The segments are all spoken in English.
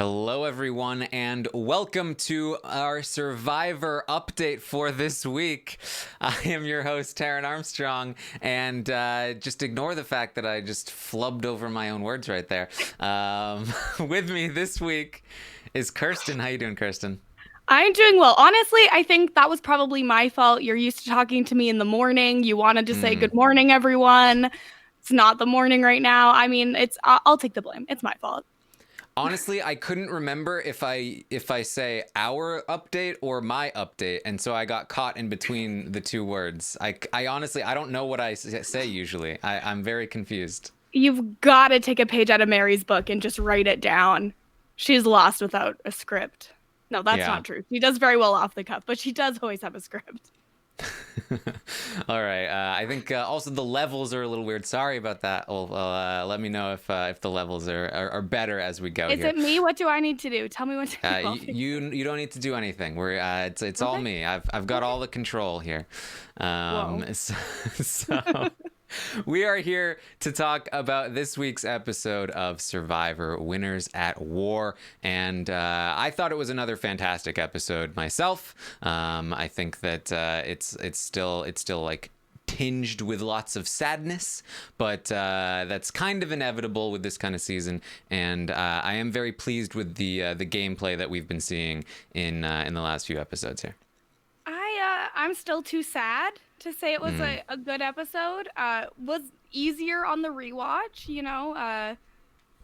Hello, everyone, and welcome to our Survivor update for this week. I am your host, Taran Armstrong, and just ignore the fact that I just flubbed over my own words right there. With me this week is Kirsten. How you doing, Kirsten? I'm doing well. Honestly, I think that was probably my fault. You're used to talking to me in the morning. You wanted to say good morning, everyone. It's not the morning right now. I mean, I'll take the blame. It's my fault. Honestly, I couldn't remember if I say our update or my update, and so I got caught in between the two words. I honestly, I don't know what I say usually. I'm very confused. You've got to take a page out of Mary's book and just write it down. She's lost without a script. No, that's Yeah. not true. She does very well off the cuff, but she does always have a script. All right. I think also the levels are a little weird. Sorry about that. Let me know if the levels are better as we go Is here. it me? What do I need to do? Tell me what to do. You don't need to do anything. It's Okay. all me. I've got all the control here. So we are here to talk about this week's episode of Survivor Winners at War, and I thought it was another fantastic episode myself. I think that it's still like tinged with lots of sadness, but that's kind of inevitable with this kind of season. And I am very pleased with the gameplay that we've been seeing in the last few episodes here. I'm still too sad to say it was a good episode. Was easier on the rewatch,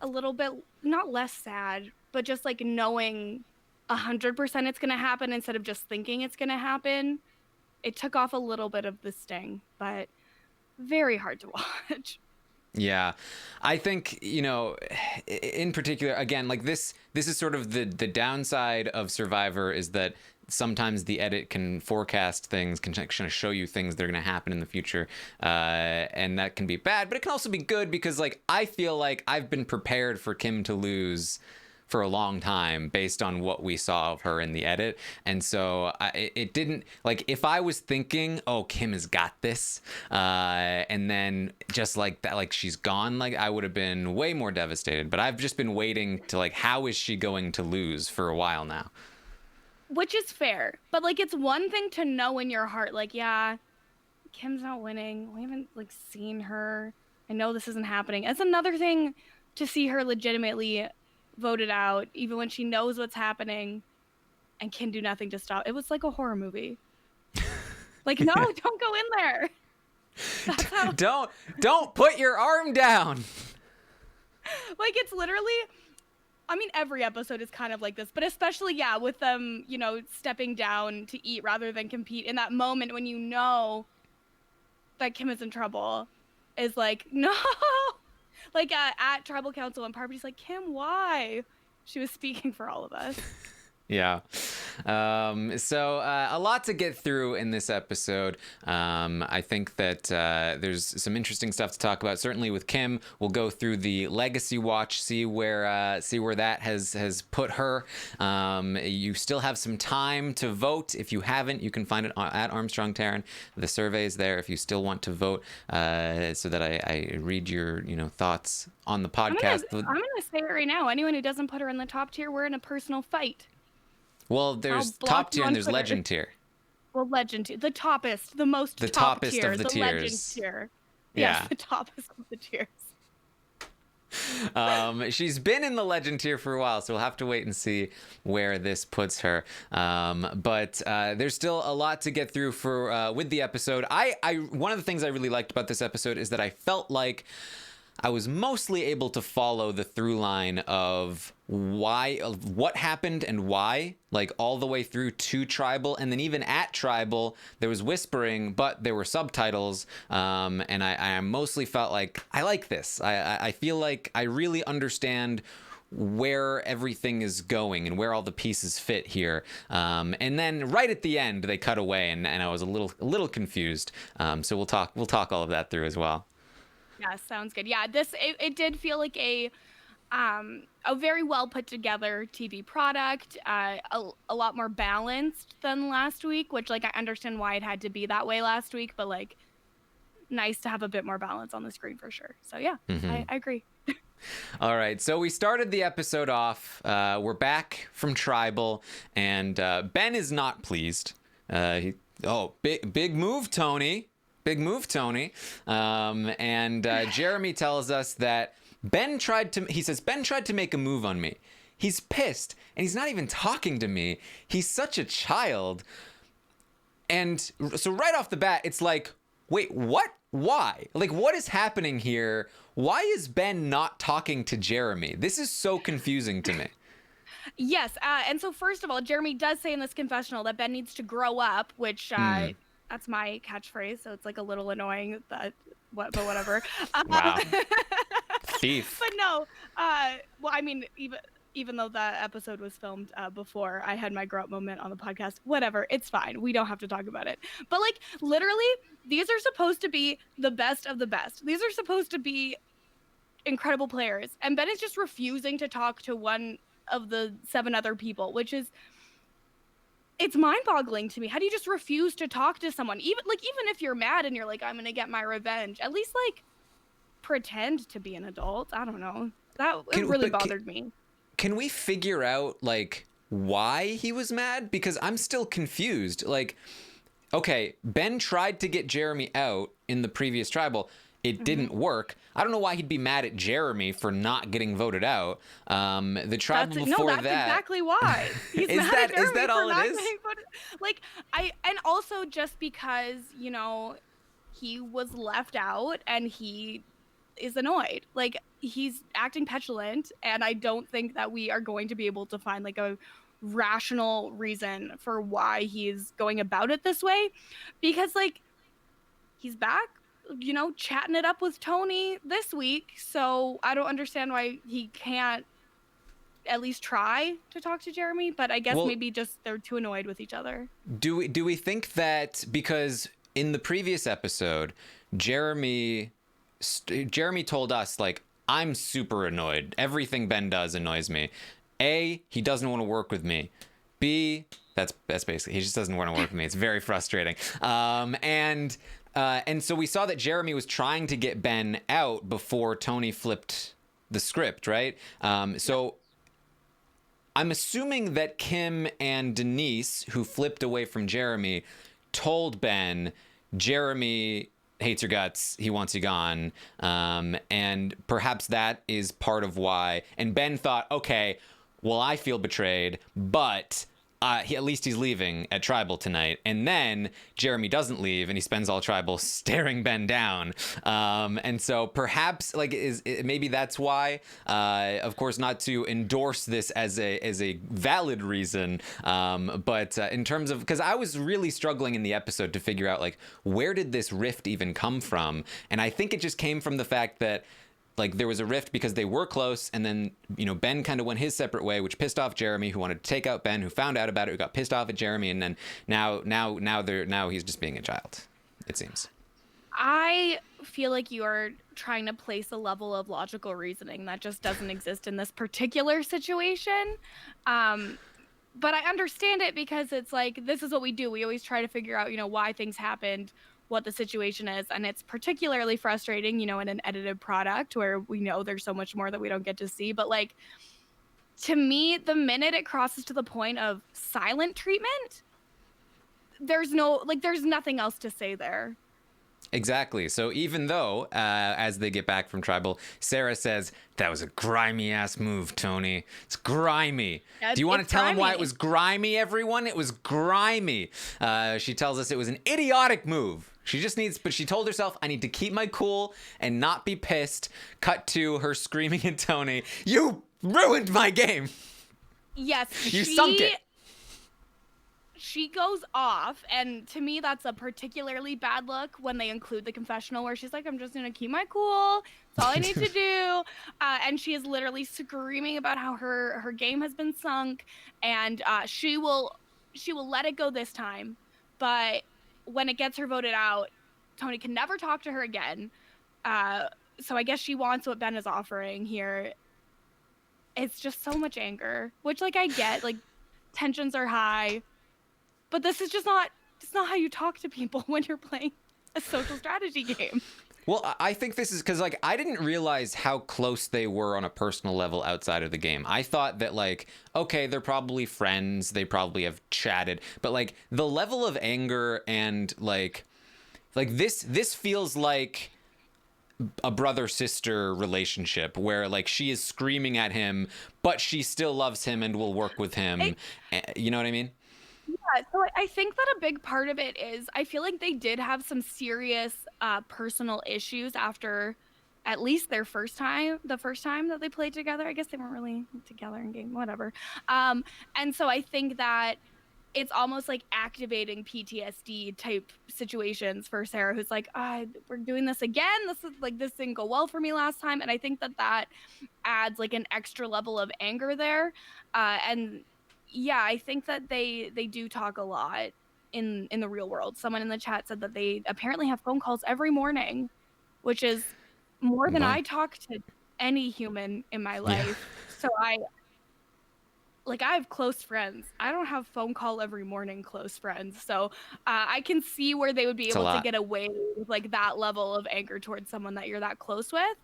a little bit, not less sad, but just like knowing 100% it's gonna happen instead of just thinking it's gonna happen. It took off a little bit of the sting, but very hard to watch. Yeah, I think, in particular, again, like this is sort of the downside of Survivor is that sometimes the edit can forecast things, can kind of show you things that are going to happen in the future, and that can be bad, but it can also be good because, like, I feel like I've been prepared for Kim to lose for a long time based on what we saw of her in the edit. And so it didn't, like, if I was thinking, oh, Kim has got this, and then just like that, like she's gone, like I would have been way more devastated. But I've just been waiting to, like, how is she going to lose for a while now? Which is fair, but like it's one thing to know in your heart, like, yeah, Kim's not winning. We haven't like seen her. I know this isn't happening. It's another thing to see her legitimately voted out, even when she knows what's happening and can do nothing to stop. It was like a horror movie. Like, no, don't go in there. That's how... Don't put your arm down. Like, it's literally, I mean, every episode is kind of like this, but especially, yeah, with them, stepping down to eat rather than compete in that moment when you know that Kim is in trouble, is like, no. Like at Tribal Council, and Parvati's like, Kim, why? She was speaking for all of us. Yeah. So a lot to get through in this episode. I think that there's some interesting stuff to talk about. Certainly with Kim, we'll go through the legacy watch, see where that has put her. You still have some time to vote. If you haven't, you can find it at Armstrong Taran. The survey is there if you still want to vote, so that I read your thoughts on the podcast. I'm gonna say it right now. Anyone who doesn't put her in the top tier, we're in a personal fight. Well, there's top tier and there's legend tier. Well, legend tier, the toppest, the most the top toppest tier, of the tiers. Legend Tier. Yeah. Yes, the toppest of the tiers. She's been in the legend tier for a while, so we'll have to wait and see where this puts her. But there's still a lot to get through for with the episode. One of the things I really liked about this episode is that I felt like I was mostly able to follow the through line of what happened and why, like all the way through to Tribal, and then even at Tribal there was whispering, but there were subtitles, and I mostly felt like I like this. I feel like I really understand where everything is going and where all the pieces fit here, and then right at the end they cut away, and I was a little confused. So we'll talk all of that through as well. Yeah, sounds good. Yeah, it did feel like a very well put together TV product, a lot more balanced than last week, which, like, I understand why it had to be that way last week, but like nice to have a bit more balance on the screen for sure. So yeah, I agree. All right, so we started the episode off. We're back from tribal, and Ben is not pleased. Big move, Tony. Big move, Tony. And Jeremy tells us that Ben tried to make a move on me. He's pissed, and he's not even talking to me. He's such a child. And so right off the bat, it's like, wait, what? Why? Like, what is happening here? Why is Ben not talking to Jeremy? This is so confusing to me. Yes, and so first of all, Jeremy does say in this confessional that Ben needs to grow up, which that's my catchphrase, so it's like a little annoying, but whatever. Wow. Thief. But no, well, I mean, even though that episode was filmed before I had my grow up moment on the podcast, whatever, it's fine. We don't have to talk about it. But like, literally, these are supposed to be the best of the best. These are supposed to be incredible players. And Ben is just refusing to talk to one of the 7 other people, which is, it's mind-boggling to me. How do you just refuse to talk to someone? Even if you're mad and you're like, I'm going to get my revenge, at least like pretend to be an adult. I don't know. It really bothered me. Can we figure out, like, why he was mad? Because I'm still confused. Like, okay, Ben tried to get Jeremy out in the previous tribal. It didn't work. I don't know why he'd be mad at Jeremy for not getting voted out. The tribal before that's exactly why. He's is mad at Jeremy that all for it is? Like, and also just because, you know, he was left out and he is annoyed. Like, he's acting petulant, and I don't think that we are going to be able to find like a rational reason for why he's going about it this way, because like, he's back, you know, chatting it up with Tony this week, so I don't understand why he can't at least try to talk to Jeremy. But I guess maybe just they're too annoyed with each other. Do we think that because in the previous episode, Jeremy told us, like, I'm super annoyed. Everything Ben does annoys me. A, he doesn't want to work with me. B, that's basically, he just doesn't want to work with me. It's very frustrating. And so we saw that Jeremy was trying to get Ben out before Tony flipped the script, right? So I'm assuming that Kim and Denise, who flipped away from Jeremy, told Ben, Jeremy hates your guts, he wants you gone, and perhaps that is part of why. And Ben thought, okay, well, I feel betrayed, but at least he's leaving at tribal tonight. And then Jeremy doesn't leave, and he spends all tribal staring Ben down. And so perhaps, like, maybe that's why. Of course, not to endorse this as a valid reason, but in terms of, because I was really struggling in the episode to figure out, like, where did this rift even come from? And I think it just came from the fact that, like, there was a rift because they were close, and then, you know, Ben kind of went his separate way, which pissed off Jeremy, who wanted to take out Ben, who found out about it, who got pissed off at Jeremy, and then now he's just being a child, it seems. I feel like you are trying to place a level of logical reasoning that just doesn't exist in this particular situation. But I understand it, because it's like, this is what we do. We always try to figure out, you know, why things happened, what the situation is, and it's particularly frustrating, you know, in an edited product where we know there's so much more that we don't get to see. But like, to me, the minute it crosses to the point of silent treatment, there's nothing else to say there. Exactly. So even though, as they get back from tribal, Sarah says, that was a grimy ass move, Tony. It's grimy. Do you want to tell him why it was grimy, everyone? It was grimy. She tells us it was an idiotic move. She just needs, but she told herself, I need to keep my cool and not be pissed. Cut to her screaming at Tony, you ruined my game. Yes. You sunk it. She goes off, and to me, that's a particularly bad look when they include the confessional where she's like, I'm just going to keep my cool. That's all I need to do. And she is literally screaming about how her game has been sunk, and she will let it go this time. But when it gets her voted out, Tony can never talk to her again. So I guess she wants what Ben is offering here. It's just so much anger, which, like, I get, like, tensions are high. But this is just not how you talk to people when you're playing a social strategy game. Well, I think this is because, like, I didn't realize how close they were on a personal level outside of the game. I thought that, like, okay, they're probably friends. They probably have chatted. But, like, the level of anger and, like this feels like a brother-sister relationship where, like, she is screaming at him, but she still loves him and will work with him. You know what I mean? Yeah, so I think that a big part of it is I feel like they did have some serious personal issues after at least the first time that they played together. I guess they weren't really together in game, whatever. And so I think that it's almost like activating PTSD type situations for Sarah, who's like, we're doing this again. This didn't go well for me last time. And I think that adds like an extra level of anger there. And yeah, I think that they do talk a lot in the real world. Someone in the chat said that they apparently have phone calls every morning, which is more than I talk to any human in my life. So I have close friends. I don't have phone call every morning close friends. So I can see where they would be able to get away with like that level of anger towards someone that you're that close with.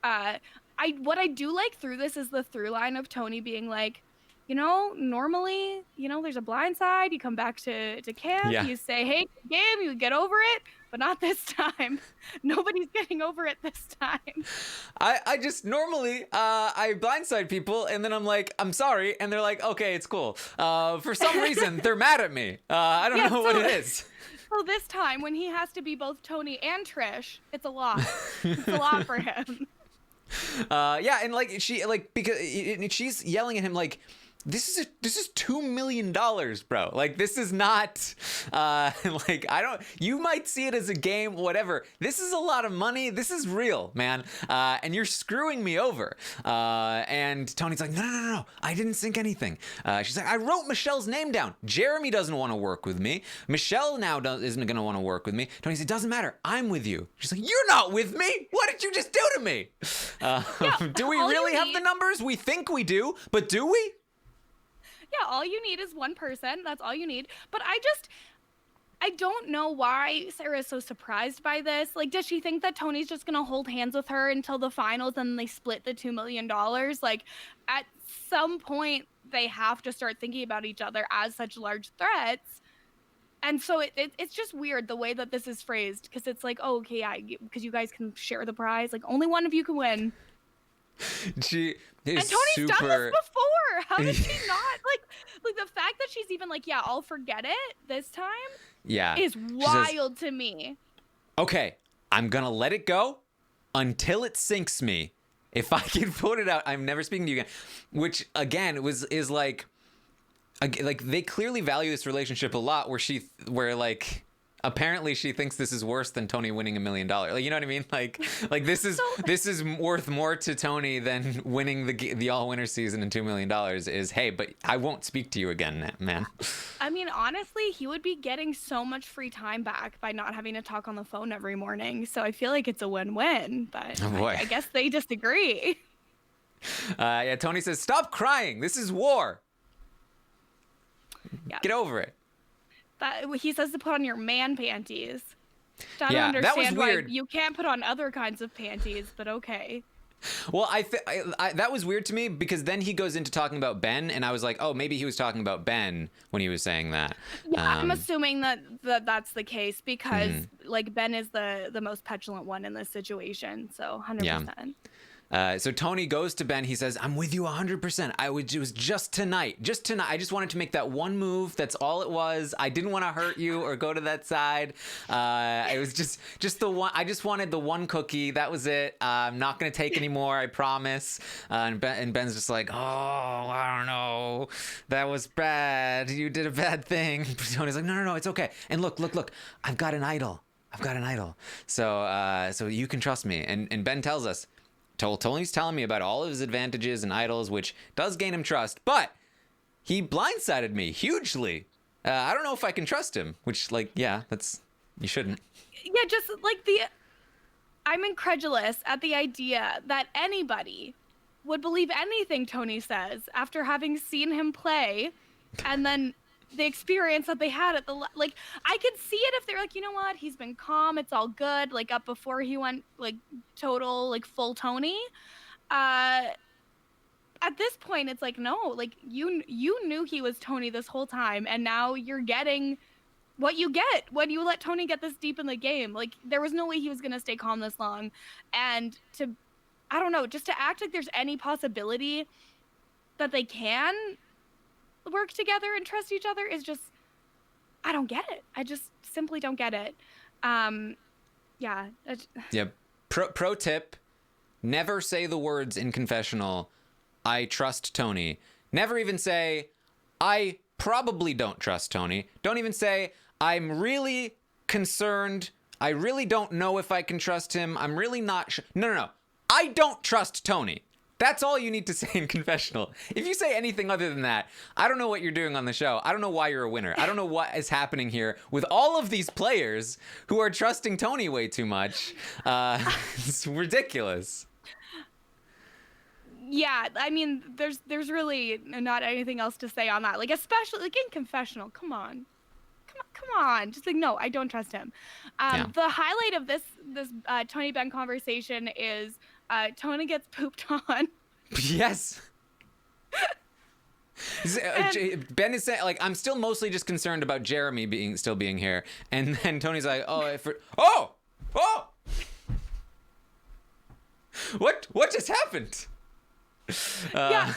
What I do like through this is the through line of Tony being like, normally, there's a blind side. You come back to camp, you say, hey, game, you get over it, but not this time. Nobody's getting over it this time. I just normally, I blindside people and then I'm like, I'm sorry. And they're like, okay, it's cool. For some reason, they're mad at me. I don't know what it is. So this time when he has to be both Tony and Trish, it's a lot. It's a lot for him. And like because she's yelling at him like, this is $2 million, bro. Like, this is not like, you might see it as a game, whatever. This is a lot of money. This is real, man. And you're screwing me over. And Tony's like, no, I didn't sink anything. She's like, I wrote Michelle's name down. Jeremy doesn't want to work with me. Michelle now isn't going to want to work with me. Tony said, it doesn't matter. I'm with you. She's like, you're not with me. What did you just do to me? Do we really have the numbers? We think we do, but do we? Yeah, all you need is one person. That's all you need. But I don't know why Sarah is so surprised by this. Like, does she think that Tony's just going to hold hands with her until the finals and they split the $2 million? Like, at some point, they have to start thinking about each other as such large threats. And so it's just weird the way that this is phrased, because it's like, oh, okay, yeah, because you guys can share the prize. Like, only one of you can win. She is and Tony's done this before. How did she not like the fact that she's even like, yeah, I'll forget it this time? Yeah, is wild to me. Okay, I'm gonna let it go until it sinks me. If I can put it out, I'm never speaking to you again. Which again is like they clearly value this relationship a lot. Where like. Apparently she thinks this is worse than Tony winning $1 million. Like, you know what I mean? Like this is worth more to Tony than winning the all winner season and $2 million is, hey, but I won't speak to you again, man. I mean, honestly, he would be getting so much free time back by not having to talk on the phone every morning. So I feel like it's a win-win, but I guess they disagree. Tony says, stop crying. This is war. Yeah. Get over it. He says to put on your man panties. I don't understand that was weird. Why you can't put on other kinds of panties, but okay. Well, that was weird to me because then he goes into talking about Ben, and I was like, oh, maybe he was talking about Ben when he was saying that. Yeah, I'm assuming that's the case because like Ben is the most petulant one in this situation, so 100%. Yeah. So Tony goes to Ben. He says, I'm with you 100%. It was just tonight. I just wanted to make that one move. That's all it was. I didn't want to hurt you or go to that side. It was just the one. I just wanted the one cookie. That was it. I'm not going to take any more. I promise. And Ben's just like, oh, I don't know. That was bad. You did a bad thing. Tony's like, no, it's okay. And look. I've got an idol. So you can trust me. And Ben tells us, Tony's telling me about all of his advantages and idols, which does gain him trust, but he blindsided me hugely. I don't know if I can trust him, which, like, yeah, you shouldn't. Yeah, just like I'm incredulous at the idea that anybody would believe anything Tony says after having seen him play and then the experience that they had at the like I could see it if they're like, you know what, he's been calm, it's all good, like up before he went like total like full Tony. At this point it's like, no, like you knew he was Tony this whole time, and now you're getting what you get when you let Tony get this deep in the game. Like there was no way he was going to stay calm this long, and to I don't know, just to act like there's any possibility that they can work together and trust each other is just, I don't get it. I just simply don't get it. Yeah. Yeah. Pro tip, never say the words in confessional, I trust Tony. Never even say, I probably don't trust Tony. Don't even say, I'm really concerned. I really don't know if I can trust him. I'm really not sure. No. I don't trust Tony. That's all you need to say in confessional. If you say anything other than that, I don't know what you're doing on the show. I don't know why you're a winner. I don't know what is happening here with all of these players who are trusting Tony way too much. It's ridiculous. Yeah, I mean, there's really not anything else to say on that. Like, especially like in confessional. Come on. Just like, no, I don't trust him. The highlight of this Tony Ben conversation is Tony gets pooped on. Yes. Ben is saying, like, I'm still mostly just concerned about Jeremy still being here, and then Tony's like, oh, what just happened? Yeah,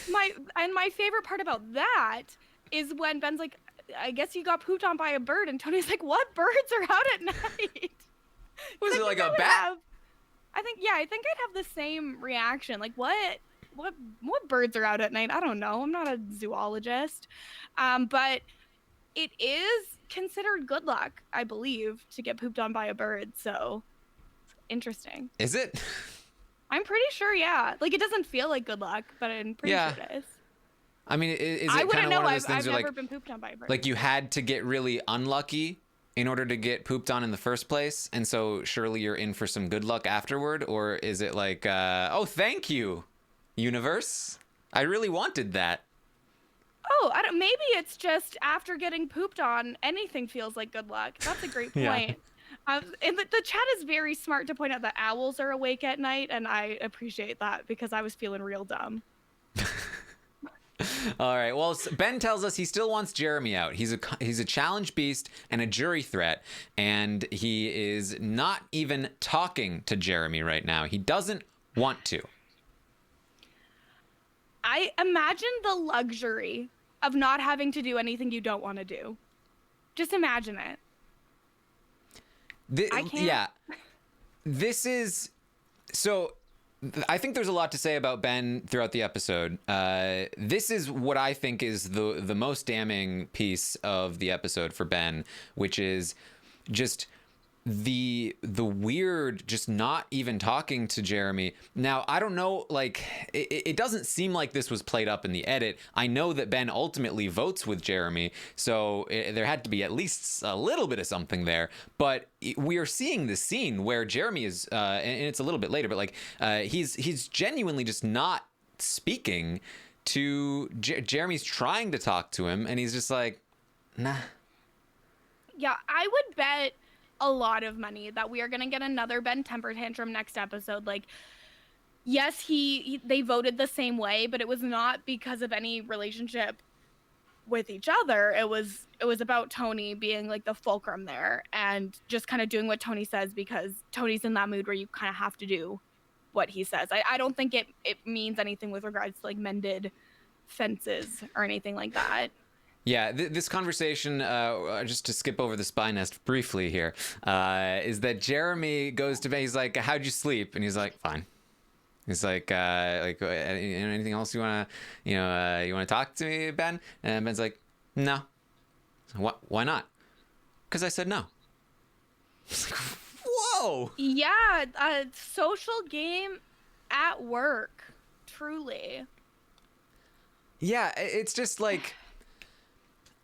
my favorite part about that is when Ben's like, I guess you got pooped on by a bird, and Tony's like, what birds are out at night? Was it like a bat? I think I'd have the same reaction. Like, what birds are out at night? I don't know. I'm not a zoologist. But it is considered good luck, I believe, to get pooped on by a bird. So interesting. Is it? I'm pretty sure, yeah. Like, it doesn't feel like good luck, but I'm pretty sure it is. I mean, is it I wouldn't kind of know. one of those things I've where, never like, been pooped on by a bird. like you had to get really unlucky in order to get pooped on in the first place, and so surely you're in for some good luck afterward? Or is it like, oh, thank you, universe, I really wanted that? Oh, maybe it's just after getting pooped on, anything feels like good luck. That's a great point. And the chat is very smart to point out that owls are awake at night, and I appreciate that because I was feeling real dumb. All right. Well, Ben tells us he still wants Jeremy out. He's a challenge beast and a jury threat, and he is not even talking to Jeremy right now. He doesn't want to. I imagine the luxury of not having to do anything you don't want to do. Just imagine it. I can't. Yeah. This is so. I think there's a lot to say about Ben throughout the episode. This is what I think is the most damning piece of the episode for Ben, which is just the weird just not even talking to Jeremy. Now, I don't know, like, it doesn't seem like this was played up in the edit. I know that Ben ultimately votes with Jeremy, so there had to be at least a little bit of something there. But we are seeing this scene where Jeremy is, and it's a little bit later, but like he's genuinely just not speaking to Jeremy's trying to talk to him, and he's just like, nah. Yeah, I would bet a lot of money that we are going to get another Ben temper tantrum next episode. Like, yes, they voted the same way, but it was not because of any relationship with each other. It was about Tony being like the fulcrum there and just kind of doing what Tony says because Tony's in that mood where you kind of have to do what he says. I don't think it means anything with regards to like mended fences or anything like that. Yeah, this conversation, just to skip over the spy nest briefly here, is that Jeremy goes to bed. He's like, how'd you sleep? And he's like, fine. He's like anything else you want to, you want to talk to me, Ben? And Ben's like, no. Why not? Because I said no. It's like, whoa. Yeah, a social game at work, truly. Yeah, it's just like...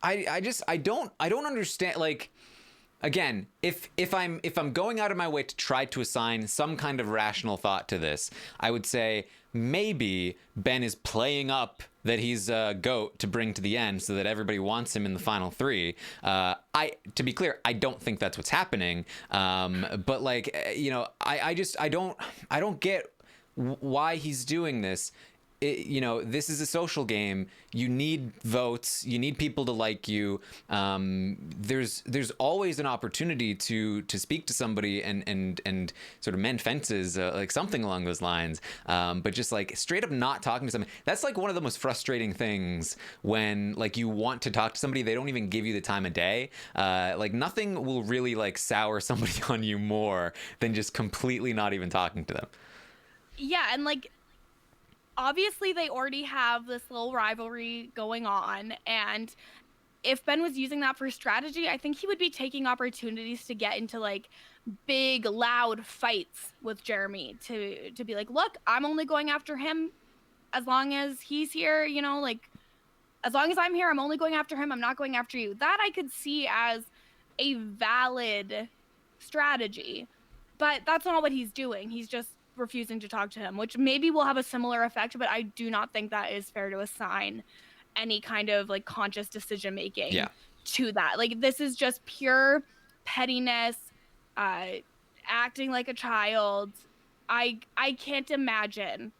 I don't understand, like, again, if I'm going out of my way to try to assign some kind of rational thought to this, I would say maybe Ben is playing up that he's a GOAT to bring to the end so that everybody wants him in the final three. To be clear, I don't think that's what's happening. But like, I don't get why he's doing this. This is a social game. You need votes. You need people to like you. There's always an opportunity to speak to somebody and sort of mend fences, like something along those lines. But just like straight up not talking to somebody, that's like one of the most frustrating things when like you want to talk to somebody, they don't even give you the time of day. Like nothing will really like sour somebody on you more than just completely not even talking to them. Yeah, and like, obviously they already have this little rivalry going on, and if Ben was using that for strategy, I think he would be taking opportunities to get into like big loud fights with Jeremy to be like, look, I'm only going after him as long as he's here, like as long as I'm here, I'm only going after him, I'm not going after you. That I could see as a valid strategy, but that's not what he's doing. He's just refusing to talk to him, which maybe will have a similar effect, but I do not think that is fair to assign any kind of like conscious decision making to that. Like this is just pure pettiness, acting like a child. I can't imagine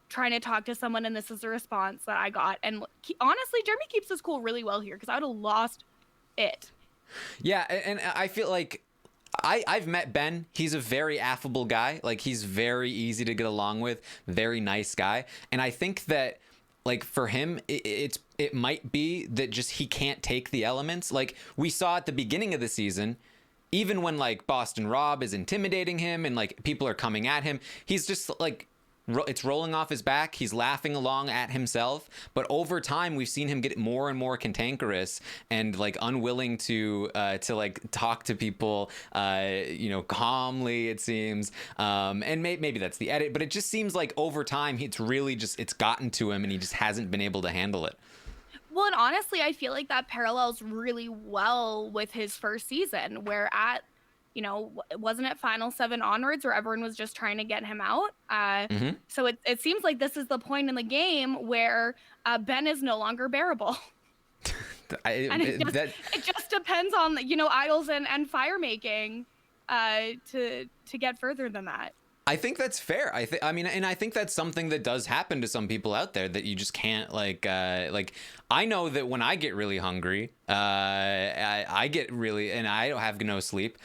trying to talk to someone and this is the response that I got. And honestly, Jeremy keeps his cool really well here because I would have lost it. Yeah, and I feel like I've met Ben. He's a very affable guy. Like he's very easy to get along with, very nice guy. And I think that like for him, it might be that just he can't take the elements. Like we saw at the beginning of the season, even when like Boston Rob is intimidating him and like people are coming at him, he's just like it's rolling off his back. He's laughing along at himself. But over time, we've seen him get more and more cantankerous and like unwilling to like talk to people, calmly, it seems. And maybe that's the edit, but it just seems like over time, it's gotten to him and he just hasn't been able to handle it. Well, and honestly, I feel like that parallels really well with his first season, where wasn't it Final 7 onwards where everyone was just trying to get him out? So it seems like this is the point in the game where Ben is no longer bearable. It just depends on, idols and fire making to get further than that. I think that's fair. I think that's something that does happen to some people out there that you just can't like I know that when I get really hungry, I get really, and I don't have no sleep,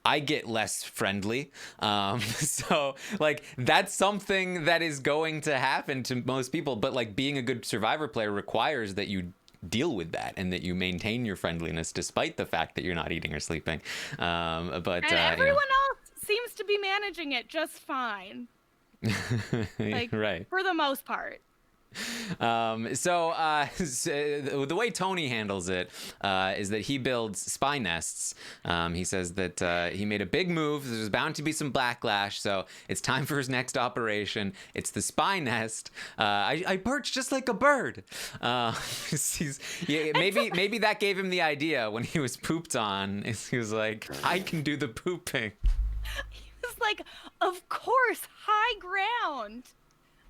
I get less friendly. So like that's something that is going to happen to most people, but like being a good Survivor player requires that you deal with that and that you maintain your friendliness despite the fact that you're not eating or sleeping. But everyone else seems to be managing it just fine. Like, right. For the most part. So the way Tony handles it is that he builds spy nests. He says that he made a big move. There's bound to be some backlash, so it's time for his next operation. It's the spy nest. I perch just like a bird. Maybe that gave him the idea when he was pooped on. He was like, I can do the pooping. He was like, of course, high ground.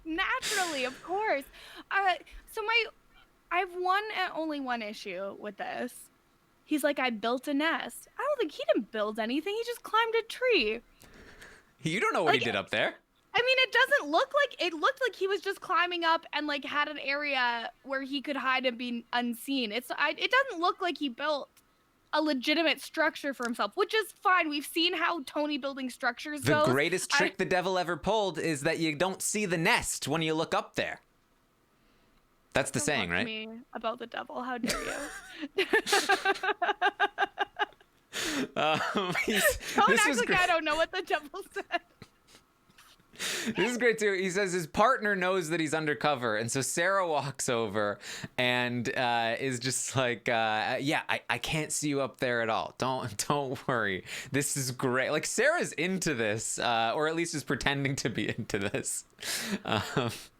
Naturally, of course. So I have only one issue with this. He's like, I built a nest. I don't think he didn't build anything. He just climbed a tree. You don't know what he did up there. I mean, it looked like he was just climbing up and like had an area where he could hide and be unseen. It doesn't look like he built a legitimate structure for himself, which is fine. We've seen how Tony building structures goes. The greatest trick the devil ever pulled is that you don't see the nest when you look up there. That's the saying, right? Me about the devil. How dare you? Don't act like I don't know what the devil said. This is great too. He says his partner knows that he's undercover, and so Sarah walks over and is just like, "Yeah, I can't see you up there at all. Don't worry. This is great." Like Sarah's into this, or at least is pretending to be into this.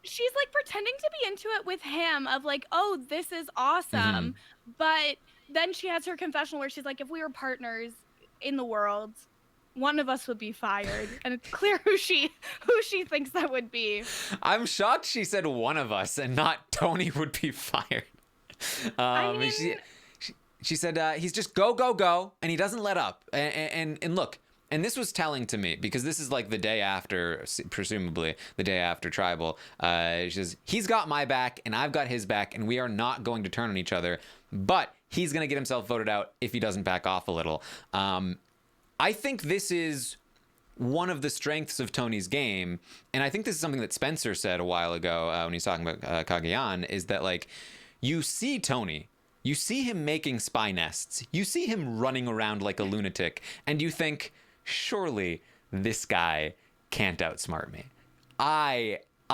She's like pretending to be into it with him, of like, "Oh, this is awesome," but then she has her confessional where she's like, if we were partners in the world, one of us would be fired, and it's clear who she thinks that would be. I'm shocked she said one of us and not Tony would be fired. I mean, she said he's just go go go, and he doesn't let up. And look, and this was telling to me because this is like the day after, presumably the day after Tribal. She says he's got my back and I've got his back, and we are not going to turn on each other. But he's going to get himself voted out if he doesn't back off a little. I think this is one of the strengths of Tony's game, and I think this is something that Spencer said a while ago when he's talking about Cagayan, is that like you see Tony, you see him making spy nests, you see him running around like a lunatic, and you think, surely this guy can't outsmart me.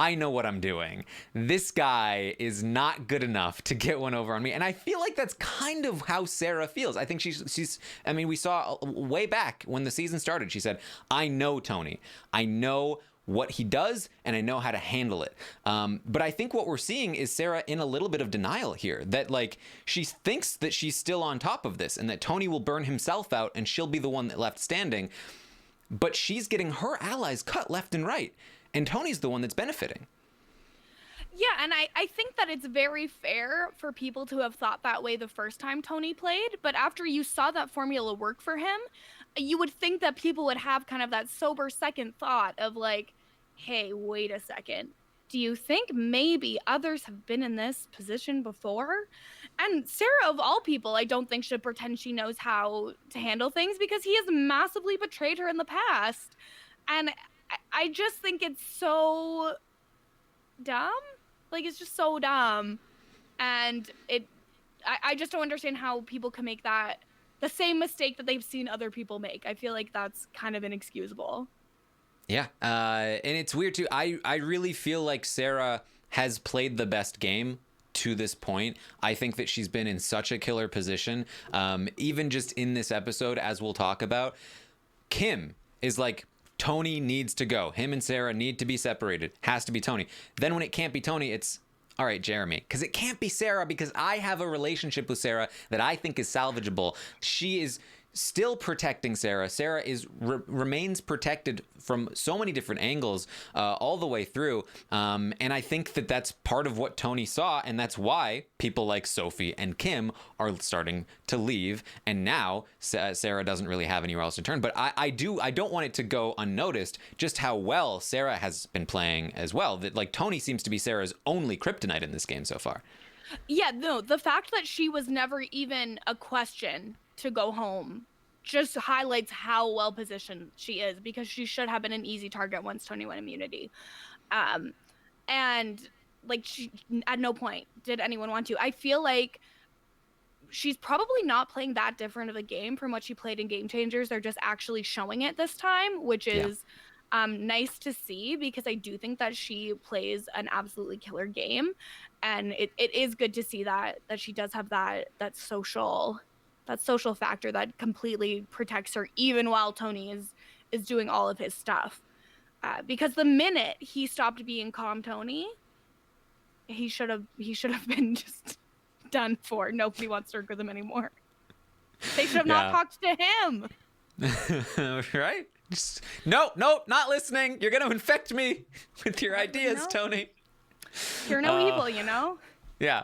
I know what I'm doing. This guy is not good enough to get one over on me. And I feel like that's kind of how Sarah feels. I think she's I mean, we saw way back when the season started, she said, I know Tony. I know what he does, and I know how to handle it. But I think what we're seeing is Sarah in a little bit of denial here, that like she thinks that she's still on top of this and that Tony will burn himself out and she'll be the one that left standing. But she's getting her allies cut left and right. And Tony's the one that's benefiting. Yeah, and I think that it's very fair for people to have thought that way the first time Tony played, but after you saw that formula work for him, you would think that people would have kind of that sober second thought of like, hey, wait a second. Do you think maybe others have been in this position before? And Sarah, of all people, I don't think should pretend she knows how to handle things because he has massively betrayed her in the past. And I just think it's so dumb. Like, it's just so dumb. And I just don't understand how people can make that the same mistake that they've seen other people make. I feel like that's kind of inexcusable. Yeah. And it's weird, too. I really feel like Sarah has played the best game to this point. I think that she's been in such a killer position. Even just in this episode, as we'll talk about, Kim is like, Tony needs to go. Him and Sarah need to be separated. Has to be Tony. Then when it can't be Tony, it's, all right, Jeremy. Because it can't be Sarah because I have a relationship with Sarah that I think is salvageable. She is still protecting Sarah. Sarah remains protected from so many different angles all the way through. And I think that that's part of what Tony saw. And that's why people like Sophie and Kim are starting to leave. And now Sarah doesn't really have anywhere else to turn. But I don't want it to go unnoticed just how well Sarah has been playing as well. That like Tony seems to be Sarah's only kryptonite in this game so far. Yeah, no, the fact that she was never even a question to go home just highlights how well positioned she is, because she should have been an easy target once Tony won immunity. And like she at no point did anyone want to. I feel like she's probably not playing that different of a game from what she played in Game Changers. They're just actually showing it this time, which is nice to see, because I do think that she plays an absolutely killer game. And it is good to see that she does have that social factor that completely protects her, even while Tony is doing all of his stuff. Because the minute he stopped being calm Tony, he should have been just done for. Nobody wants to work with him anymore. They should have not talked to him. Right? Just, no, not listening. You're going to infect me with your ideas, Tony. You're no evil, you know? Yeah.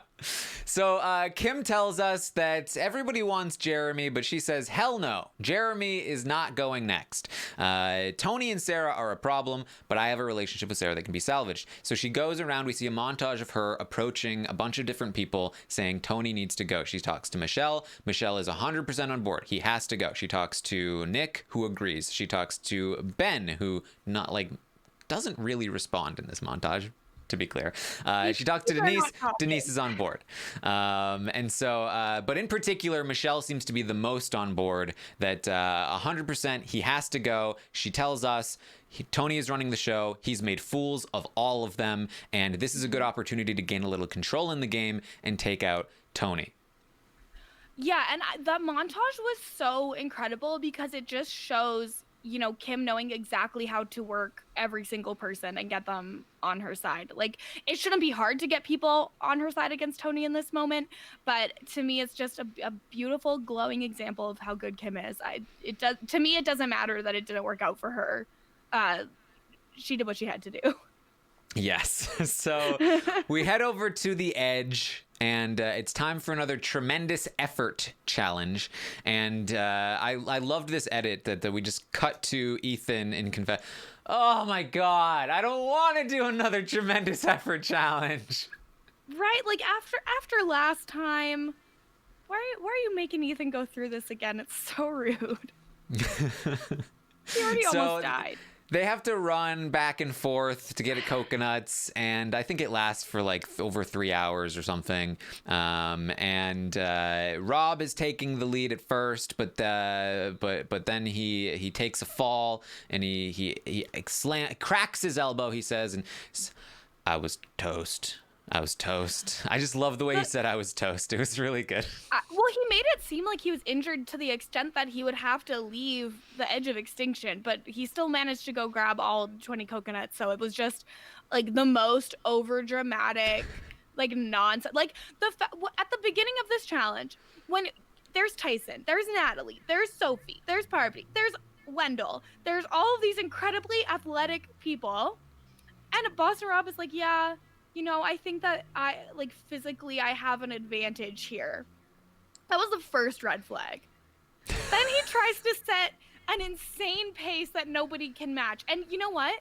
So Kim tells us that everybody wants Jeremy, but she says, hell no. Jeremy is not going next. Tony and Sarah are a problem, but I have a relationship with Sarah that can be salvaged. So she goes around. We see a montage of her approaching a bunch of different people saying Tony needs to go. She talks to Michelle. Michelle is 100% on board. He has to go. She talks to Nick, who agrees. She talks to Ben, who doesn't really respond in this montage, to be clear. She talks to Denise. Denise is on board. And so, but in particular, Michelle seems to be the most on board, that 100% he has to go. She tells us Tony is running the show. He's made fools of all of them. And this is a good opportunity to gain a little control in the game and take out Tony. Yeah, and that montage was so incredible because it just shows Kim knowing exactly how to work every single person and get them on her side. Like, it shouldn't be hard to get people on her side against Tony in this moment, but to me, it's just a beautiful, glowing example of how good Kim is. To me, it doesn't matter that it didn't work out for her. She did what she had to do. Yes. So we head over to the edge, and it's time for another tremendous effort challenge. And I loved this edit that we just cut to Ethan and confess. Oh my God, I don't want to do another tremendous effort challenge. Right? Like, after last time, why are you making Ethan go through this again? It's so rude. He already almost died. They have to run back and forth to get at coconuts, and I think it lasts for like over 3 hours or something. And Rob is taking the lead at first, but then he takes a fall and he cracks his elbow. He says, and I was toast. I was toast. I just love the way he said I was toast. It was really good. Well, he made it seem like he was injured to the extent that he would have to leave the edge of extinction, but he still managed to go grab all 20 coconuts. So it was just like the most overdramatic, like nonsense. Like at the beginning of this challenge, when there's Tyson, there's Natalie, there's Sophie, there's Parvati, there's Wendell, there's all of these incredibly athletic people, and Boston Rob is like, yeah, I think that physically I have an advantage here. That was the first red flag. Then he tries to set an insane pace that nobody can match. And you know what?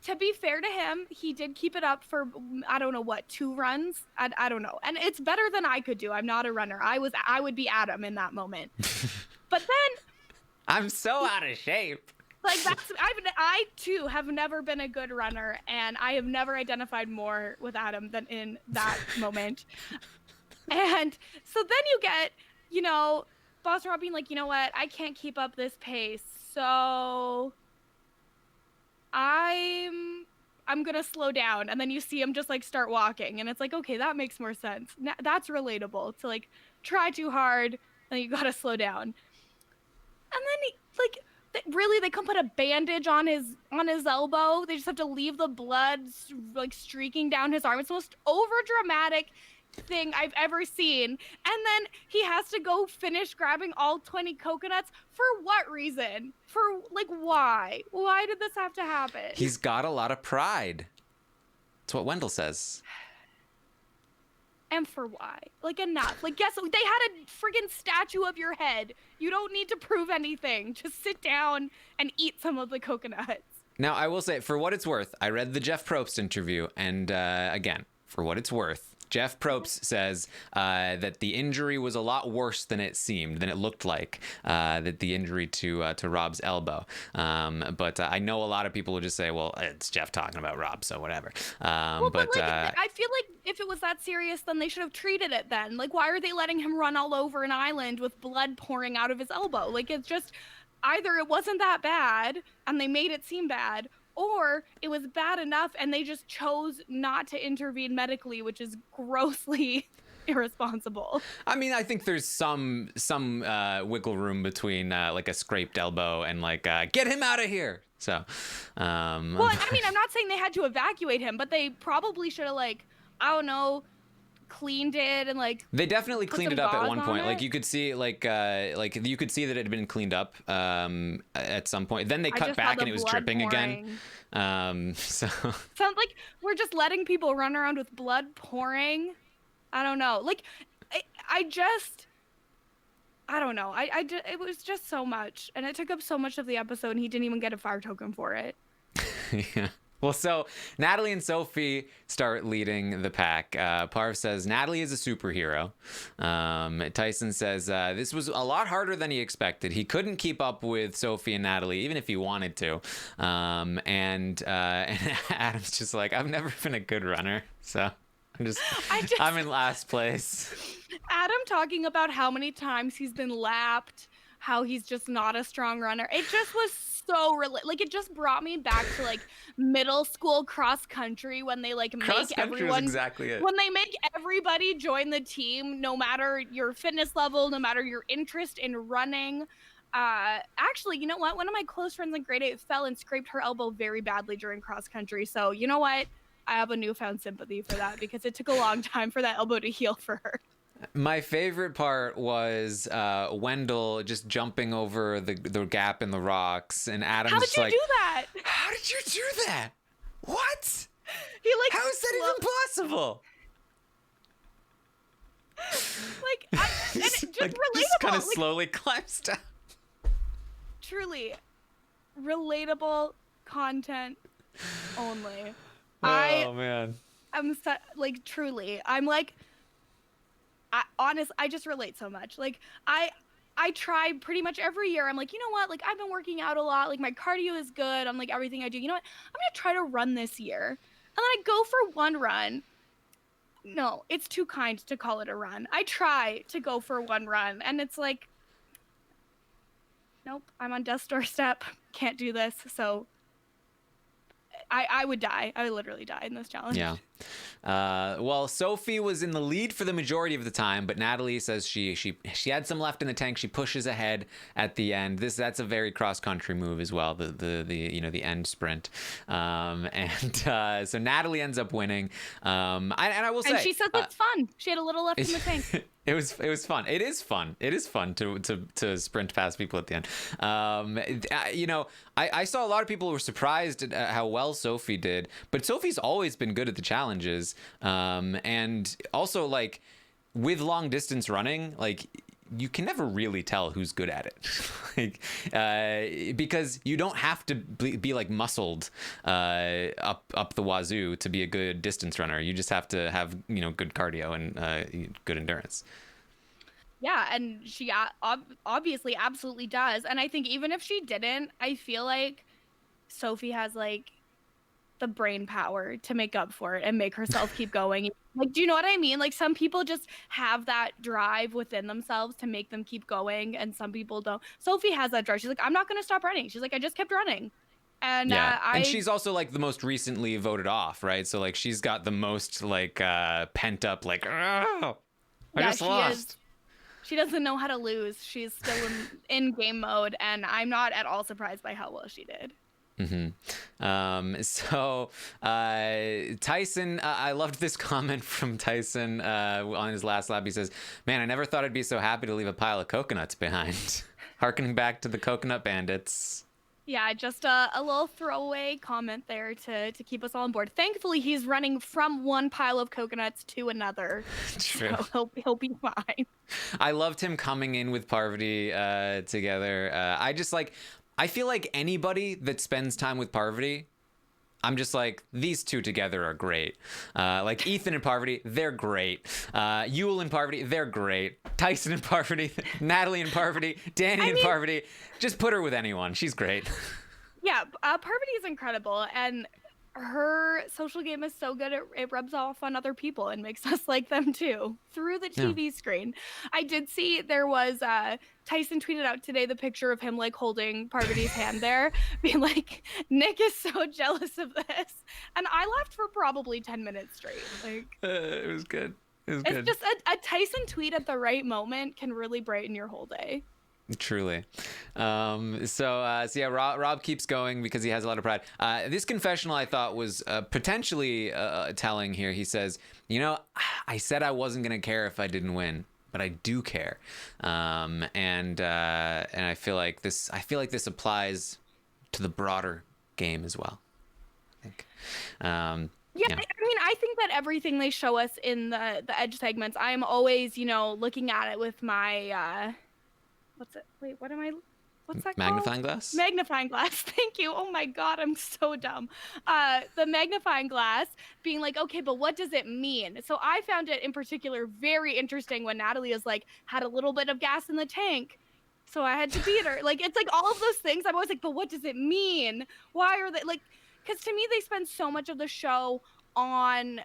To be fair to him, he did keep it up for, I don't know what, 2 runs? I don't know. And it's better than I could do. I'm not a runner. I would be Adam in that moment. But then... I'm so out of shape. Like, I too have never been a good runner, and I have never identified more with Adam than in that moment. And so then you get, Boston Rob being like, you know what, I can't keep up this pace, so I'm gonna slow down. And then you see him just like start walking, and it's like, okay, that makes more sense. That's relatable. To like try too hard, and you gotta slow down. And then they couldn't put a bandage on his elbow. They just have to leave the blood like streaking down his arm. It's the most overdramatic thing I've ever seen. And then he has to go finish grabbing all 20 coconuts. For what reason? For like, why? Why did this have to happen? He's got a lot of pride. That's what Wendell says. And for why? Like, enough. Like, yes, they had a friggin' statue of your head. You don't need to prove anything. Just sit down and eat some of the coconuts. Now, I will say, for what it's worth, I read the Jeff Probst interview, and again, for what it's worth, Jeff Probst says that the injury was a lot worse than it seemed, than it looked like, that the injury to Rob's elbow. But I know a lot of people will just say, well, it's Jeff talking about Rob, so whatever. I feel like if it was that serious, then they should have treated it then. Like, why are they letting him run all over an island with blood pouring out of his elbow? Like, it's just either it wasn't that bad and they made it seem bad, or it was bad enough and they just chose not to intervene medically, which is grossly irresponsible. I mean, I think there's some wiggle room between like a scraped elbow and like get him out of here. So, well, I mean, I'm not saying they had to evacuate him, but they probably should have, like, I don't know, cleaned it and like they definitely cleaned it up at one point. Like you could see like you could see that it had been cleaned up at some point. Then they cut back and it was dripping again. So sounds like we're just letting people run around with blood pouring. I don't know. Like I don't know. It was just so much, and it took up so much of the episode, and he didn't even get a fire token for it. Yeah. Well, so Natalie and Sophie start leading the pack. Parv says Natalie is a superhero. Tyson says this was a lot harder than he expected. He couldn't keep up with Sophie and Natalie, even if he wanted to. And Adam's just like, I've never been a good runner, so I'm in last place. Adam talking about how many times he's been lapped, how he's just not a strong runner. It just was so like it just brought me back to like middle school cross country when they like make everyone exactly it. When they make everybody join the team, no matter your fitness level, no matter your interest in running. Actually, you know what? One of my close friends in grade 8 fell and scraped her elbow very badly during cross country. So, you know what? I have a newfound sympathy for that because it took a long time for that elbow to heal for her. My favorite part was Wendell just jumping over the gap in the rocks, and Adam's How did just you like, do that? "How did you do that? What? He like How is that even possible?" and it just like, relatable. just kind of like, slowly climbs down. truly relatable content only. Oh man. I'm like truly. I just relate so much. Like I try pretty much every year. I'm like, you know what? Like I've been working out a lot. Like my cardio is good on like everything I do. You know what? I'm gonna try to run this year. And then I go for one run. No, it's too kind to call it a run. I try to go for one run, and it's like, nope, I'm on death's doorstep. Can't do this. So I would die. I would literally die in this challenge. Yeah. Well, Sophie was in the lead for the majority of the time, but Natalie says she had some left in the tank. She pushes ahead at the end. That's a very cross country move as well. The end sprint, so Natalie ends up winning. And I will say, and she says it's fun. She had a little left in the tank. It was fun. It is fun. It is fun to sprint past people at the end. I saw a lot of people who were surprised at how well Sophie did, but Sophie's always been good at the challenges. And also like with long distance running, like you can never really tell who's good at it, because you don't have to be like muscled up the wazoo to be a good distance runner. You just have to have good cardio and good endurance. Yeah, and she obviously absolutely does. And I think even if she didn't, I feel like Sophie has like the brain power to make up for it and make herself keep going. Like, do you know what I mean? Like some people just have that drive within themselves to make them keep going, and some people don't. Sophie has that drive. She's like, I'm not going to stop running. She's like, I just kept running. And yeah, and she's also like the most recently voted off, right? So like she's got the most like pent up like, I just lost. She doesn't know how to lose. She's still in game mode, and I'm not at all surprised by how well she did. So Tyson, I loved this comment from Tyson on his last lap. He says, "Man, I never thought I'd be so happy to leave a pile of coconuts behind." Harkening back to the coconut bandits. Yeah, just a little throwaway comment there to keep us all on board. Thankfully, he's running from one pile of coconuts to another. True. So he'll be fine. I loved him coming in with Parvati together. I feel like anybody that spends time with Parvati, I'm just like, these two together are great. Like Ethan and Parvati, they're great. Yul and Parvati, they're great. Tyson and Parvati, Natalie and Parvati, Danny and Parvati. Just put her with anyone. She's great. Yeah, Parvati is incredible, and her social game is so good it rubs off on other people and makes us like them too through the TV screen. I did see there was Tyson tweeted out today the picture of him like holding Parvati's hand there, being like, Nick is so jealous of this, and I laughed for probably 10 minutes straight. Like it was good. It's good. Just a Tyson tweet at the right moment can really brighten your whole day. Truly. So yeah, Rob keeps going because he has a lot of pride. This confessional I thought was potentially telling here. He says, I said I wasn't going to care if I didn't win, but I do care. And I feel like this applies to the broader game as well, I think. Yeah, I mean, I think that everything they show us in the edge segments, I am always, looking at it with my what's that magnifying glass? Magnifying glass. Thank you. Oh my God, I'm so dumb. The magnifying glass being like, okay, but what does it mean? So I found it in particular very interesting when Natalie is like, had a little bit of gas in the tank, so I had to beat her. Like, it's like all of those things. I'm always like, but what does it mean? Why are they like, because to me, they spend so much of the show on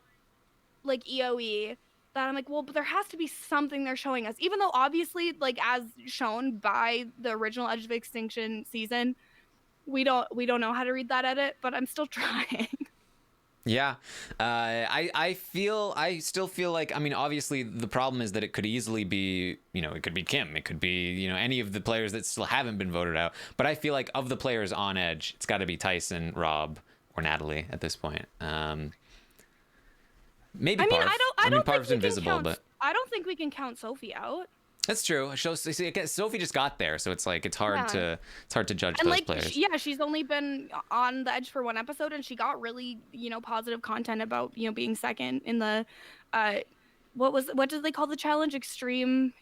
like EOE that I'm like, well, but there has to be something they're showing us, even though obviously, like as shown by the original Edge of Extinction season, we don't know how to read that edit, but I'm still trying. Yeah, I still feel like, I mean, obviously the problem is that it could easily be, it could be Kim, it could be, any of the players that still haven't been voted out. But I feel like of the players on Edge, it's got to be Tyson, Rob, or Natalie at this point. Maybe I mean, Parv. I don't Parv's think we can invisible, count. but I don't think we can count Sophie out. that's true. See, I guess Sophie just got there, so it's like it's hard Yeah. to judge And those like, players. she's only been on the Edge for one episode, and she got really, positive content about, being second in the, what did they call the challenge? Extreme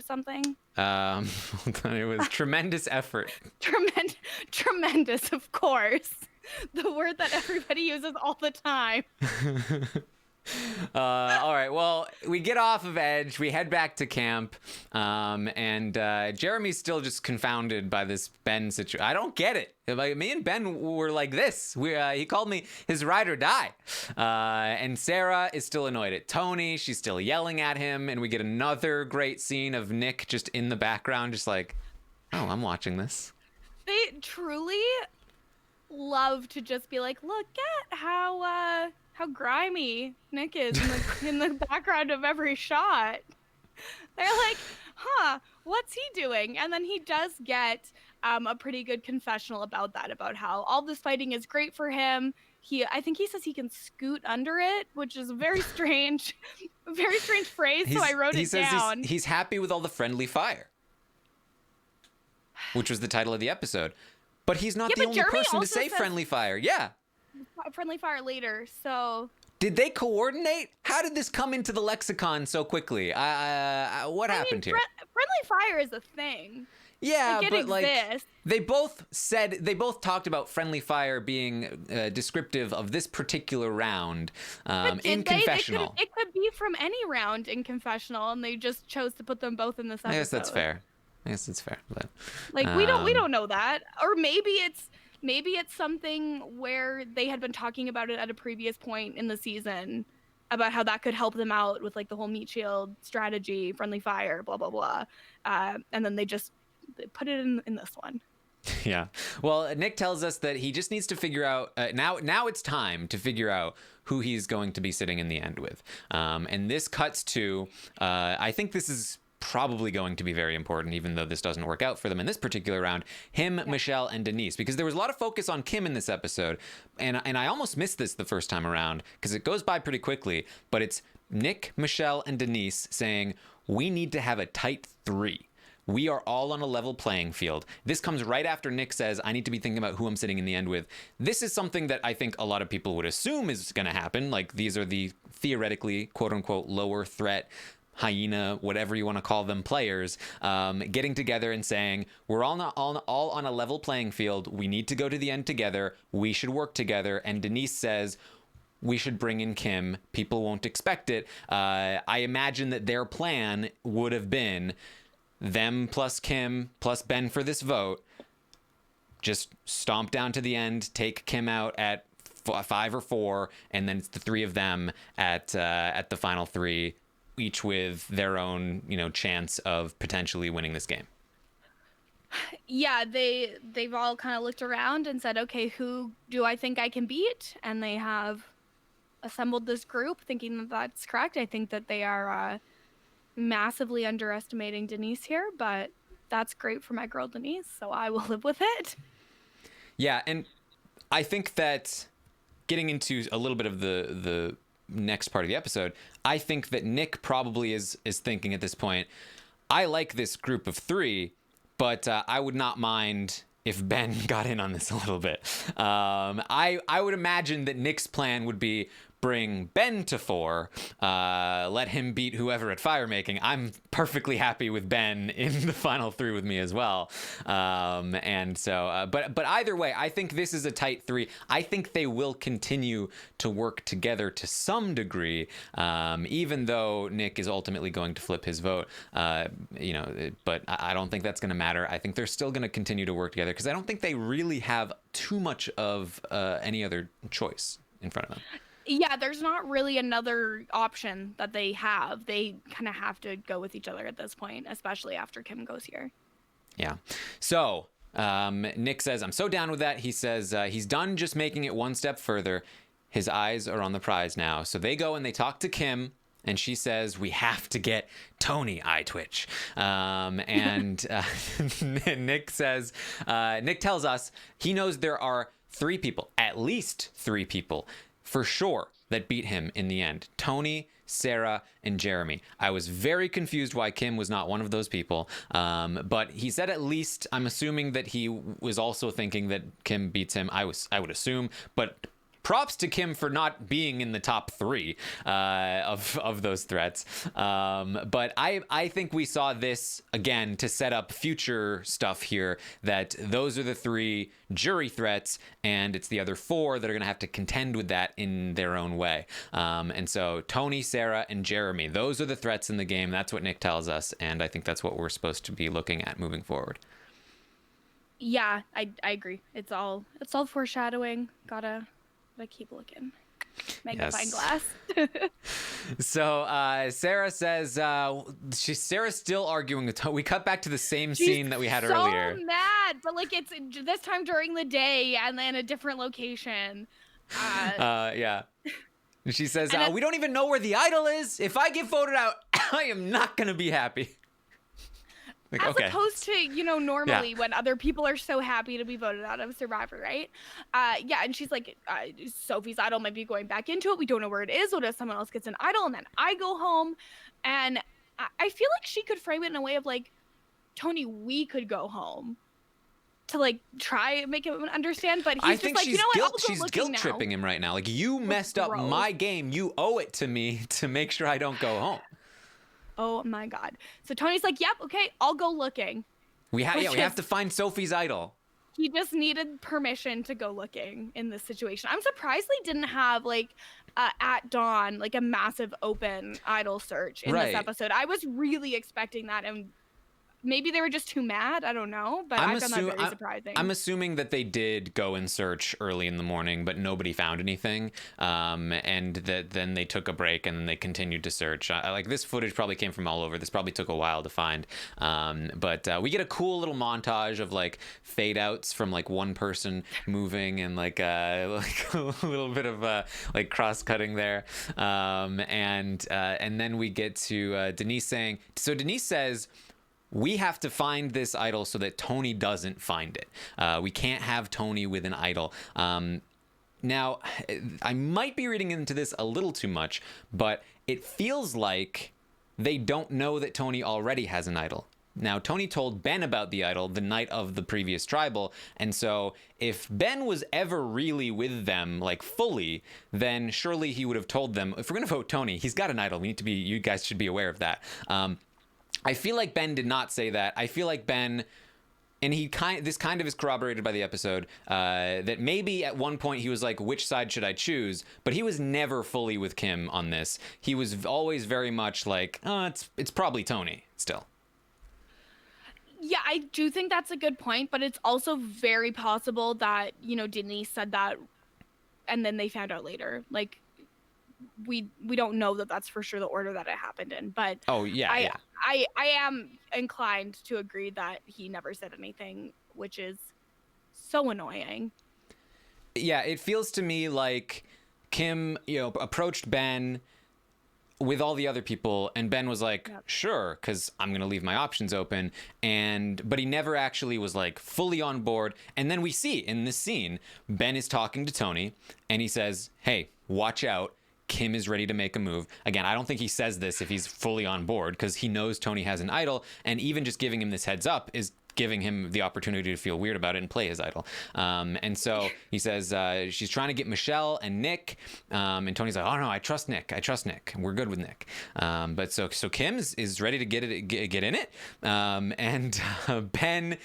something. It was tremendous effort. Tremendous, of course. The word that everybody uses all the time. All right, well, we get off of Edge, we head back to camp, and Jeremy's still just confounded by this Ben situation. I don't get it. Like, me and Ben were like this. He called me his ride or die. And Sarah is still annoyed at Tony. She's still yelling at him, and we get another great scene of Nick just in the background, just like, oh, I'm watching this. They truly love to just be like, look at how grimy Nick is in the background of every shot. They're like, huh, what's he doing? And then he does get a pretty good confessional about that, about how all this fighting is great for him. I think he says he can scoot under it, which is a very strange phrase. So I wrote it down. He's happy with all the friendly fire, which was the title of the episode. But he's not the only person to say friendly fire. Yeah. Friendly fire later, so... Did they coordinate? How did this come into the lexicon so quickly? What happened here? Friendly fire is a thing. Yeah, like, but exists. they both talked about friendly fire being descriptive of this particular round in confessional. It could be from any round in confessional, and they just chose to put them both in this episode. I guess that's fair. But, like, we don't know that, or maybe it's something where they had been talking about it at a previous point in the season about how that could help them out with like the whole meat shield strategy, friendly fire, blah blah blah, and then they put it in this one. Yeah. Well, Nick tells us that he just needs to figure out now it's time to figure out who he's going to be sitting in the end with, and this cuts to I think this is probably going to be very important, even though this doesn't work out for them in this particular round. Him, yeah. Michelle, and Denise, because there was a lot of focus on Kim in this episode, and I almost missed this the first time around because it goes by pretty quickly, but it's Nick, Michelle, and Denise saying, we need to have a tight 3. We are all on a level playing field. This comes right after Nick says, I need to be thinking about who I'm sitting in the end with. This is something that I think a lot of people would assume is going to happen. Like, these are the theoretically, quote unquote, lower threat hyena, whatever you want to call them, players, getting together and saying, we're all on a level playing field. We need to go to the end together. We should work together. And Denise says, we should bring in Kim. People won't expect it. I imagine that their plan would have been them plus Kim plus Ben for this vote. Just stomp down to the end, take Kim out at 5 or 4, and then it's the 3 of them at the final 3, each with their own, chance of potentially winning this game. Yeah, they've all kind of looked around and said, okay, who do I think I can beat? And they have assembled this group thinking that that's correct. I think that they are massively underestimating Denise here, but that's great for my girl Denise, so I will live with it. Yeah, and I think that getting into a little bit of the next part of the episode, I think that Nick probably is thinking at this point, I like this group of 3, but I would not mind if Ben got in on this a little bit. I would imagine that Nick's plan would be bring Ben to 4, let him beat whoever at fire making. I'm perfectly happy with Ben in the final 3 with me as well. And so, but either way, I think this is a tight 3. I think they will continue to work together to some degree, even though Nick is ultimately going to flip his vote. But I don't think that's going to matter. I think they're still going to continue to work together because I don't think they really have too much of any other choice in front of them. Yeah, there's not really another option that they have. They kind of have to go with each other at this point, especially after Kim goes here. Yeah. So Nick says, I'm so down with that. He says he's done just making it one step further. His eyes are on the prize now. So they go and they talk to Kim, and she says, we have to get Tony eye twitch. And Nick says, Nick tells us he knows there are 3 people, at least 3 people, for sure, that beat him in the end. Tony, Sarah, and Jeremy. I was very confused why Kim was not one of those people. But he said at least. I'm assuming that he was also thinking that Kim beats him. I would assume, but props to Kim for not being in the top 3 of those threats. But I think we saw this again to set up future stuff here, that those are the 3 jury threats, and it's the other 4 that are going to have to contend with that in their own way. And so Tony, Sarah, and Jeremy, those are the threats in the game. That's what Nick tells us, and I think that's what we're supposed to be looking at moving forward. Yeah, I agree. It's all foreshadowing. Gotta keep looking. Magnifying glass. So Sarah says Sarah's still arguing with Tony. We cut back to the same scene that we had earlier. So mad, but like it's this time during the day and then a different location. Yeah. She says, we don't even know where the idol is. If I get voted out, I am not going to be happy. Like, as opposed to, normally when other people are so happy to be voted out of Survivor, right? Yeah, and she's like, Sophie's idol might be going back into it. We don't know where it is. What if someone else gets an idol and then I go home? And I feel like she could frame it in a way of like, Tony, we could go home. To like try and make him understand, but he's just like, you know what? She's guilt tripping him right now. Like, you messed up my game. You owe it to me to make sure I don't go home. Oh my God. So Tony's like, yep, okay, I'll go looking. We have to find Sophie's idol. He just needed permission to go looking in this situation. I'm surprised they didn't have like at dawn, like a massive open idol search in this episode. I was really expecting that, and maybe they were just too mad. I don't know, but I found that very surprising. I'm assuming that they did go and search early in the morning, but nobody found anything. And that then they took a break and then they continued to search. Like, this footage probably came from all over. This probably took a while to find. But we get a cool little montage of like fade outs from like one person moving and like a little bit of like cross cutting there. And then we get to Denise saying. So Denise says, we have to find this idol so that Tony doesn't find it. We can't have Tony with an idol. Now, I might be reading into this a little too much, but it feels like they don't know that Tony already has an idol. Now, Tony told Ben about the idol the night of the previous tribal, and so if Ben was ever really with them, like fully, then surely he would have told them, if we're going to vote Tony, he's got an idol. You guys should be aware of that. I feel like Ben did not say that. I feel like Ben, and this kind of is corroborated by the episode, that maybe at one point he was like, which side should I choose? But he was never fully with Kim on this. He was always very much like, it's probably Tony still. Yeah, I do think that's a good point, but it's also very possible that, Denise said that and then they found out later. Like, we don't know that that's for sure the order that it happened in, but I am inclined to agree that he never said anything, which is so annoying. Yeah, it feels to me like Kim, approached Ben with all the other people, and Ben was like, sure, because I'm going to leave my options open. But he never actually was like fully on board. And then we see in this scene, Ben is talking to Tony and he says, hey, watch out. Kim is ready to make a move. Again, I don't think he says this if he's fully on board, because he knows Tony has an idol, and even just giving him this heads up is giving him the opportunity to feel weird about it and play his idol. And so he says she's trying to get Michelle and Nick, and Tony's like, oh no, I trust Nick. We're good with Nick. But so Kim is ready to get in it, and Ben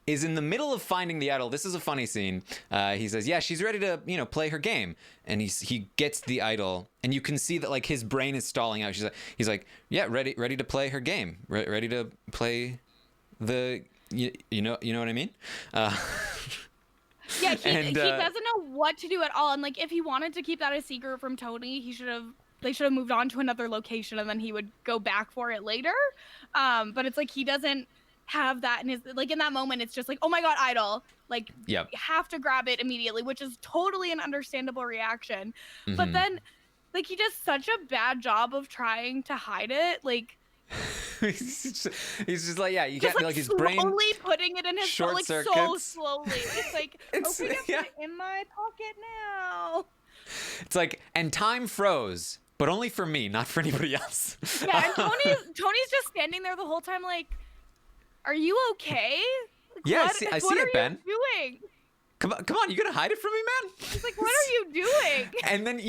is in the middle of finding the idol. This is a funny scene. He says, yeah, she's ready to, play her game. And he gets the idol, and you can see that like his brain is stalling out. He's like, yeah, ready to play her game. Ready to play the, you know what I mean? Yeah, he doesn't know what to do at all. And like, if he wanted to keep that a secret from Tony, they should have moved on to another location, and then he would go back for it later. But it's like, he doesn't have that in his, like, in that moment it's just like, oh my god, idol, Like, Yep. you have to grab it immediately, which is totally an understandable reaction. But Mm-hmm. then, like, he does such a bad job of trying to hide it. Like, he's just like, yeah, you just can't, like like his slowly brain putting it in his short like so circuits. slowly. It's like, It's- okay, I yeah. put it in my pocket now. It's like, and time froze, but only for me, not for anybody else. Yeah, and Tony's just standing there the whole time, like, are you okay? Like, Yeah, what, I see what it, are Ben. you doing? Come on, you gonna hide it from me, man? He's like, what are you doing? And then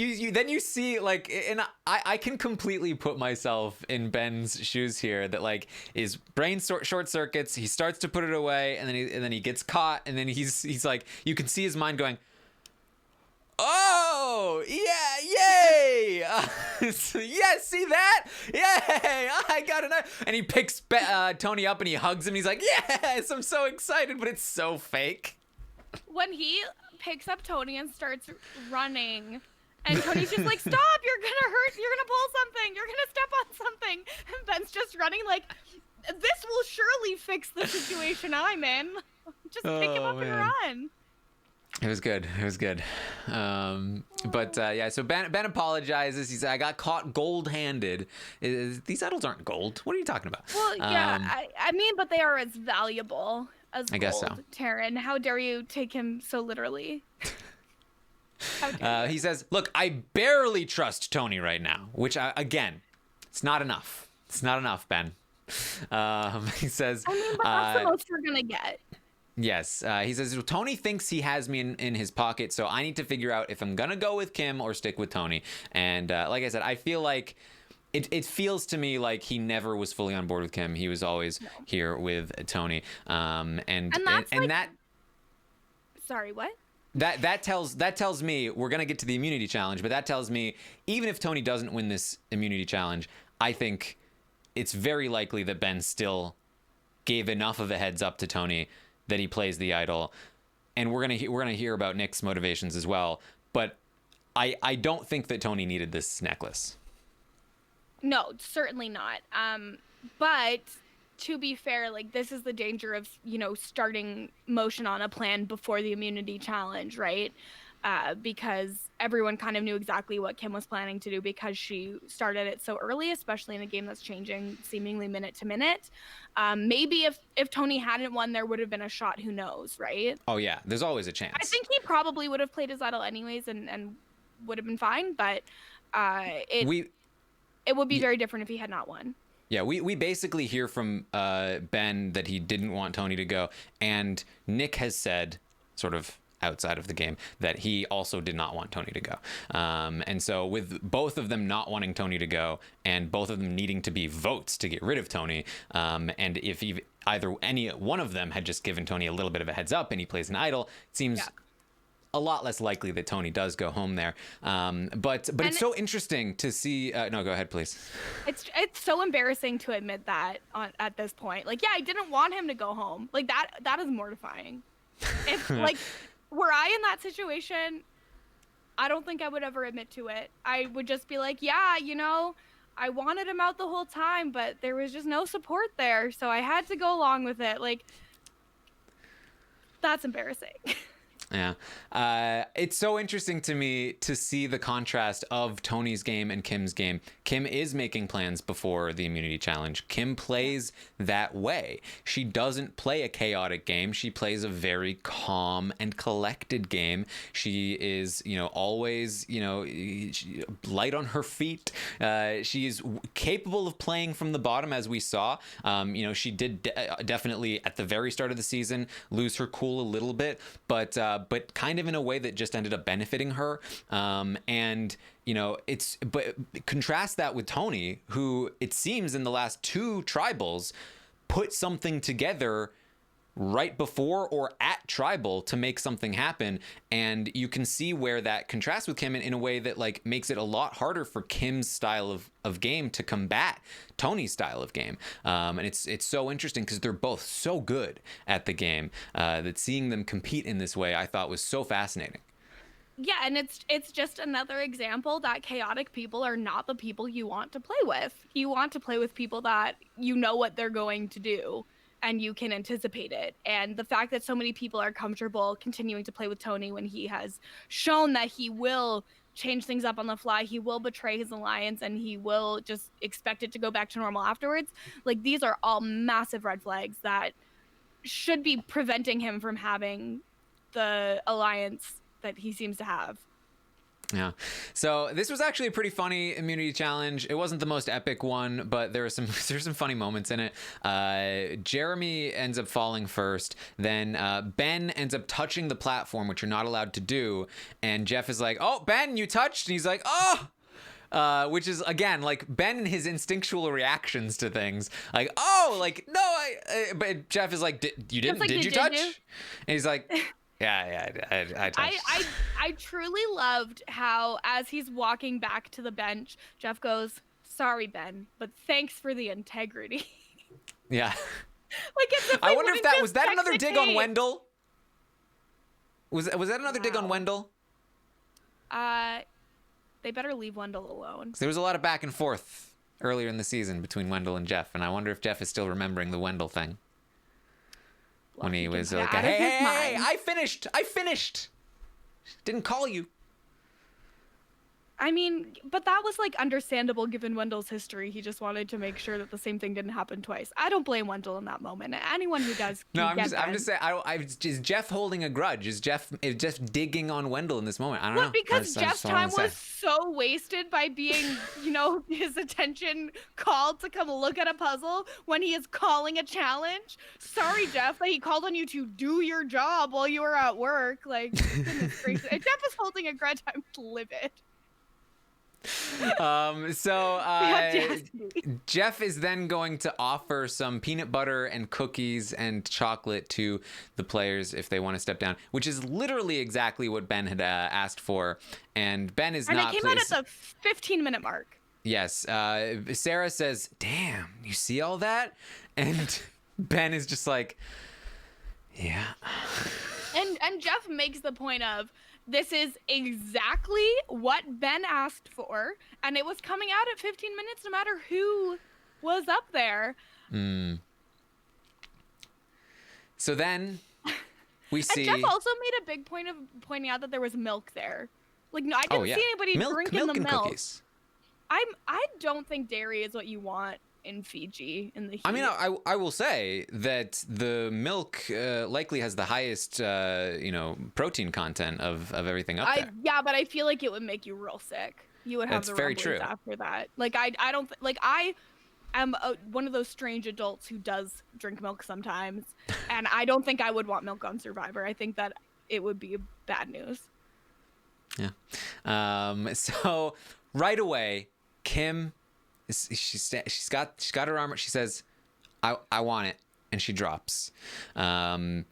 you see, like, and I can completely put myself in Ben's shoes here, that like his brain short circuits, he starts to put it away, and then he gets caught, and then he's like, you can see his mind going, oh yeah, yay, yeah, see that, yay, I got it. And he picks Tony up and he hugs him, and he's like, yes, I'm so excited, but it's so fake. When he picks up Tony and starts running, and Tony's just like, stop, you're gonna hurt, you're gonna pull something, you're gonna step on something, and Ben's just running like, this will surely fix the situation I'm in. Just pick him up and run. It was good. But yeah, so Ben apologizes. He said, I got caught gold-handed. These idols aren't gold. What are you talking about? Well, yeah, I mean, but they are as valuable as gold. I guess so. Taran, how dare you take him so literally? He says, look, I barely trust Tony right now, which, again, it's not enough. It's not enough, Ben. He says... I mean, but that's the most we're going to get. Yes. He says, well, Tony thinks he has me in his pocket, so I need to figure out if I'm going to go with Kim or stick with Tony. And like I said, I feel like it feels to me like he never was fully on board with Kim. He was always here with Tony. And that... Sorry, what? That tells me we're going to get to the immunity challenge, but that tells me even if Tony doesn't win this immunity challenge, I think it's very likely that Ben still gave enough of a heads up to Tony that he plays the idol, and we're gonna hear about Nick's motivations as well. But I don't think that Tony needed this necklace. No, certainly not. But to be fair, like, this is the danger of, starting motion on a plan before the immunity challenge, right? Because everyone kind of knew exactly what Kim was planning to do because she started it so early, especially in a game that's changing seemingly minute to minute. Maybe if Tony hadn't won, there would have been a shot. Who knows, right? Oh yeah, there's always a chance. I think he probably would have played his idol anyways and would have been fine. But it would be very different if he had not won. Yeah, we basically hear from Ben that he didn't want Tony to go, and Nick has said, sort of outside of the game, that he also did not want Tony to go. And so with both of them not wanting Tony to go and both of them needing to be votes to get rid of Tony, and if either any one of them had just given Tony a little bit of a heads up and he plays an idol, it seems a lot less likely that Tony does go home there. But it's so interesting to see. No, go ahead, please. It's so embarrassing to admit that at this point. Like, yeah, I didn't want him to go home. Like, that is mortifying. If like, were I in that situation, I don't think I would ever admit to it. I would just be like, yeah, I wanted him out the whole time, but there was just no support there, so I had to go along with it. Like, that's embarrassing. Yeah. It's so interesting to me to see the contrast of Tony's game and Kim's game. Kim is making plans before the immunity challenge. Kim plays that way. She doesn't play a chaotic game. She plays a very calm and collected game. She is, always, light on her feet. She is capable of playing from the bottom, as we saw. She did definitely at the very start of the season lose her cool a little bit, but kind of in a way that just ended up benefiting her. But contrast that with Tony, who it seems in the last two tribals put something together right before or at tribal to make something happen, and you can see where that contrasts with Kim in a way that like makes it a lot harder for Kim's style of game to combat Tony's style of game, and it's so interesting because they're both so good at the game that seeing them compete in this way I thought was so fascinating. Yeah, and it's just another example that chaotic people are not the people you want to play with. You want to play with people that you know what they're going to do. and you can anticipate it. And the fact that so many people are comfortable continuing to play with Tony when he has shown that he will change things up on the fly, he will betray his alliance, and he will just expect it to go back to normal afterwards. Like, these are all massive red flags that should be preventing him from having the alliance that he seems to have. Yeah. So this was actually a pretty funny immunity challenge. It wasn't the most epic one, but there's some funny moments in it. Jeremy ends up falling first. Then Ben ends up touching the platform, which you're not allowed to do. And Jeff is like, "Oh, Ben, you touched." And he's like, "Oh." Which is, again, like Ben and his instinctual reactions to things. Like, "Oh, like, no, but Jeff is like, "You didn't? Like, did you touch?" And he's like, Yeah, I touched. I truly loved how, as he's walking back to the bench, Jeff goes, "Sorry, Ben, but thanks for the integrity." Yeah. Like, it's I wonder if that was another dig on Wendell. Was that another dig on Wendell? They better leave Wendell alone. There was a lot of back and forth earlier in the season between Wendell and Jeff, and I wonder if Jeff is still remembering the Wendell thing. When he was like, hey, I finished. Didn't call you. I mean, but that was like understandable given Wendell's history. He just wanted to make sure that the same thing didn't happen twice. I don't blame Wendell in that moment. Anyone who does. No, I'm just saying. Is Jeff holding a grudge? Is Jeff digging on Wendell in this moment? I don't know. Because Jeff's time was so wasted by being, his attention called to come look at a puzzle when he is calling a challenge. Sorry, Jeff, that he called on you to do your job while you were at work. Like, goodness gracious. If Jeff is holding a grudge, I'm livid. Jeff is then going to offer some peanut butter and cookies and chocolate to the players if they want to step down, which is literally exactly what Ben had asked for, and Ben is not. And it came out at the 15-minute mark. Yes. Sarah says, "Damn, you see all that?" And Ben is just like, "Yeah." And Jeff makes the point of, this is exactly what Ben asked for, and it was coming out at 15 minutes no matter who was up there. So then we see... And Jeff also made a big point of pointing out that there was milk there. Like, no, I didn't see anybody drinking the milk. Cookies. I don't think dairy is what you want in Fiji in the heat. I mean, I will say that the milk likely has the highest, protein content of everything up there. Yeah, but I feel like it would make you real sick. You would have the rumblings after that. Like, I don't like I am one of those strange adults who does drink milk sometimes, and I don't think I would want milk on Survivor. I think that it would be bad news. Yeah. So right away, Kim. She's got her armor. She says, I want it, and she drops. Then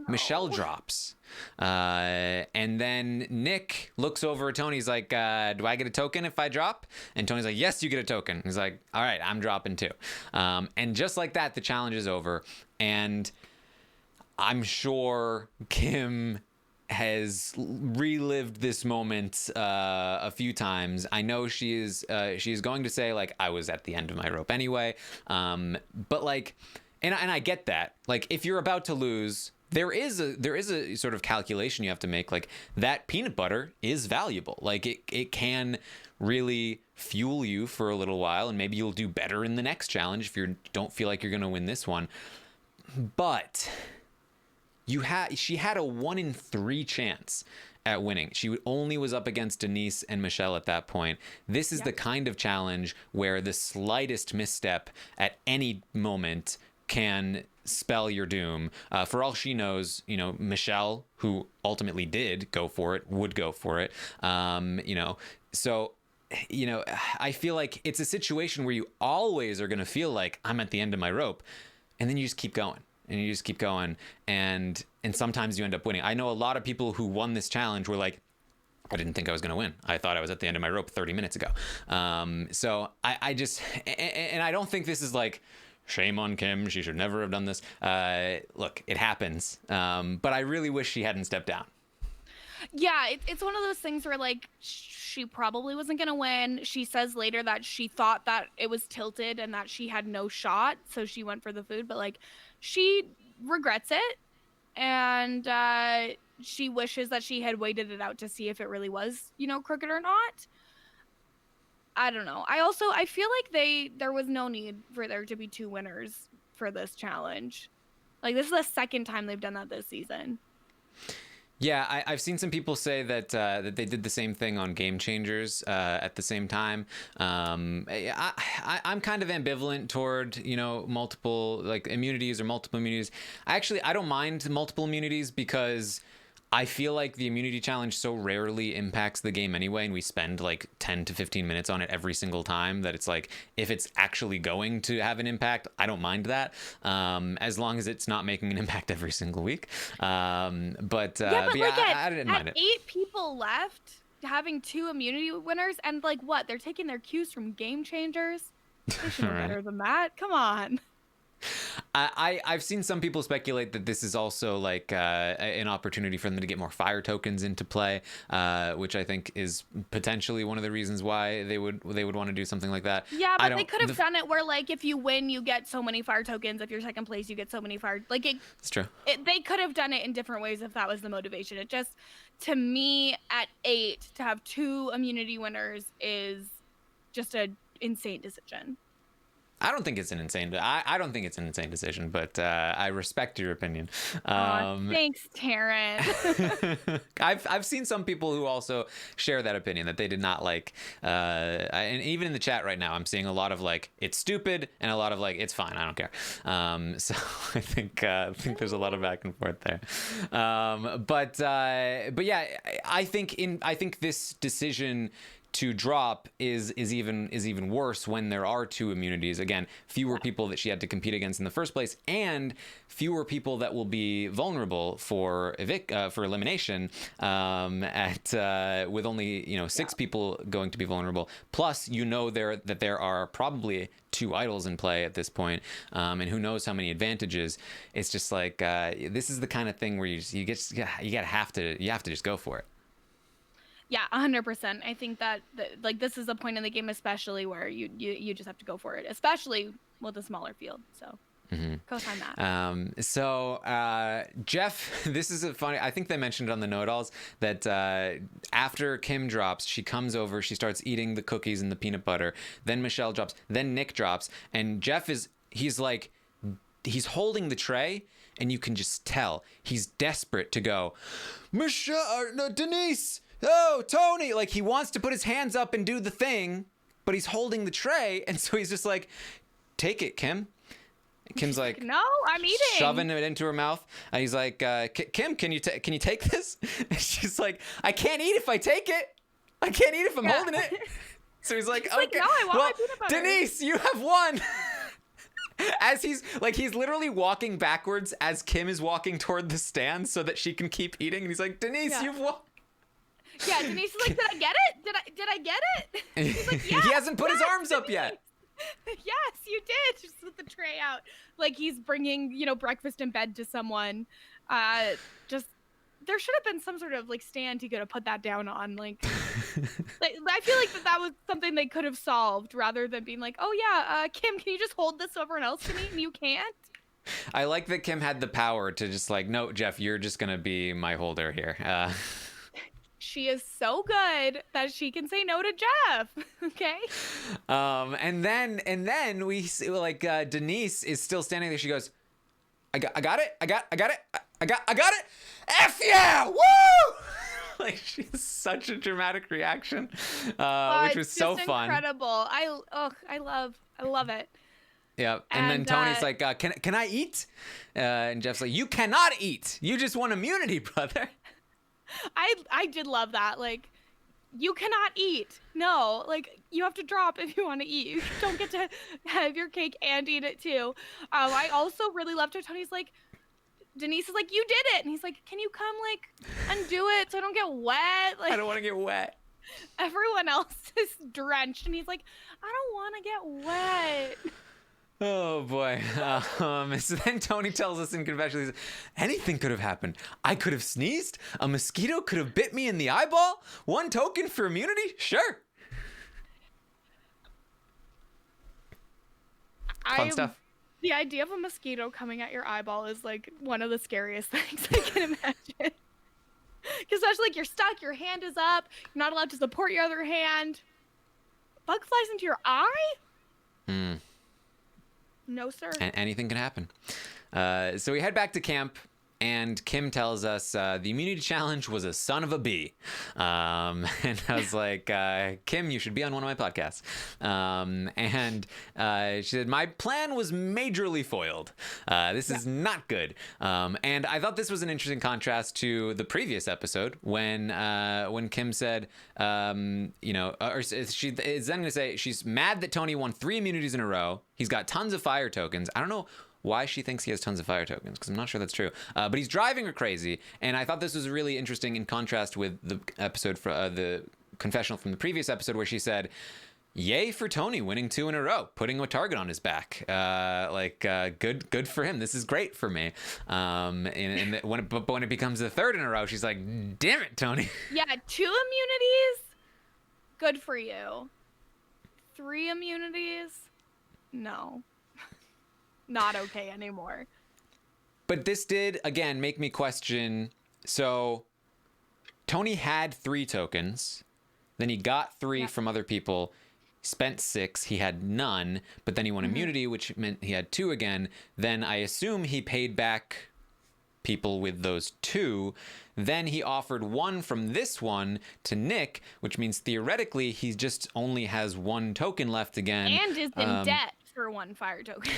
Michelle drops, and then Nick looks over at Tony. He's like, "Do I get a token if I drop?" And Tony's like, "Yes, you get a token." He's like, "All right, I'm dropping too." And just like that, the challenge is over, and I'm sure Kim has relived this moment a few times. I know she's going to say, like, I was at the end of my rope anyway, but like, and I get that. Like, if you're about to lose, there is a sort of calculation you have to make. Like, that peanut butter is valuable. Like, it can really fuel you for a little while, and maybe you'll do better in the next challenge if you don't feel like you're going to win this one. But she had a 1 in 3 chance at winning. She only was up against Denise and Michelle at that point. This is the kind of challenge where the slightest misstep at any moment can spell your doom. For all she knows, Michelle, who ultimately did go for it, would go for it. So, I feel like it's a situation where you always are going to feel like I'm at the end of my rope, and then you just keep going. And you just keep going, and sometimes you end up winning. I know a lot of people who won this challenge were like, I didn't think I was going to win. I thought I was at the end of my rope 30 minutes ago. So I just, and I don't think this is like, shame on Kim, she should never have done this. Look, it happens. But I really wish she hadn't stepped down. Yeah, it's one of those things where like she probably wasn't gonna win. She says later that she thought that it was tilted and that she had no shot, so she went for the food. But like, she regrets it, and she wishes that she had waited it out to see if it really was, crooked or not. I don't know. I feel like there was no need for there to be two winners for this challenge. Like, this is the second time they've done that this season. Yeah, I've seen some people say that that they did the same thing on Game Changers at the same time. I'm kind of ambivalent toward multiple like immunities or multiple immunities. I don't mind multiple immunities because I feel like the immunity challenge so rarely impacts the game anyway, and we spend like 10 to 15 minutes on it every single time that it's like, if it's actually going to have an impact, I don't mind that, as long as it's not making an impact every single week. But I didn't mind it. 8 people left, having 2 immunity winners, and like what? They're taking their cues from Game Changers? They should know better than that. Come on. I've seen some people speculate that this is also like an opportunity for them to get more fire tokens into play, which I think is potentially one of the reasons why they would want to do something like that. Yeah, but they could have done it where like if you win, you get so many fire tokens. If you're second place, you get so many fire. Like it's true. They could have done it in different ways if that was the motivation. It just, to me, at 8 to have 2 immunity winners is just an insane decision. I don't think it's an insane. I don't think it's an insane decision, but I respect your opinion. Thanks, Taran. I've seen some people who also share that opinion, that they did not like. And even in the chat right now, I'm seeing a lot of like, it's stupid, and a lot of like, it's fine, I don't care. So I think there's a lot of back and forth there. But yeah, I think this decision to drop is even worse when there are 2 immunities. Again, fewer people that she had to compete against in the first place, and fewer people that will be vulnerable for elimination. With only 6 people going to be vulnerable. Plus, that there are probably 2 idols in play at this point, and who knows how many advantages. It's just like this is the kind of thing where you have to just go for it. Yeah, 100%. I think that like this is a point in the game, especially where you just have to go for it, especially with a smaller field. So co-sign that. So Jeff, this is a funny. I think they mentioned it on the know-it-alls that after Kim drops, she comes over, she starts eating the cookies and the peanut butter. Then Michelle drops. Then Nick drops, and Jeff he's holding the tray. And you can just tell he's desperate to go, Denise. Oh, Tony, like he wants to put his hands up and do the thing, but he's holding the tray, and so he's just like, take it, Kim. Kim's like, no, I'm eating, shoving it into her mouth, and he's like, Kim, can you take this? And she's like, I can't eat if I take it. I can't eat if I'm holding it. So he's like, okay, no, I want my peanut butter. Denise, you have won. As he's literally walking backwards as Kim is walking toward the stand so that she can keep eating, and he's like, Denise, you've won. Yeah, Denise is like, did I get it? Did I get it? He's like, yes, he hasn't put his arms up yet. Yes, you did. Just with the tray out. Like he's bringing, breakfast in bed to someone. Just, there should have been some sort of like stand he could have put that down on. Like I feel like that was something they could have solved rather than being like, oh yeah, Kim, can you just hold this so everyone else can eat and you can't? I like that Kim had the power to just like, no, Jeff, you're just going to be my holder here. She is so good that she can say no to Jeff. Okay. And then we see, like Denise is still standing there. She goes, I got it. I got it. F yeah! Woo! Like she has such a dramatic reaction, which was so fun. Incredible. I love it. Yeah. And then Tony's like, can I eat? And Jeff's like, you cannot eat. You just want immunity, brother. I did love that. Like, you cannot eat. No, like you have to drop if you want to eat. You don't get to have your cake and eat it too. I also really loved how Tony's like, Denise is like, you did it, and he's like, can you come like undo it so I don't get wet? Like, I don't want to get wet. Everyone else is drenched, and he's like, I don't want to get wet. Oh boy. So then Tony tells us in confession, anything could have happened. I could have sneezed. A mosquito could have bit me in the eyeball. 1 token for immunity? Sure. Fun stuff. The idea of a mosquito coming at your eyeball is like one of the scariest things I can imagine. Because especially like you're stuck, your hand is up, you're not allowed to support your other hand. Bug flies into your eye? No, sir. Anything can happen. So we head back to camp, and Kim tells us the immunity challenge was a son of a bee. And I was like, Kim, you should be on one of my podcasts. And she said, my plan was majorly foiled. This is not good. And I thought this was an interesting contrast to the previous episode when Kim said, or she is then going to say she's mad that Tony won 3 immunities in a row. He's got tons of fire tokens. I don't know why she thinks he has tons of fire tokens, because I'm not sure that's true. But he's driving her crazy, and I thought this was really interesting in contrast with the episode for the confessional from the previous episode where she said, "Yay for Tony winning 2 in a row, putting a target on his back. Good for him. This is great for me." But when it becomes the 3rd in a row, she's like, "Damn it, Tony." Yeah, 2 immunities, good for you. 3 immunities, no. Not okay anymore. But this did, again, make me question. So Tony had 3 tokens. Then he got 3 from other people. Spent 6. He had none. But then he won immunity, which meant he had 2 again. Then I assume he paid back people with those 2. Then he offered 1 from this one to Nick, which means theoretically he just only has 1 token left again. And is in debt for 1 fire token.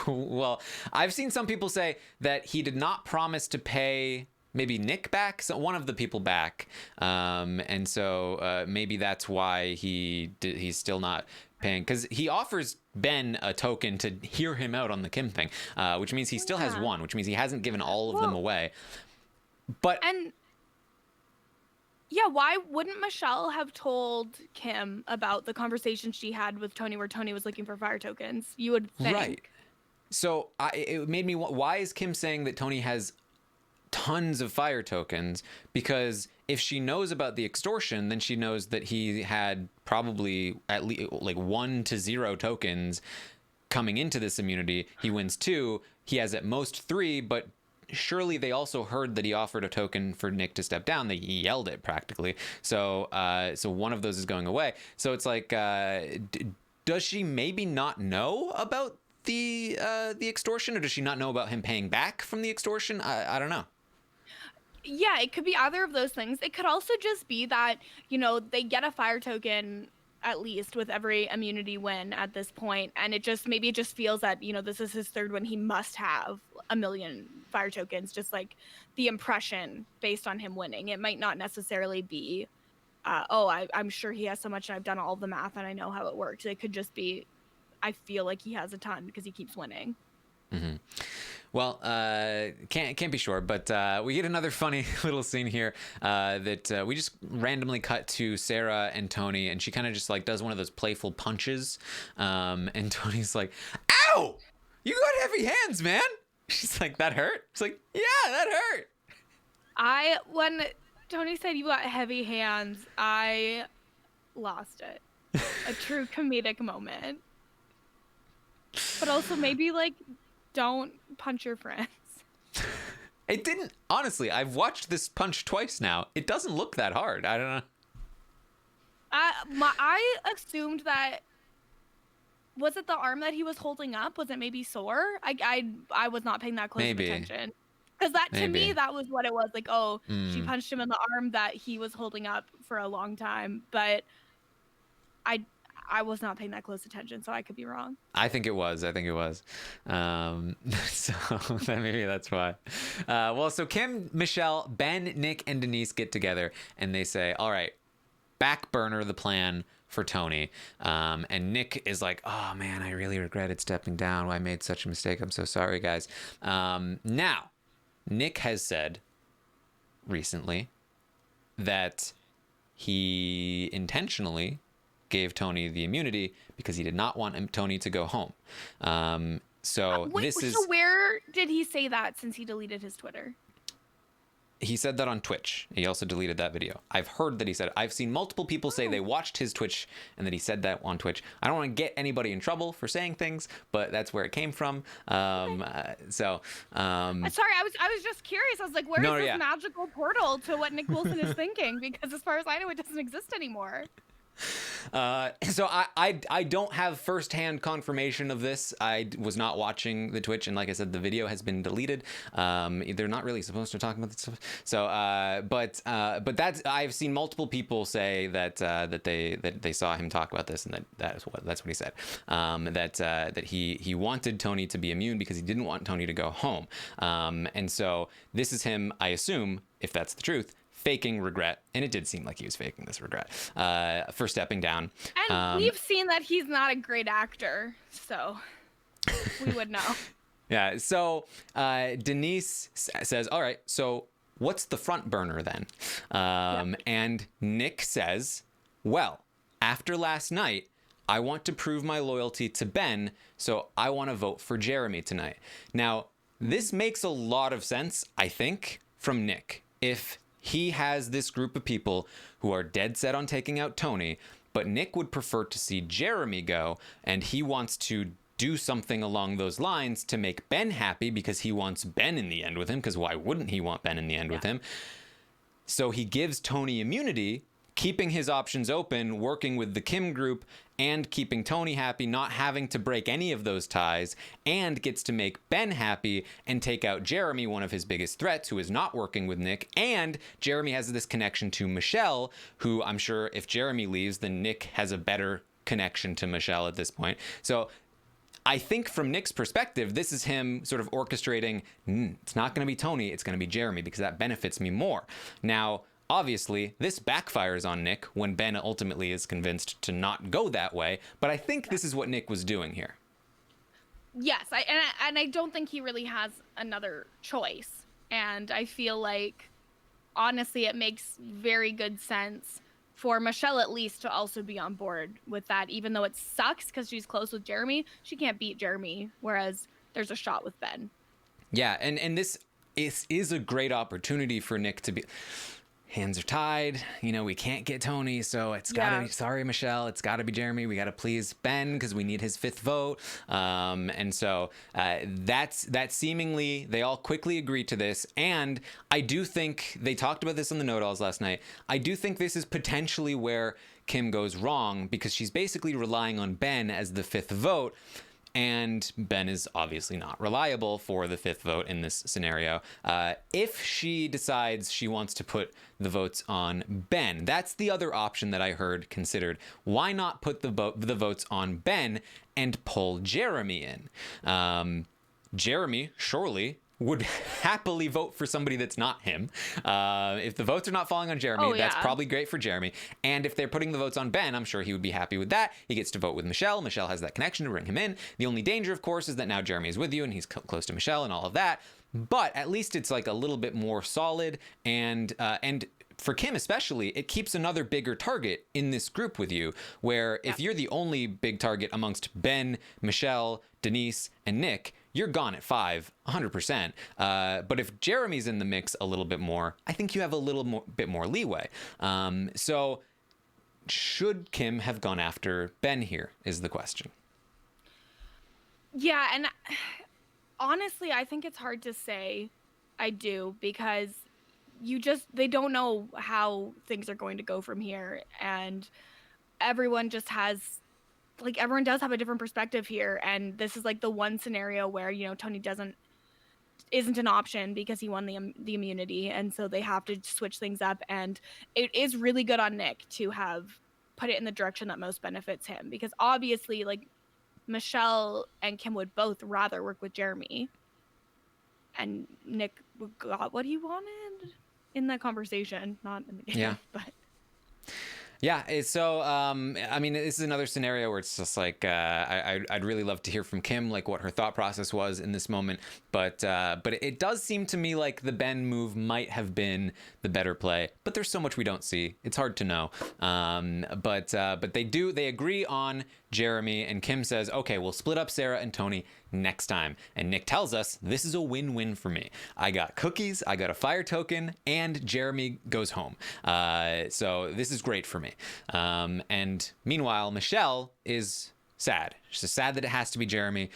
Well, I've seen some people say that he did not promise to pay maybe Nick back, so one of the people back, and so maybe that's why he's still not paying, because he offers Ben a token to hear him out on the Kim thing, which means he still has 1, which means he hasn't given all of them away. But yeah, why wouldn't Michelle have told Kim about the conversation she had with Tony where Tony was looking for fire tokens? You would think. Right. So it made me, why is Kim saying that Tony has tons of fire tokens? Because if she knows about the extortion, then she knows that he had probably at least like 1 to 0 tokens coming into this immunity. He wins 2. He has at most 3, but surely they also heard that he offered a token for Nick to step down. They yelled it practically. So one of those is going away. So it's like, does she maybe not know about the extortion, or does she not know about him paying back from the extortion? I don't know. Yeah, it could be either of those things. It could also just be that, they get a fire token at least with every immunity win at this point, and it just feels that, this is his 3rd one. He must have 1 million fire tokens, just like the impression based on him winning. It might not necessarily be, I'm sure he has so much and I've done all the math and I know how it works. It could just be, I feel like he has a ton because he keeps winning. Mm-hmm. Well, can't be sure, but we get another funny little scene here that we just randomly cut to Sarah and Tony, and she kind of just like does one of those playful punches, and Tony's like, "Ow! You got heavy hands, man." She's like, "That hurt?" It's like, "Yeah, that hurt." When Tony said you got heavy hands, I lost it. A true comedic moment. But also maybe like don't punch your friends. It didn't, honestly, I've watched this punch twice now. It doesn't look that hard. I don't know. I assumed that, was it the arm that he was holding up? Was it maybe sore? I was not paying that close of attention. Because to me, that was what it was. Like, she punched him in the arm that he was holding up for a long time. But I was not paying that close attention, so I could be wrong. I think it was. So maybe that's why. So Kim, Michelle, Ben, Nick, and Denise get together, and they say, all right, back burner the plan for Tony. And Nick is like, oh, man, I really regretted stepping down. I made such a mistake. I'm so sorry, guys. Now, Nick has said recently that he intentionally gave Tony the immunity because he did not want Tony to go home. So where did he say that since he deleted his Twitter? He said that on Twitch. He also deleted that video. I've heard that he said, I've seen multiple people say they watched his Twitch and that he said that on Twitch. I don't want to get anybody in trouble for saying things, but that's where it came from. Sorry, I was just curious. I was like, where is this magical portal to what Nick Wilson is thinking? Because as far as I know, it doesn't exist anymore. So I don't have firsthand confirmation of this. I was not watching the Twitch, and like I said, the video has been deleted. They're not really supposed to talk about this stuff. So, but that's, I've seen multiple people say that they saw him talk about this, and that's what he said. That he wanted Tony to be immune because he didn't want Tony to go home. And so this is him, I assume, if that's the truth, faking regret, and it did seem like he was faking this regret for stepping down. And we've seen that he's not a great actor, so we would know. Yeah, so Denise says, all right, so what's the front burner then? And Nick says, well, after last night, I want to prove my loyalty to Ben, so I want to vote for Jeremy tonight. Now, this makes a lot of sense, I think, from Nick. If he has this group of people who are dead set on taking out Tony, but Nick would prefer to see Jeremy go, and he wants to do something along those lines to make Ben happy because he wants Ben in the end with him, because why wouldn't he want Ben in the end with him? So he gives Tony immunity, keeping his options open, working with the Kim group, and keeping Tony happy, not having to break any of those ties, and gets to make Ben happy and take out Jeremy, one of his biggest threats, who is not working with Nick. And Jeremy has this connection to Michelle, who I'm sure if Jeremy leaves, then Nick has a better connection to Michelle at this point. So I think from Nick's perspective, this is him sort of orchestrating, it's not going to be Tony, it's going to be Jeremy, because that benefits me more. Now, obviously, this backfires on Nick when Ben ultimately is convinced to not go that way, but I think this is what Nick was doing here. Yes, I don't think he really has another choice. And I feel like, honestly, it makes very good sense for Michelle at least to also be on board with that, even though it sucks because she's close with Jeremy. She can't beat Jeremy, whereas there's a shot with Ben. Yeah, and this is a great opportunity for Nick to be... Hands are tied, we can't get Tony, so it's gotta be, sorry, Michelle, it's gotta be Jeremy. We gotta please Ben because we need his 5th vote. And so that's seemingly, they all quickly agree to this. And I do think, they talked about this on the Know-It-Alls last night, I do think this is potentially where Kim goes wrong, because she's basically relying on Ben as the 5th vote. And Ben is obviously not reliable for the 5th vote in this scenario. If she decides she wants to put the votes on Ben, that's the other option that I heard considered. Why not put the votes on Ben and pull Jeremy in? Jeremy, surely, would happily vote for somebody that's not him. If the votes are not falling on Jeremy, that's probably great for Jeremy. And if they're putting the votes on Ben, I'm sure he would be happy with that. He gets to vote with Michelle. Michelle has that connection to bring him in. The only danger, of course, is that now Jeremy is with you and he's close to Michelle and all of that. But at least it's like a little bit more solid, and for Kim especially, it keeps another bigger target in this group with you, where if you're the only big target amongst Ben, Michelle, Denise, and Nick, you're gone at 5, 100%. But if Jeremy's in the mix a little bit more, I think you have a little bit more leeway. So should Kim have gone after Ben here is the question. Yeah, and honestly, I think it's hard to say I do, because they don't know how things are going to go from here. And everyone just has, everyone does have a different perspective here. And this is the one scenario where, Tony isn't an option because he won the immunity. And so they have to switch things up. And it is really good on Nick to have put it in the direction that most benefits him, because obviously Michelle and Kim would both rather work with Jeremy, and Nick got what he wanted in that conversation, not in the game. Yeah. But Yeah, I mean, this is another scenario where it's just like I'd really love to hear from Kim, like what her thought process was in this moment, but it does seem to me like the Ben move might have been the better play, but there's so much we don't see, it's hard to know. But they agree on Jeremy, and Kim says, okay, we'll split up Sarah and Tony next time. And Nick tells us, this is a win-win for me. I got cookies, I got a fire token, and Jeremy goes home. So this is great for me. And meanwhile, Michelle is sad. She's sad that it has to be Jeremy.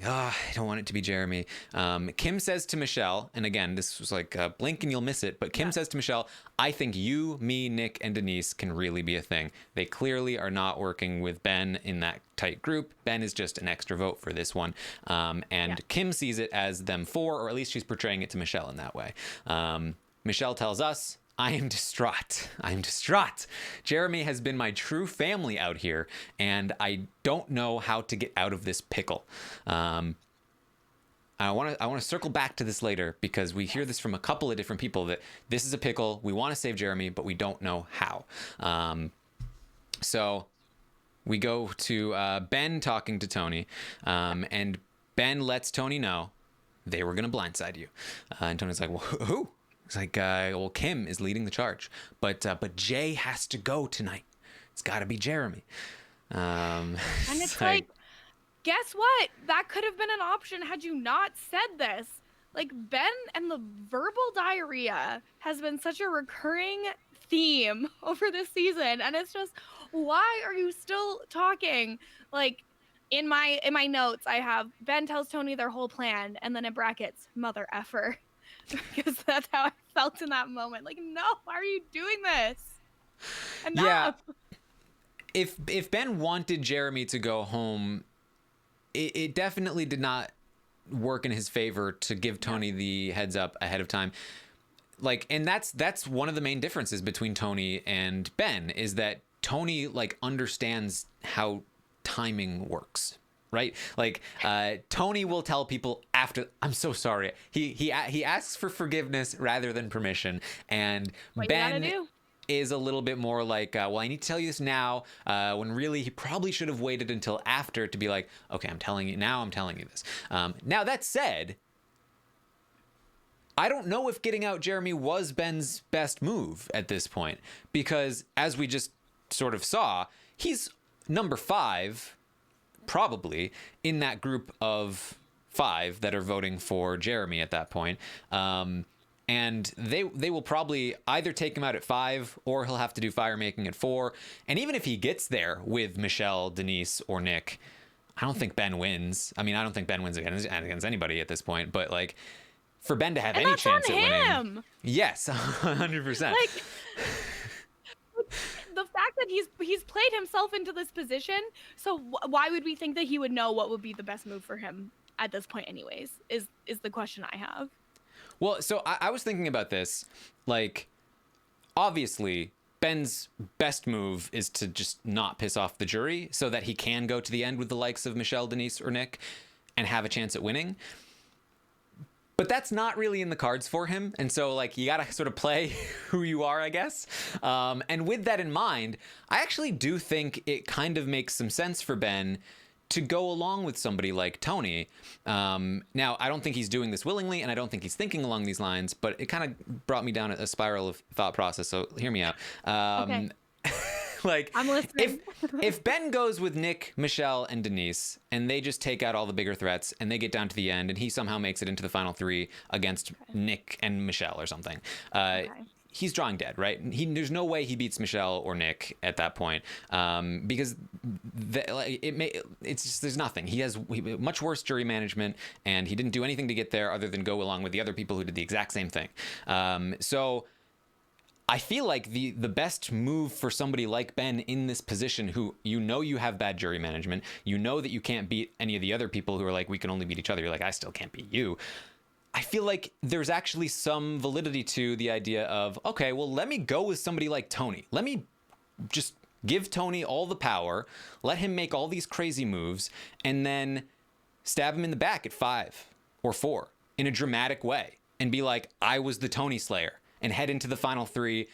Like, I don't want it to be Jeremy. Kim says to Michelle, and again, this was like blink and you'll miss it, but Kim says to Michelle, I think you, me, Nick, and Denise can really be a thing. They clearly are not working with Ben in that tight group. Ben is just an extra vote for this one. Kim sees it as them four, or at least she's portraying it to Michelle in that way. Michelle tells us, I am distraught. I'm distraught. Jeremy has been my true family out here, and I don't know how to get out of this pickle. I want to circle back to this later, because we hear this from a couple of different people that this is a pickle. We want to save Jeremy, but we don't know how. So we go to Ben talking to Tony, and Ben lets Tony know they were going to blindside you. And Tony's like, well, who? It's like, well, Kim is leading the charge, but Jay has to go tonight. It's got to be Jeremy. And it's like, guess what? That could have been an option had you not said this. Like, Ben and the verbal diarrhea has been such a recurring theme over this season, and it's just, why are you still talking? Like, in my notes, I have Ben tells Tony their whole plan, and then in brackets, mother effer. Because that's how I felt in that moment. Like, no, why are you doing this? Enough. Yeah. If Ben wanted Jeremy to go home, it definitely did not work in his favor to give Tony the heads up ahead of time. Like, and that's one of the main differences between Tony and Ben, is that Tony like understands how timing works. Right? Like, Tony will tell people after, I'm so sorry. He asks for forgiveness rather than permission. And what Ben is a little bit more like, well, I need to tell you this now, when really he probably should have waited until after to be like, okay, I'm telling you this. Now, that said, I don't know if getting out Jeremy was Ben's best move at this point, because as we just sort of saw, he's number 5 probably in that group of 5 that are voting for Jeremy at that point. And they will probably either take him out at 5, or he'll have to do fire making at 4. And even if he gets there with Michelle, Denise, or Nick, I don't think Ben wins. I mean, I don't think Ben wins against anybody at this point, but like, for Ben to have any chance at winning, yes, 100%. Like, the fact that he's played himself into this position, so why would we think that he would know what would be the best move for him at this point anyways, is the question I have. Well, so I was thinking about this, like, obviously Ben's best move is to just not piss off the jury so that he can go to the end with the likes of Michelle, Denise, or Nick and have a chance at winning. But that's not really in the cards for him. And so, like, you got to sort of play who you are, I guess. And with that in mind, I actually do think it kind of makes some sense for Ben to go along with somebody like Tony. Now, I don't think he's doing this willingly, and I don't think he's thinking along these lines, but it kind of brought me down a spiral of thought process. So hear me out. Okay. Like, I'm listening. if Ben goes with Nick, Michelle, and Denise, and they just take out all the bigger threats, and they get down to the end, and he somehow makes it into the final 3 against Nick and Michelle or something, he's drawing dead, right? There's no way he beats Michelle or Nick at that point, because there's nothing. He has much worse jury management, and he didn't do anything to get there other than go along with the other people who did the exact same thing. So I feel like the best move for somebody like Ben in this position, who you have bad jury management, you know that you can't beat any of the other people who are like, we can only beat each other. You're like, I still can't beat you. I feel like there's actually some validity to the idea of, okay, well, let me go with somebody like Tony. Let me just give Tony all the power, let him make all these crazy moves, and then stab him in the back at 5 or 4 in a dramatic way and be like, I was the Tony Slayer, and head into the final 3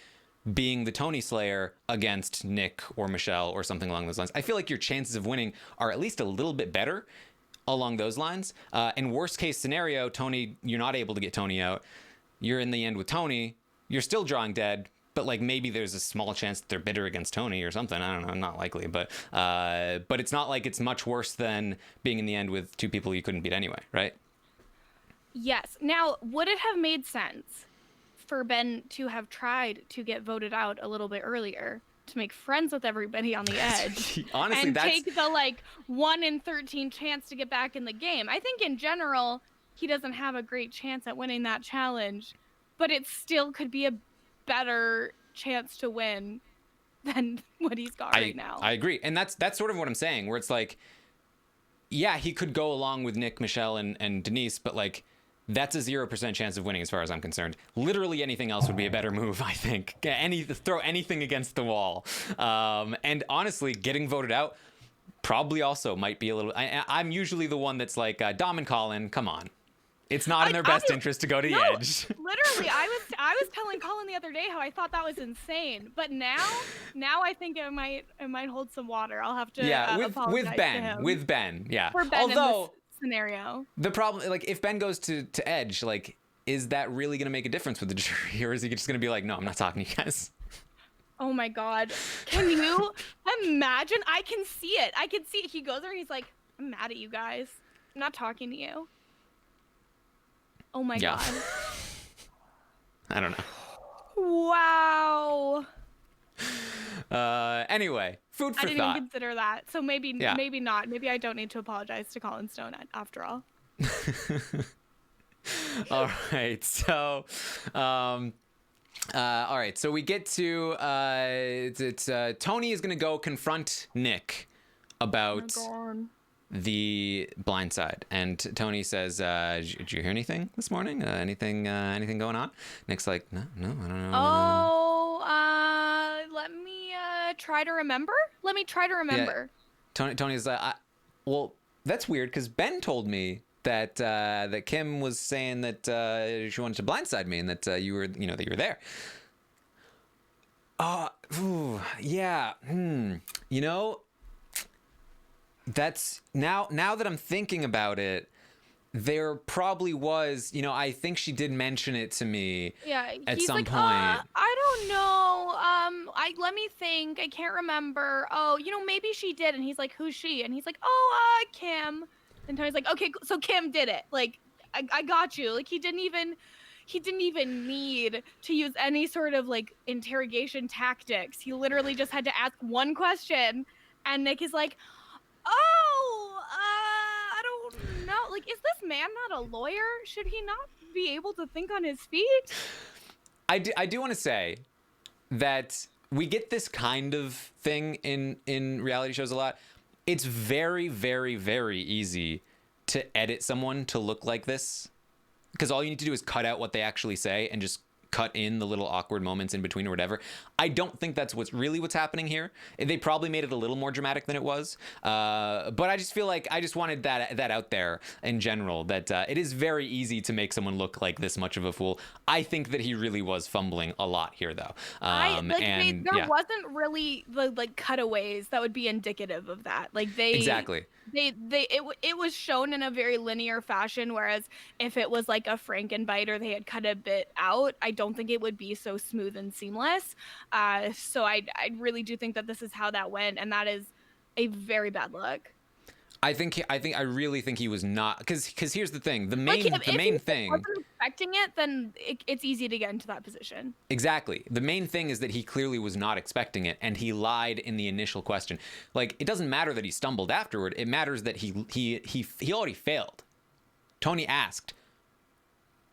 being the Tony Slayer against Nick or Michelle or something along those lines. I feel like your chances of winning are at least a little bit better along those lines. In worst case scenario, Tony, you're not able to get Tony out. You're in the end with Tony. You're still drawing dead, but like maybe there's a small chance that they're bitter against Tony or something. I don't know, not likely, but it's not like it's much worse than being in the end with two people you couldn't beat anyway, right? Yes. Now, would it have made sense for Ben to have tried to get voted out a little bit earlier to make friends with everybody on the edge? Honestly, and take the like 1 in 13 chance to get back in the game. I think in general, he doesn't have a great chance at winning that challenge, but it still could be a better chance to win than what he's got right now. I agree. And that's sort of what I'm saying, where it's like, yeah, he could go along with Nick, Michelle, and Denise, but like, that's a 0% chance of winning as far as I'm concerned. Literally anything else would be a better move, I think. Throw anything against the wall. And honestly, getting voted out probably also might be a little... I'm usually the one that's like, Dom and Colin, come on. It's not in their best interest to go to the edge. Literally, I was telling Colin the other day how I thought that was insane, but now I think it might hold some water. I'll have to apologize to him. With Ben, yeah. For Ben, although in this scenario, the problem, like, if Ben goes to edge, like, is that really going to make a difference with the jury, or is he just going to be like, no, I'm not talking to you guys? Oh my God, can you imagine? I can see it. He goes there and he's like, I'm mad at you guys. I'm not talking to you. Oh my God. I don't know. Wow. Anyway, food for thought. I didn't even consider that. So maybe not. Maybe I don't need to apologize to Colin Stone after all. All right. So, all right. So we get to Tony is going to go confront Nick about the blind side, and Tony says, did you hear anything this morning? Anything going on? Nick's like, no, I don't know. Let me try to remember. Yeah. Tony's like, well, that's weird, because Ben told me that that Kim was saying that she wanted to blindside me, and that you were there. Yeah. That's now that I'm thinking about it, there probably was, I think she did mention it to me at some point. I don't know. Let me think. I can't remember. Oh, maybe she did. And he's like, who's she? And he's like, Kim. And Tony's like, okay, so Kim did it. Like, I got you. Like, he didn't even need to use any sort of like interrogation tactics. He literally just had to ask one question. And Nick is like, I don't know. Like, is this man not a lawyer? Should he not be able to think on his feet? I do want to say that we get this kind of thing in reality shows a lot. It's very, very, very easy to edit someone to look like this, because all you need to do is cut out what they actually say and just cut in the little awkward moments in between or whatever. I don't think that's what's happening here. They probably made it a little more dramatic than it was. But I just feel like I just wanted that out there in general, that it is very easy to make someone look like this much of a fool. I think that he really was fumbling a lot here, though. There wasn't really the like cutaways that would be indicative of that. Like exactly. It was shown in a very linear fashion, whereas if it was like a Frankenbite or they had cut a bit out, I don't think it would be so smooth and seamless. So I really do think that this is how that went, and that is a very bad look. I really think he was not, because here's the thing, the main thing. If he wasn't expecting it, then it's easy to get into that position. Exactly. The main thing is that he clearly was not expecting it, and he lied in the initial question. Like, it doesn't matter that he stumbled afterward. It matters that he already failed. Tony asked,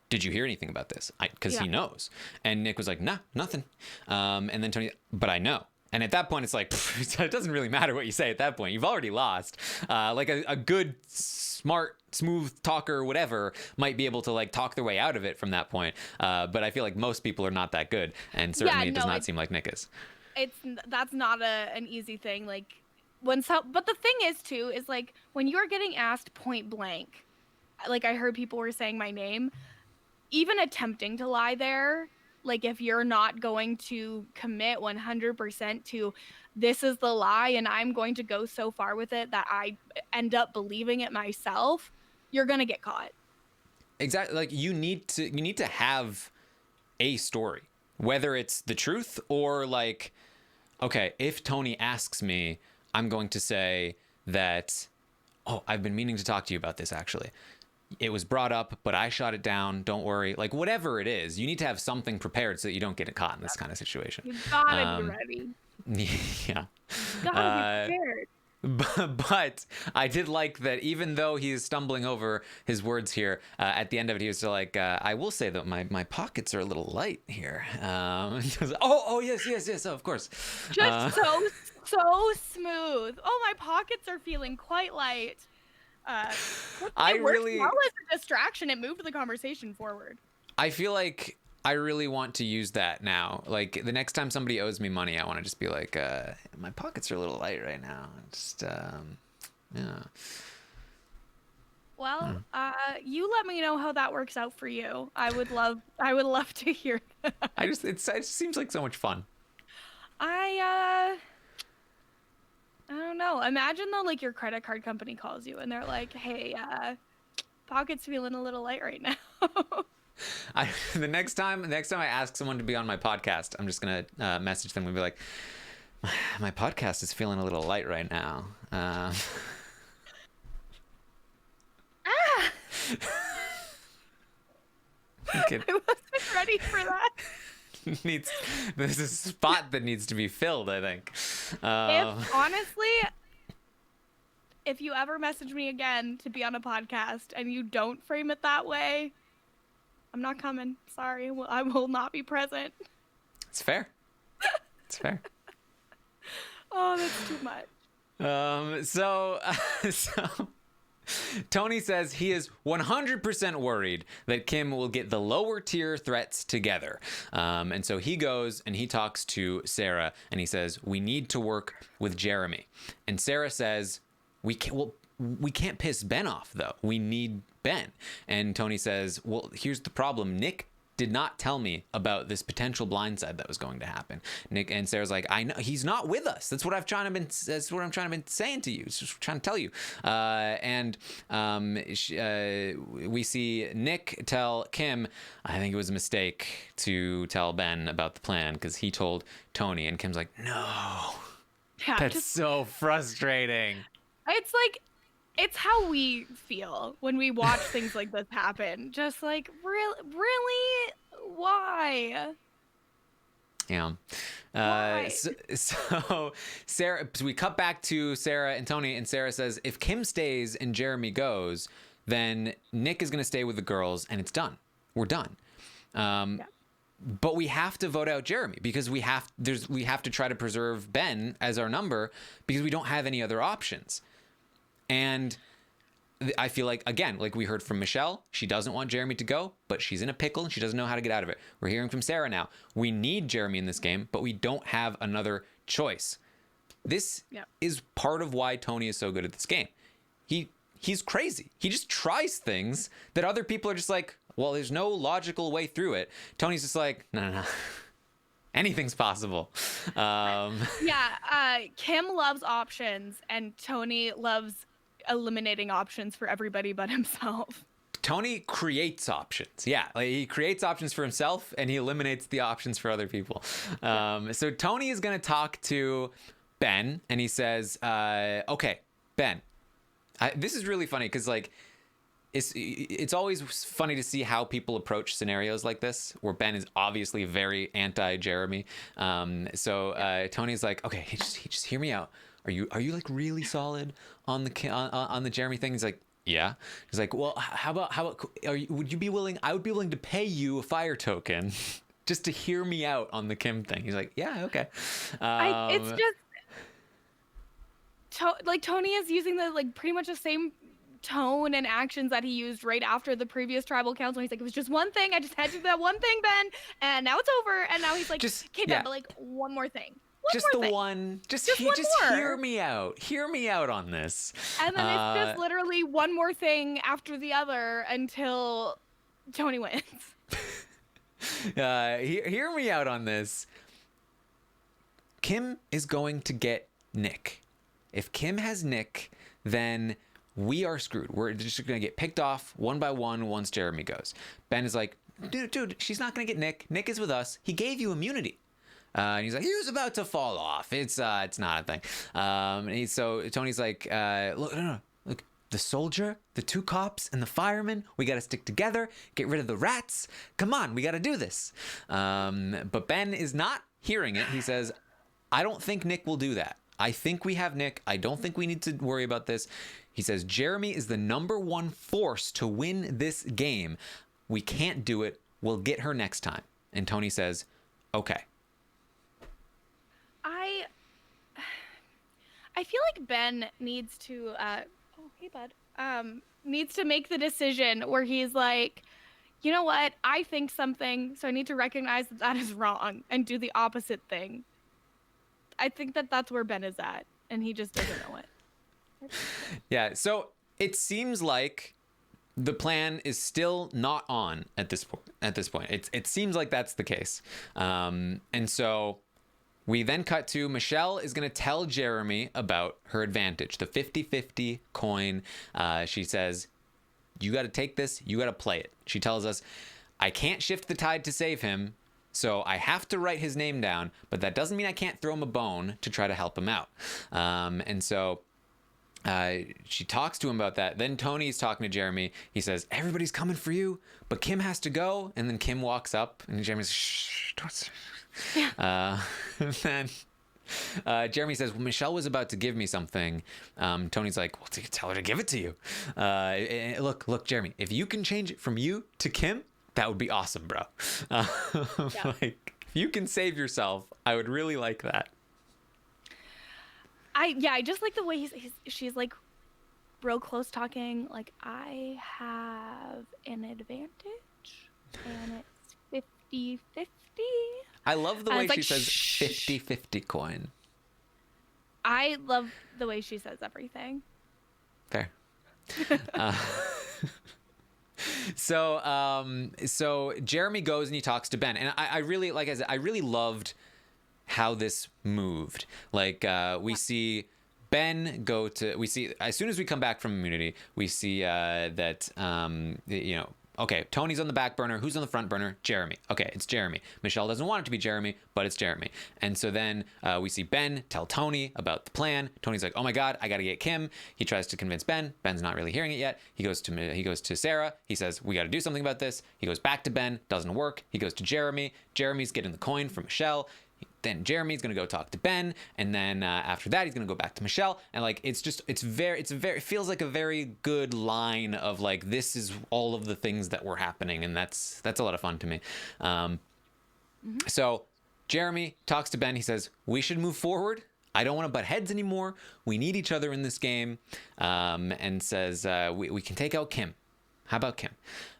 did you hear anything about this? Because he knows. And Nick was like, nah, nothing. And then Tony, but I know. And at that point, it's like, it doesn't really matter what you say at that point. You've already lost. Like a good, smart, smooth talker, whatever, might be able to like talk their way out of it from that point. But I feel like most people are not that good. And certainly it does not seem like Nick is. That's not an easy thing. Like but the thing is too, is like when you're getting asked point blank, like I heard people were saying my name, even attempting to lie there, Like, if you're not going to commit 100% to this is the lie and I'm going to go so far with it that I end up believing it myself, you're going to get caught. Exactly. Like, you need to have a story, whether it's the truth or like, okay, if Tony asks me, I'm going to say that, oh, I've been meaning to talk to you about this, actually. It was brought up, but I shot it down. Don't worry. Like, whatever it is, you need to have something prepared so that you don't get caught in this kind of situation. You gotta be ready. Yeah. You gotta be prepared. But I did like that, even though he's stumbling over his words here, at the end of it, he was still like, I will say that my pockets are a little light here. Yes, of course. Just so smooth. Oh, my pockets are feeling quite light. It worked well as a distraction. It moved the conversation forward. I feel like I really want to use that now. Like, the next time somebody owes me money, I want to just be like, my pockets are a little light right now. Just, yeah. Well, you let me know how that works out for you. I would love to hear that. It just seems like so much fun. I don't know. Imagine though, like, your credit card company calls you and they're like, "Hey, pocket's feeling a little light right now." The next time I ask someone to be on my podcast, I'm just gonna message them and be like, "My podcast is feeling a little light right now." Ah! I wasn't ready for that. There's a spot that needs to be filled, I think. If you ever message me again to be on a podcast and you don't frame it that way, I'm not coming. Sorry, I will not be present. It's fair. It's fair. Oh, that's too much. So Tony says he is 100% worried that Kim will get the lower tier threats together. And so he goes and he talks to Sarah and he says, we need to work with Jeremy. And Sarah says, we can't piss Ben off, though. We need Ben. And Tony says, well, here's the problem. Nick did not tell me about this potential blindside that was going to happen. Nick and Sarah's like, I know he's not with us. That's what I'm trying to be saying to you. It's just trying to tell you. We see Nick tell Kim, I think it was a mistake to tell Ben about the plan because he told Tony, and Kim's like, no. Yeah, that's so frustrating. It's like, it's how we feel when we watch things like this happen. Just like, really? Why? Yeah. Why? So Sarah, we cut back to Sarah and Tony, and Sarah says, if Kim stays and Jeremy goes, then Nick is going to stay with the girls, and it's done. We're done. But we have to vote out Jeremy because we have to try to preserve Ben as our number because we don't have any other options. And I feel like, again, like we heard from Michelle, she doesn't want Jeremy to go, but she's in a pickle and she doesn't know how to get out of it. We're hearing from Sarah now. We need Jeremy in this game, but we don't have another choice. This is part of why Tony is so good at this game. He's crazy. He just tries things that other people are just like, well, there's no logical way through it. Tony's just like, no. Anything's possible. Kim loves options and Tony loves eliminating options for everybody but himself. Tony creates options. Yeah, like he creates options for himself and he eliminates the options for other people. So Tony is going to talk to Ben and he says, okay, Ben, this is really funny because like it's always funny to see how people approach scenarios like this where Ben is obviously very anti-Jeremy. So Tony's like, okay, just hear me out. Are you like really solid on the Jeremy thing? He's like, yeah. He's like, well, how about would you be willing? I would be willing to pay you a fire token just to hear me out on the Kim thing. He's like, yeah, okay. It's just like Tony is using the like pretty much the same tone and actions that he used right after the previous tribal council. He's like, it was just one thing. I just had to do that one thing, Ben, and now it's over. And now he's like, okay, Ben, but like one more thing. Just hear me out. Hear me out on this. And then it's just literally one more thing after the other until Tony wins. Hear me out on this. Kim is going to get Nick. If Kim has Nick, then we are screwed. We're just going to get picked off one by one once Jeremy goes. Ben is like, dude, she's not going to get Nick. Nick is with us. He gave you immunity. And he's like, he was about to fall off. It's not a thing. So Tony's like, look, no. Look, the soldier, the 2 cops, and the fireman, we got to stick together, get rid of the rats. Come on, we got to do this. But Ben is not hearing it. He says, I don't think Nick will do that. I think we have Nick. I don't think we need to worry about this. He says, Jeremy is the #1 force to win this game. We can't do it. We'll get her next time. And Tony says, okay. I feel like Ben needs to, oh, hey, bud, needs to make the decision where he's like, you know what? I think something, so I need to recognize that that is wrong and do the opposite thing. I think that that's where Ben is at, and he just doesn't know it. Yeah, so it seems like the plan is still not on at this point. It seems like that's the case. And so we then cut to Michelle is going to tell Jeremy about her advantage, the 50-50 coin. She says, you got to take this. You got to play it. She tells us, I can't shift the tide to save him, so I have to write his name down, but that doesn't mean I can't throw him a bone to try to help him out. And so she talks to him about that. Then Tony's talking to Jeremy. He says, everybody's coming for you, but Kim has to go. And then Kim walks up, and Jeremy's, shh, don't. Yeah. And then Jeremy says, well, Michelle was about to give me something. Tony's like, well, tell her to give it to you. Look, Jeremy, if you can change it from you to Kim, that would be awesome, bro. Yeah. Like, if you can save yourself, I would really like that. I just like the way she's like real close talking. Like, I have an advantage, and it's 50-50. I love the way she like, says 50-50 coin. I love the way she says everything. Fair. So Jeremy goes and he talks to Ben, and I really, like I said, I really loved how this moved. Like, we see Ben go to, we see, as soon as we come back from immunity, we see that, okay, Tony's on the back burner. Who's on the front burner? Jeremy. Okay, it's Jeremy. Michelle doesn't want it to be Jeremy, but it's Jeremy. And so then we see Ben tell Tony about the plan. Tony's like, oh my God, I got to get Kim. He tries to convince Ben. Ben's not really hearing it yet. He goes to Sarah. He says, we got to do something about this. He goes back to Ben. Doesn't work. He goes to Jeremy. Jeremy's getting the coin from Michelle. Then Jeremy's gonna go talk to Ben, and then after that he's gonna go back to Michelle, and like it feels like a very good line of like, this is all of the things that were happening, and that's a lot of fun to me. So Jeremy talks to Ben. He says, we should move forward. I don't want to butt heads anymore. We need each other in this game, and says we can take out Kim. How about Kim?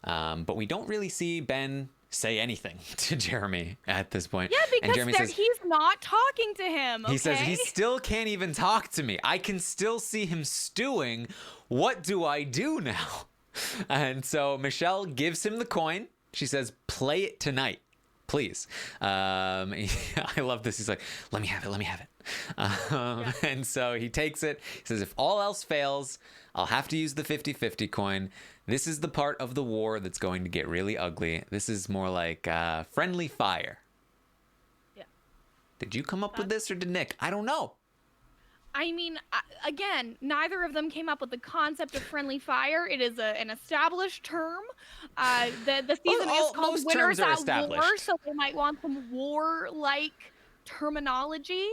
But we don't really see Ben say anything to Jeremy at this point. Yeah, because and Jeremy says, he's not talking to him. Okay? He says he still can't even talk to me. I can still see him stewing. What do I do now? And so Michelle gives him the coin. She says, play it tonight, please. I love this. He's like, let me have it. And so he takes it. He says, if all else fails, I'll have to use the 50-50 coin. This is the part of the war that's going to get really ugly. This is more like friendly fire. Yeah. Did you come up with this, or did Nick? I don't know. I mean, again, neither of them came up with the concept of friendly fire. It is an established term. The season is called Winners at War, so they might want some war-like terminology.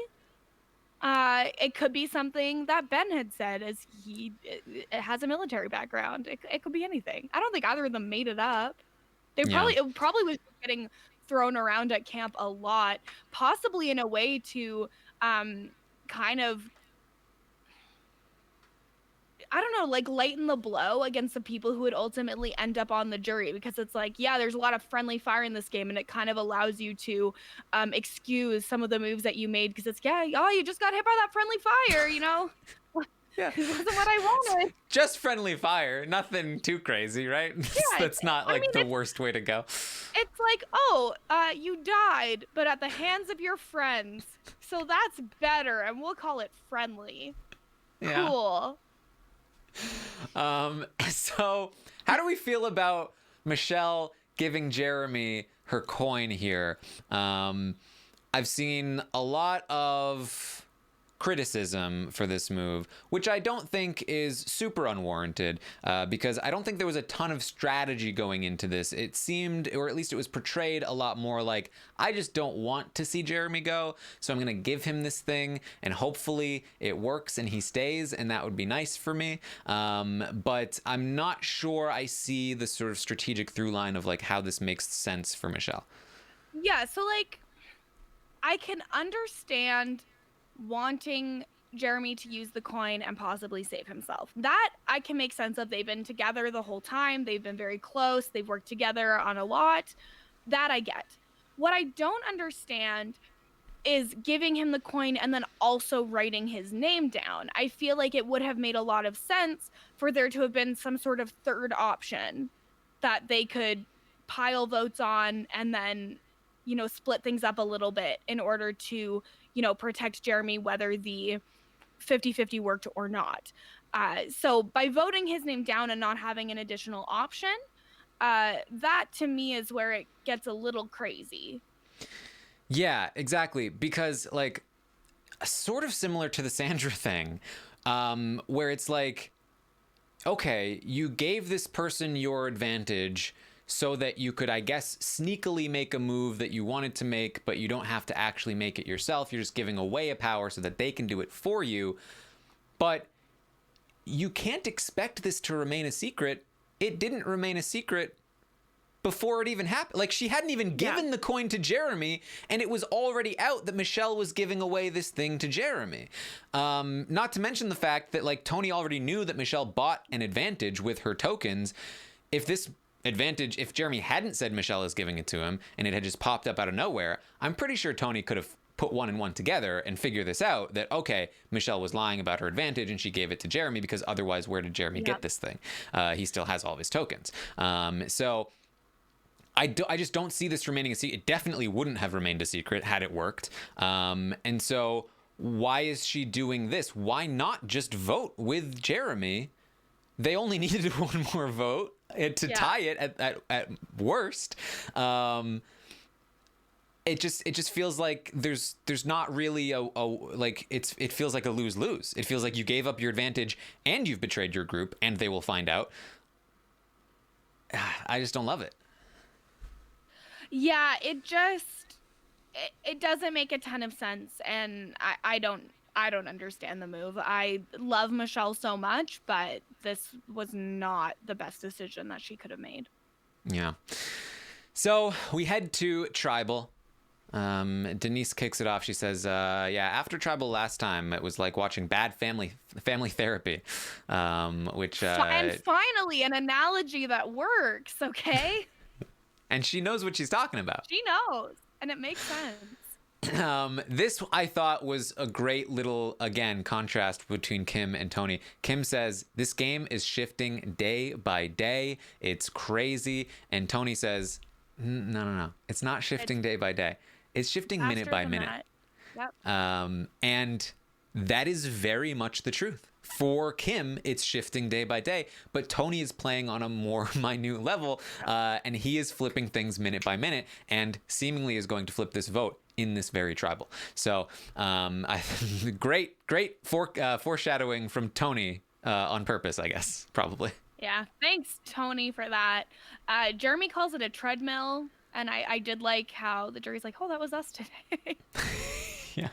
It could be something that Ben had said, as it has a military background. It could be anything. I don't think either of them made it up. It probably was getting thrown around at camp a lot, possibly in a way to kind of, I don't know, like lighten the blow against the people who would ultimately end up on the jury, because it's like, yeah, there's a lot of friendly fire in this game, and it kind of allows you to excuse some of the moves that you made, because it's, you just got hit by that friendly fire, you know? Yeah. This wasn't what I wanted. Just friendly fire. Nothing too crazy, right? Yeah, That's not like the worst way to go. It's like, oh, you died, but at the hands of your friends. So that's better, and we'll call it friendly. Yeah. Cool. So how do we feel about Michelle giving Jeremy her coin here? I've seen a lot of criticism for this move, which I don't think is super unwarranted, because I don't think there was a ton of strategy going into this. It seemed, or at least it was portrayed a lot more like, I just don't want to see Jeremy go, so I'm going to give him this thing, and hopefully it works and he stays, and that would be nice for me. But I'm not sure I see the sort of strategic through line of like how this makes sense for Michelle. Yeah, so like, I can understand wanting Jeremy to use the coin and possibly save himself. That I can make sense of. They've been together the whole time. They've been very close. They've worked together on a lot. That I get. What I don't understand is giving him the coin and then also writing his name down. I feel like it would have made a lot of sense for there to have been some sort of third option that they could pile votes on and then, you know, split things up a little bit in order to, you know, protect Jeremy, whether the 50-50 worked or not. So by voting his name down and not having an additional option, that to me is where it gets a little crazy. Yeah, exactly. Because like sort of similar to the Sandra thing, where it's like, okay, you gave this person your advantage so that you could, I guess, sneakily make a move that you wanted to make, but you don't have to actually make it yourself. You're just giving away a power so that they can do it for you. But you can't expect this to remain a secret. It didn't remain a secret before it even happened. Like, she hadn't even given the coin to Jeremy, and it was already out that Michelle was giving away this thing to Jeremy. Not to mention the fact that, like, Tony already knew that Michelle bought an advantage with her tokens. If this advantage, if Jeremy hadn't said Michelle is giving it to him and it had just popped up out of nowhere, I'm pretty sure Tony could have put one and one together and figure this out, that okay, Michelle was lying about her advantage and she gave it to Jeremy, because otherwise where did Jeremy get this thing? He still has all of his tokens. So I just don't see this remaining a secret. It definitely wouldn't have remained a secret had it worked. And so why is she doing this? Why not just vote with Jeremy? They only needed one more vote to tie it at worst. It just feels like there's not really a like it feels like a lose-lose. It feels like you gave up your advantage and you've betrayed your group and they will find out. I just don't love it. Yeah, it doesn't make a ton of sense, and I don't understand the move. I love Michelle so much, but this was not the best decision that she could have made. Yeah. So we head to Tribal. Denise kicks it off. She says, after Tribal last time, it was like watching bad family therapy, which... and finally, an analogy that works, okay? And she knows what she's talking about. She knows, and it makes sense. This, I thought, was a great little, again, contrast between Kim and Tony. Kim says, this game is shifting day by day. It's crazy. And Tony says, no. It's not shifting day by day. It's shifting minute by minute. Yep. And that is very much the truth. For Kim, it's shifting day by day, but Tony is playing on a more minute level, and he is flipping things minute by minute, and seemingly is going to flip this vote in this very Tribal. So, great foreshadowing from Tony on purpose, I guess, probably. Yeah, thanks, Tony, for that. Jeremy calls it a treadmill, and I did like how the jury's like, oh, that was us today. Yeah.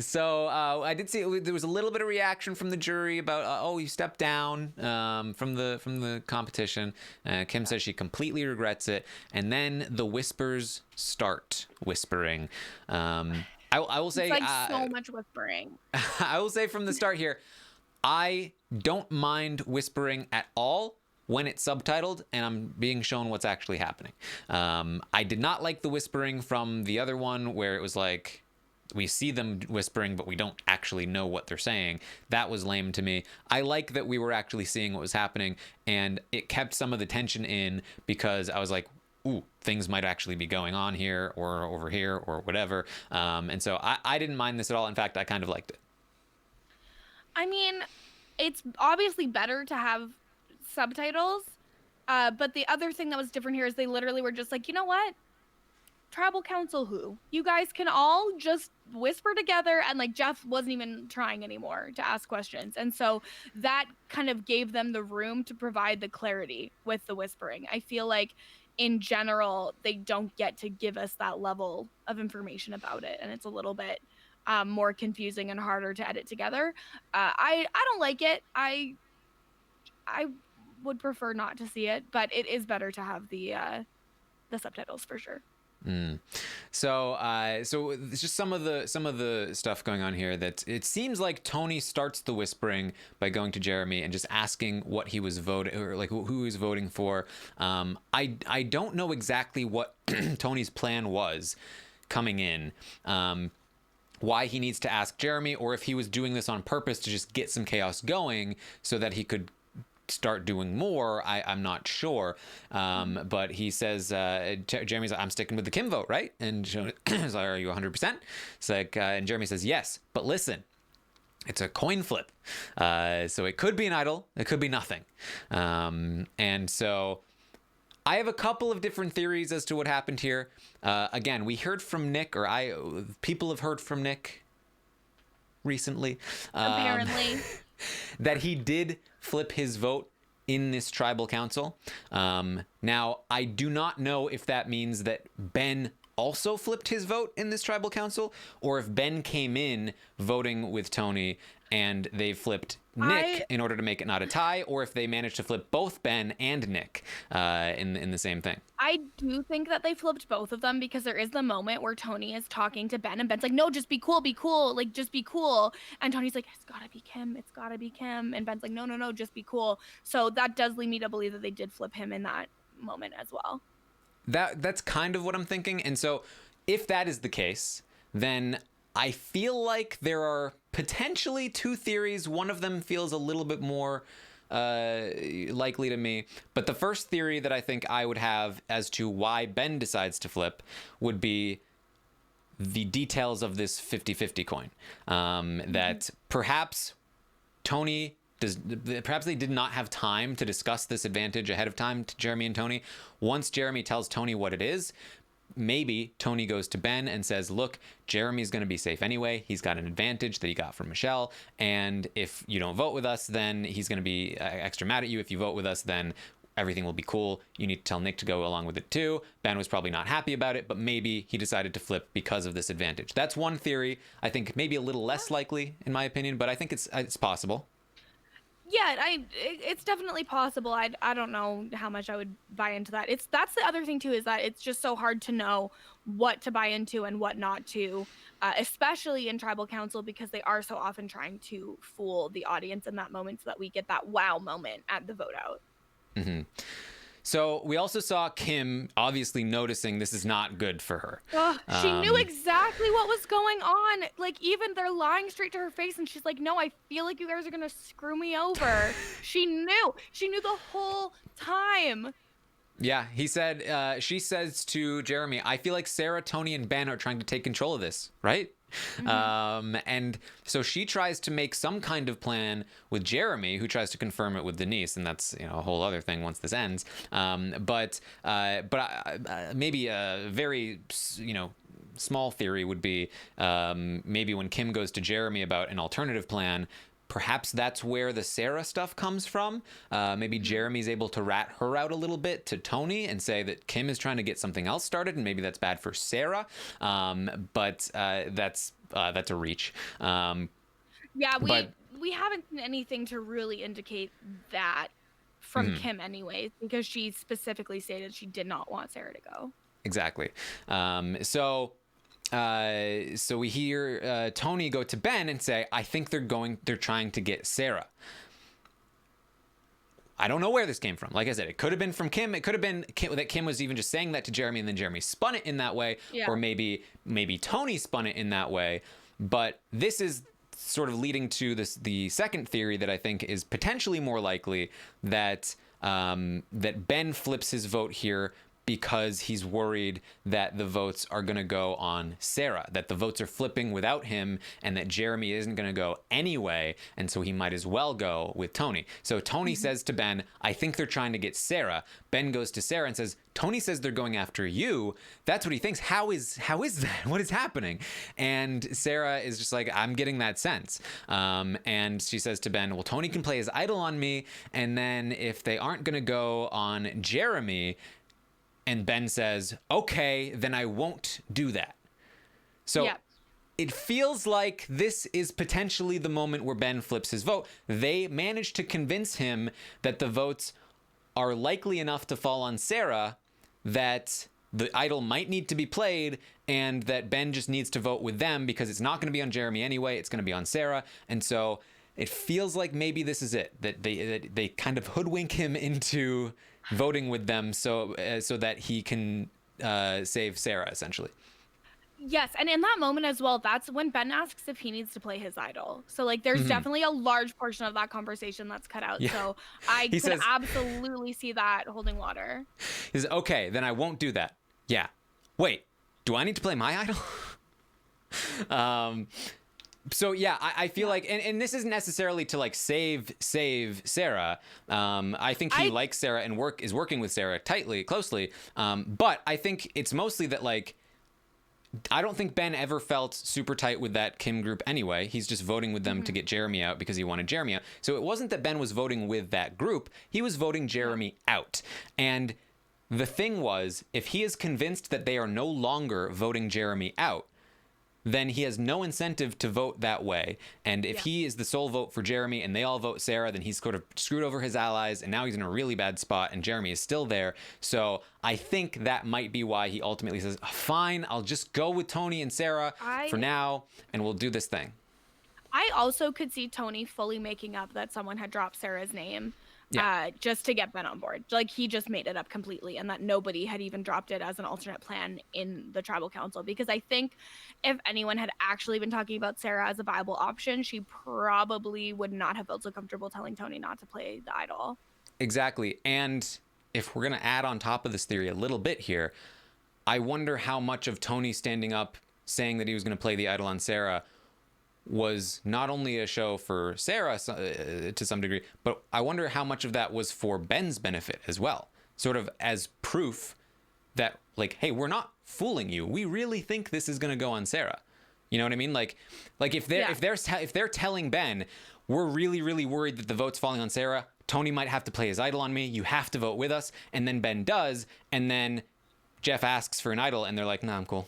So I did see there was a little bit of reaction from the jury about you stepped down from the competition. Kim says she completely regrets it, and then the whispers start whispering. I will say it's like so much whispering. I will say from the start here, I don't mind whispering at all when it's subtitled and I'm being shown what's actually happening. I did not like the whispering from the other one where it was like, we see them whispering, but we don't actually know what they're saying. That was lame to me. I like that we were actually seeing what was happening, and it kept some of the tension in, because I was like, ooh, things might actually be going on here or over here or whatever. And so I didn't mind this at all. In fact, I kind of liked it. I mean, it's obviously better to have subtitles, but the other thing that was different here is they literally were just like, you know what? Tribal council who? You guys can all just whisper together, and like Jeff wasn't even trying anymore to ask questions. And so that kind of gave them the room to provide the clarity with the whispering. I feel like in general, they don't get to give us that level of information about it. And it's a little bit more confusing and harder to edit together. I don't like it. I would prefer not to see it, but it is better to have the subtitles for sure. So it's just some of the stuff going on here, that it seems like Tony starts the whispering by going to Jeremy and just asking what he was voting, or like who he was voting for. I don't know exactly what Tony's plan was coming in. Why he needs to ask Jeremy, or if he was doing this on purpose to just get some chaos going so that he could start doing more. I'm not sure. But he says, Jeremy's like, I'm sticking with the Kim vote, right? And he's like, are you 100%? It's like, and Jeremy says, yes, but listen, it's a coin flip. So it could be an idol, it could be nothing. And so I have a couple of different theories as to what happened here. Again, we heard from Nick, or people have heard from Nick recently. Apparently. That he did flip his vote in this tribal council. Now, I do not know if that means that Ben also flipped his vote in this tribal council, or if Ben came in voting with Tony and they flipped Nick in order to make it not a tie, or if they managed to flip both Ben and Nick in the same thing. I do think that they flipped both of them, because there is the moment where Tony is talking to Ben and Ben's like, no, just be cool, like just be cool. And Tony's like, it's gotta be Kim. And Ben's like, no, just be cool. So that does lead me to believe that they did flip him in that moment as well. That's kind of what I'm thinking. And so if that is the case, then I feel like there are potentially two theories. One of them feels a little bit more likely to me. But the first theory that I think I would have as to why Ben decides to flip would be the details of this 50-50 coin. That perhaps perhaps they did not have time to discuss this advantage ahead of time to Jeremy and Tony. Once Jeremy tells Tony what it is, maybe Tony goes to Ben and says, look, Jeremy's going to be safe anyway. He's got an advantage that he got from Michelle. And if you don't vote with us, then he's going to be extra mad at you. If you vote with us, then everything will be cool. You need to tell Nick to go along with it too. Ben was probably not happy about it, but maybe he decided to flip because of this advantage. That's one theory. I think maybe a little less likely in my opinion, but I think it's possible. Yeah, it's definitely possible. I don't know how much I would buy into that. That's the other thing too, is that it's just so hard to know what to buy into and what not to, especially in tribal council, because they are so often trying to fool the audience in that moment so that we get that wow moment at the vote out. Mm-hmm. So we also saw Kim obviously noticing this is not good for her. She knew exactly what was going on. Like, even they're lying straight to her face and she's like, no, I feel like you guys are going to screw me over. She knew the whole time. Yeah, she says to Jeremy, I feel like Sarah, Tony, and Ben are trying to take control of this, right? Mm-hmm. And so she tries to make some kind of plan with Jeremy, who tries to confirm it with Denise, and that's a whole other thing once this ends. But maybe a very small theory would be maybe when Kim goes to Jeremy about an alternative plan, perhaps that's where the Sarah stuff comes from. Maybe Jeremy's able to rat her out a little bit to Tony and say that Kim is trying to get something else started, and maybe that's bad for Sarah. But that's a reach. Yeah, we haven't seen anything to really indicate that from Kim anyways, because she specifically stated she did not want Sarah to go. Exactly. So we hear Tony go to Ben and say, I think they're trying to get Sarah. I don't know where this came from. Like I said, it could have been from Kim. It could have been that Kim was even just saying that to Jeremy, and then Jeremy spun it in that way. Yeah. Or maybe Tony spun it in that way. But this is sort of leading to the second theory that I think is potentially more likely, that that Ben flips his vote here because he's worried that the votes are going to go on Sarah, that the votes are flipping without him, and that Jeremy isn't going to go anyway, and so he might as well go with Tony. So Tony says to Ben, I think they're trying to get Sarah. Ben goes to Sarah and says, Tony says they're going after you. That's what he thinks. How is that? What is happening? And Sarah is just like, I'm getting that sense. And she says to Ben, well, Tony can play his idol on me, and then if they aren't going to go on Jeremy, and Ben says, okay, then I won't do that. So it feels like this is potentially the moment where Ben flips his vote. They managed to convince him that the votes are likely enough to fall on Sarah, that the idol might need to be played, and that Ben just needs to vote with them because it's not going to be on Jeremy anyway. It's going to be on Sarah. And so it feels like maybe this is it, that they kind of hoodwink him into voting with them so that he can save Sarah, essentially. Yes, and in that moment as well, that's when Ben asks if he needs to play his idol. So like there's definitely a large portion of that conversation that's cut out. Yeah. So I could absolutely see that holding water. He says, okay, then I won't do that. Yeah. Wait, do I need to play my idol? So yeah, I feel like, and this isn't necessarily to like save Sarah. I think he likes Sarah and is working with Sarah closely. But I think it's mostly that, like, I don't think Ben ever felt super tight with that Kim group anyway. He's just voting with them to get Jeremy out because he wanted Jeremy out. So it wasn't that Ben was voting with that group. He was voting Jeremy out. And the thing was, if he is convinced that they are no longer voting Jeremy out, then he has no incentive to vote that way. And if he is the sole vote for Jeremy and they all vote Sarah, then he's sort of screwed over his allies, and now he's in a really bad spot, and Jeremy is still there. So I think that might be why he ultimately says, fine, I'll just go with Tony and Sarah for now, and we'll do this thing. I also could see Tony fully making up that someone had dropped Sarah's name. Just to get Ben on board. Like, he just made it up completely, and that nobody had even dropped it as an alternate plan in the tribal council. Because I think if anyone had actually been talking about Sarah as a viable option, she probably would not have felt so comfortable telling Tony not to play the idol. Exactly. And if we're going to add on top of this theory a little bit here, I wonder how much of Tony standing up saying that he was going to play the idol on Sarah was not only a show for Sarah to some degree, but I wonder how much of that was for Ben's benefit as well. Sort of as proof that, like, hey, we're not fooling you. We really think this is going to go on Sarah. You know what I mean? Like if they're telling Ben, we're really, really worried that the vote's falling on Sarah, Tony might have to play his idol on me. You have to vote with us. And then Ben does. And then Jeff asks for an idol, and they're like, nah, I'm cool.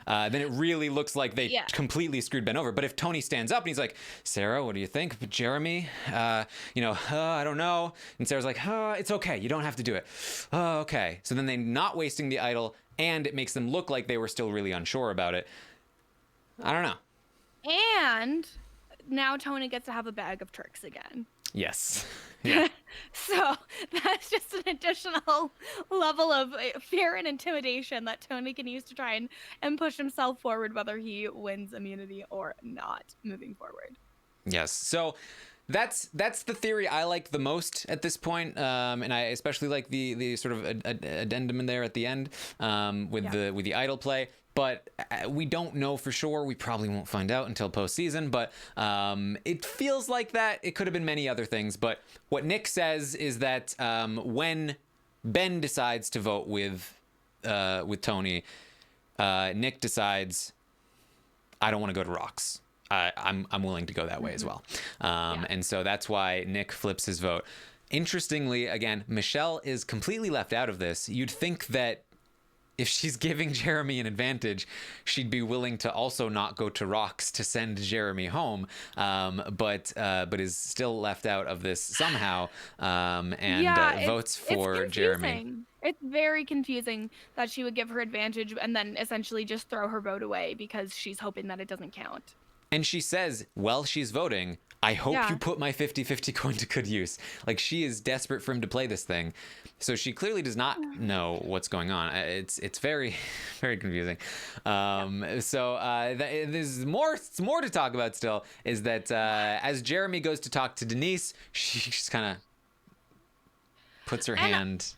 Then it really looks like they completely screwed Ben over. But if Tony stands up and he's like, Sarah, what do you think? But Jeremy, I don't know. And Sarah's like, it's okay. You don't have to do it. Okay. So then they're not wasting the idol, and it makes them look like they were still really unsure about it. I don't know. And now Tony gets to have a bag of tricks again. Yes. Yeah. So that's just an additional level of fear and intimidation that Tony can use to try and push himself forward, whether he wins immunity or not moving forward. Yes. So that's the theory I like the most at this point. And I especially like the sort of addendum in there at the end with the idol play. But we don't know for sure. We probably won't find out until postseason. But it feels like that. It could have been many other things. But what Nick says is that when Ben decides to vote with Tony, Nick decides, I don't want to go to Rocks. I'm willing to go that way as well. And so that's why Nick flips his vote. Interestingly, again, Michelle is completely left out of this. You'd think that if she's giving Jeremy an advantage, she'd be willing to also not go to Rocks to send Jeremy home, but is still left out of this somehow, and votes for Jeremy. It's very confusing that she would give her advantage and then essentially just throw her vote away because she's hoping that it doesn't count. And she says, while she's voting, I hope Yeah. you put my 50-50 coin to good use. Like, she is desperate for him to play this thing. So she clearly does not know what's going on. It's very, very confusing. So there's more to talk about still, is that as Jeremy goes to talk to Denise, she just kind of puts her hand...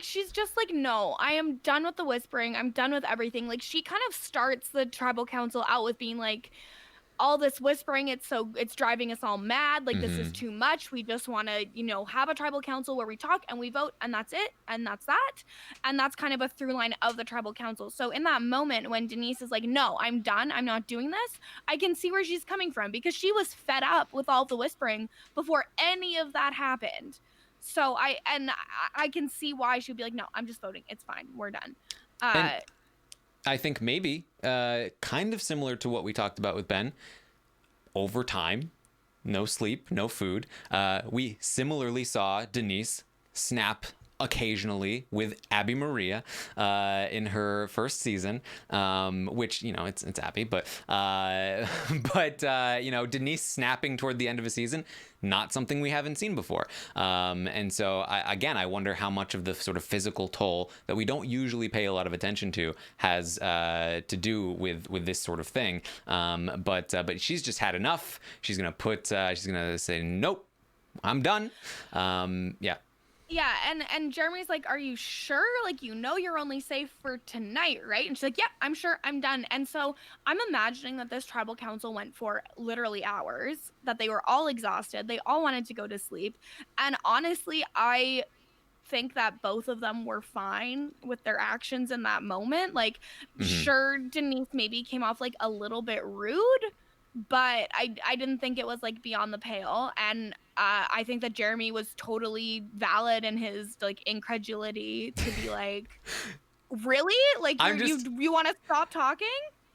She's just like, no, I am done with the whispering. I'm done with everything. Like, she kind of starts the tribal council out with being like, all this whispering, it's driving us all mad. Like, this is too much. We just want to, have a tribal council where we talk and we vote, and that's it, and that's that. And that's kind of a through line of the tribal council. So in that moment when Denise is like, no, I'm done, I'm not doing this, I can see where she's coming from, because she was fed up with all the whispering before any of that happened. So I can see why she'd be like, no, I'm just voting, it's fine, we're done. I think maybe kind of similar to what we talked about with Ben. Over time, no sleep, no food. We similarly saw Denise snap occasionally with Abby Maria in her first season, which, it's Abby, but Denise snapping toward the end of a season, not something we haven't seen before. And so I wonder how much of the sort of physical toll that we don't usually pay a lot of attention to has to do with this sort of thing. But she's just had enough. She's gonna say, nope, I'm done. Yeah, and Jeremy's like, are you sure? Like, you're only safe for tonight, right? And she's like, yeah, I'm sure, I'm done. And so I'm imagining that this tribal council went for literally hours, that they were all exhausted. They all wanted to go to sleep. And honestly, I think that both of them were fine with their actions in that moment. Like, sure, Denise maybe came off like a little bit rude, but I didn't think it was like beyond the pale. And I think that Jeremy was totally valid in his like incredulity to be like, really? Like, you want to stop talking?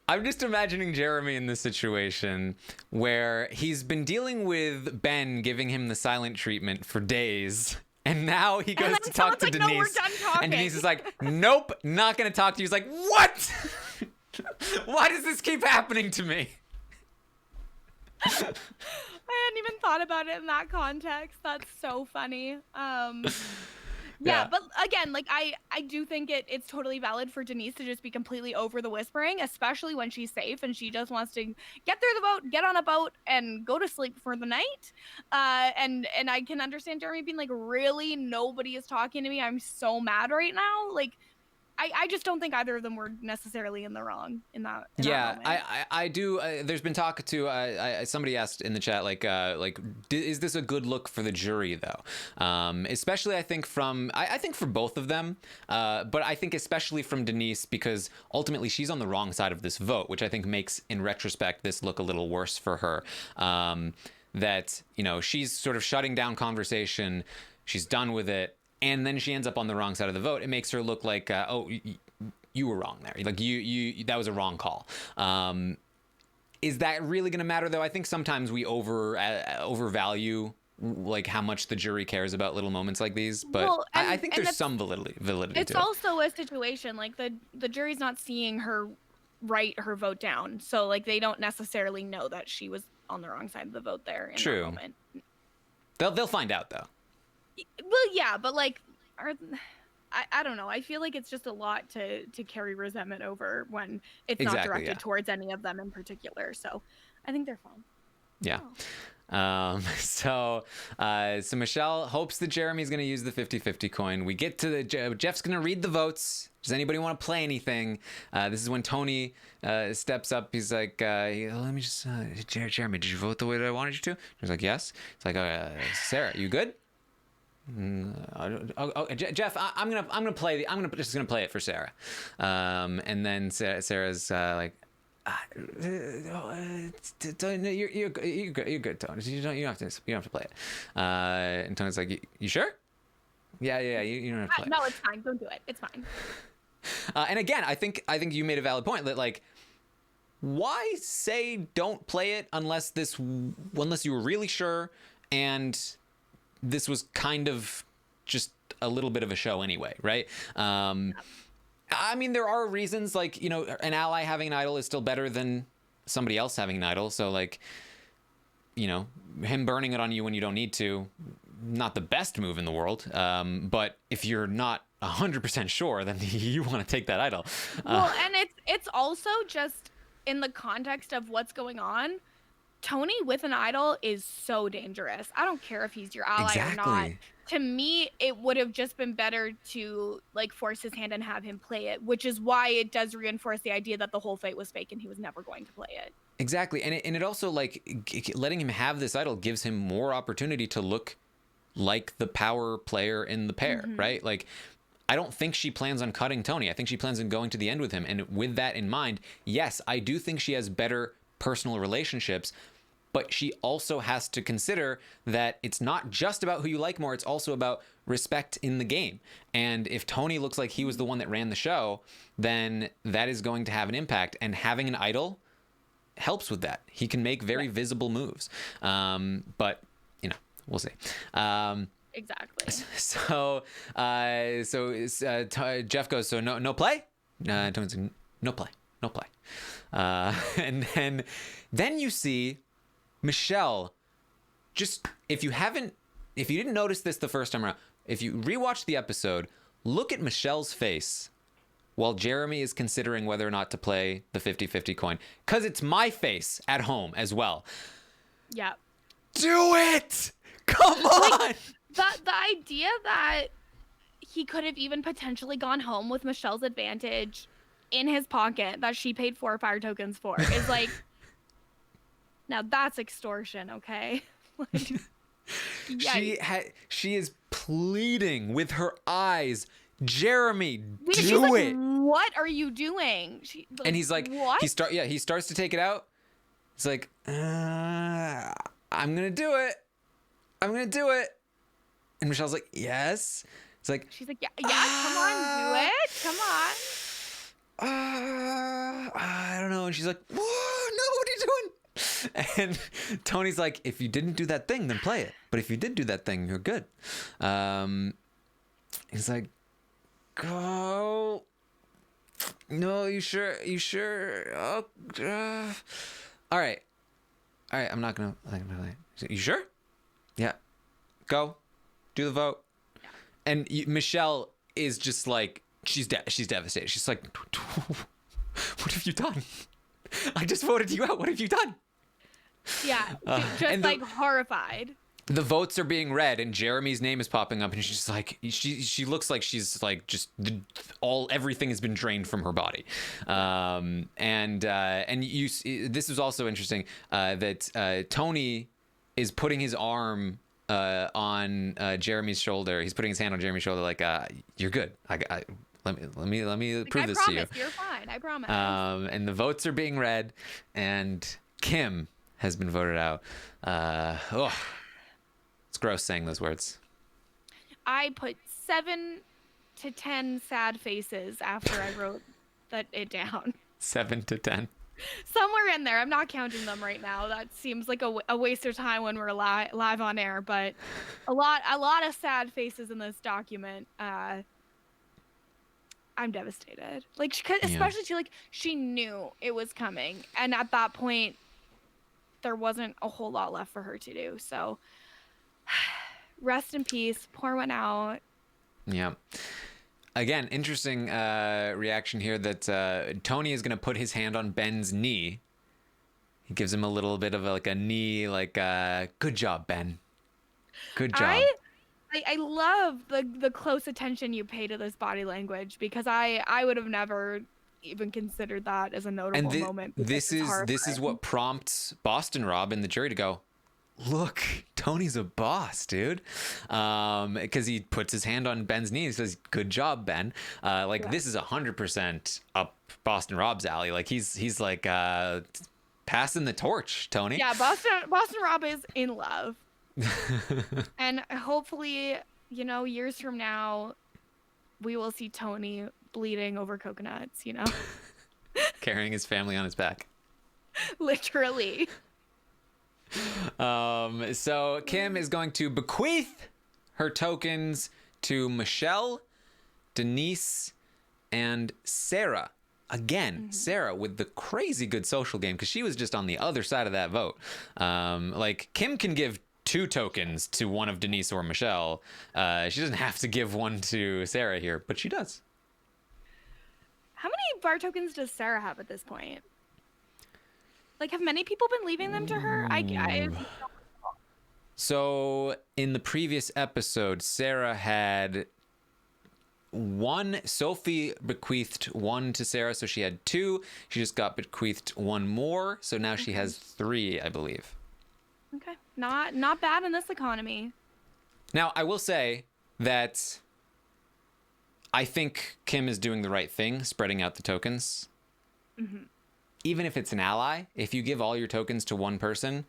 I'm just imagining Jeremy in this situation where he's been dealing with Ben giving him the silent treatment for days. And now he goes to talk to Denise. No, we're done talking. And Denise is like, nope, not going to talk to you. He's like, what? Why does this keep happening to me? I hadn't even thought about it in that context. That's so funny. Yeah, but again, like, I do think it's totally valid for Denise to just be completely over the whispering, especially when she's safe and she just wants to get through the boat, get on a boat, and go to sleep for the night. And I can understand Jeremy being like, really, nobody is talking to me, I'm so mad right now. Like, I just don't think either of them were necessarily in the wrong in that. Yeah, that moment. I do. There's been talk to. Somebody asked in the chat, is this a good look for the jury though? Especially, I think I think for both of them, but I think especially from Denise, because ultimately she's on the wrong side of this vote, which I think makes, in retrospect, this look a little worse for her. That she's sort of shutting down conversation. She's done with it. And then she ends up on the wrong side of the vote. It makes her look like, you were wrong there. Like, you that was a wrong call. Is that really going to matter, though? I think sometimes we overvalue like how much the jury cares about little moments like these. But I think there's some validity to it. It's also a situation like the jury's not seeing her write her vote down, so like they don't necessarily know that she was on the wrong side of the vote there. In that moment. They'll find out though. Well, yeah, but like, I don't know. I feel like it's just a lot to carry resentment over when it's not directed towards any of them in particular. So I think they're fine. Yeah. So Michelle hopes that Jeremy's going to use the 50-50 coin. We get to Jeff's going to read the votes. Does anybody want to play anything? This is when Tony steps up. He's like, let me just, Jeremy, did you vote the way that I wanted you to? He's like, yes. It's like, Sarah, you good? Jeff, I'm gonna play. Just gonna play it for Sarah, and then Sarah's like, you're good, Tony. You don't have to play it. And Tony's like, you sure? Yeah. You don't have to play. No, it's fine. Don't do it. It's fine. And again, I think you made a valid point that like, why say don't play it unless you were really sure and this was kind of just a little bit of a show anyway, right? I mean, there are reasons, like, an ally having an idol is still better than somebody else having an idol. So, like, you know, him burning it on you when you don't need to, not the best move in the world. But if you're not 100% sure, then you want to take that idol. Well, and it's also just in the context of what's going on. Tony with an idol is so dangerous. I don't care if he's your ally or not. To me, it would have just been better to like force his hand and have him play it, which is why it does reinforce the idea that the whole fight was fake and he was never going to play it. Exactly. And it also, like, letting him have this idol gives him more opportunity to look like the power player in the pair, right? Like, I don't think she plans on cutting Tony. I think she plans on going to the end with him. And with that in mind, yes, I do think she has better personal relationships, but she also has to consider that it's not just about who you like more, it's also about respect in the game. And if Tony looks like he was the one that ran the show, then that is going to have an impact. And having an idol helps with that. He can make very visible moves. But, you know, we'll see. Exactly. So Jeff goes, so no play? Tony's like, no play. And then you see Michelle, just, if you didn't notice this the first time around, if you rewatch the episode, look at Michelle's face while Jeremy is considering whether or not to play the 50-50 coin. Because it's my face at home as well. Yeah. Do it! Come on! Like, the idea that he could have even potentially gone home with Michelle's advantage in his pocket that she paid 4 fire tokens for is like... Now that's extortion, okay? Like, she is pleading with her eyes, Jeremy, do like, it. What are you doing? And he's like, what? He starts to take it out. He's like, I'm gonna do it. And Michelle's like, yes. It's like, she's like, yeah, come on, do it, come on. I don't know. And she's like, whoa, no, what are you doing? And Tony's like, if you didn't do that thing, then play it. But if you did do that thing, you're good. He's like, go. No, you sure? Oh, all right. I'm not gonna. You sure? Yeah. Go. Do the vote. Yeah. And Michelle is just like, she's devastated. She's like, what have you done? I just voted you out. What have you done? Yeah, just like horrified. The votes are being read and Jeremy's name is popping up and she's like, she looks like she's like just everything has been drained from her body. And this is also interesting that Tony is putting his arm on Jeremy's shoulder. He's putting his hand on Jeremy's shoulder like, you're good. Let me prove this to you. You're fine. I promise. And the votes are being read, and Kim has been voted out. It's gross saying those words. I put 7 to 10 sad faces after I wrote it down. 7 to 10. Somewhere in there. I'm not counting them right now. That seems like a waste of time when we're live on air. But a lot of sad faces in this document. I'm devastated. Like, especially she knew it was coming, and at that point, there wasn't a whole lot left for her to do. So, rest in peace. Pour one out. Yeah. Again, interesting reaction here that Tony is going to put his hand on Ben's knee. He gives him a little bit of a knee, good job, Ben. Good job. I love the close attention you pay to this body language, because I would have never even considered that as a notable moment. This is what prompts Boston Rob and the jury to go, look, Tony's a boss, dude. Because he puts his hand on Ben's knee and says, good job, Ben. This is 100% up Boston Rob's alley. Like, he's like passing the torch, Tony. Yeah, Boston Rob is in love. And hopefully, years from now, we will see Tony bleeding over coconuts, Carrying his family on his back. Literally. So Kim is going to bequeath her tokens to Michelle, Denise, and Sarah. Again, Sarah with the crazy good social game, because she was just on the other side of that vote. Like, Kim can give 2 tokens to one of Denise or Michelle. She doesn't have to give one to Sarah here, but she does. How many bar tokens does Sarah have at this point? Like, have many people been leaving them to her? So in the previous episode, Sarah had 1. Sophie bequeathed 1 to Sarah, so she had 2. She just got bequeathed 1 more, so now she has 3, I believe. Okay, not bad in this economy. Now, I will say that I think Kim is doing the right thing, spreading out the tokens. Even if it's an ally, if you give all your tokens to one person,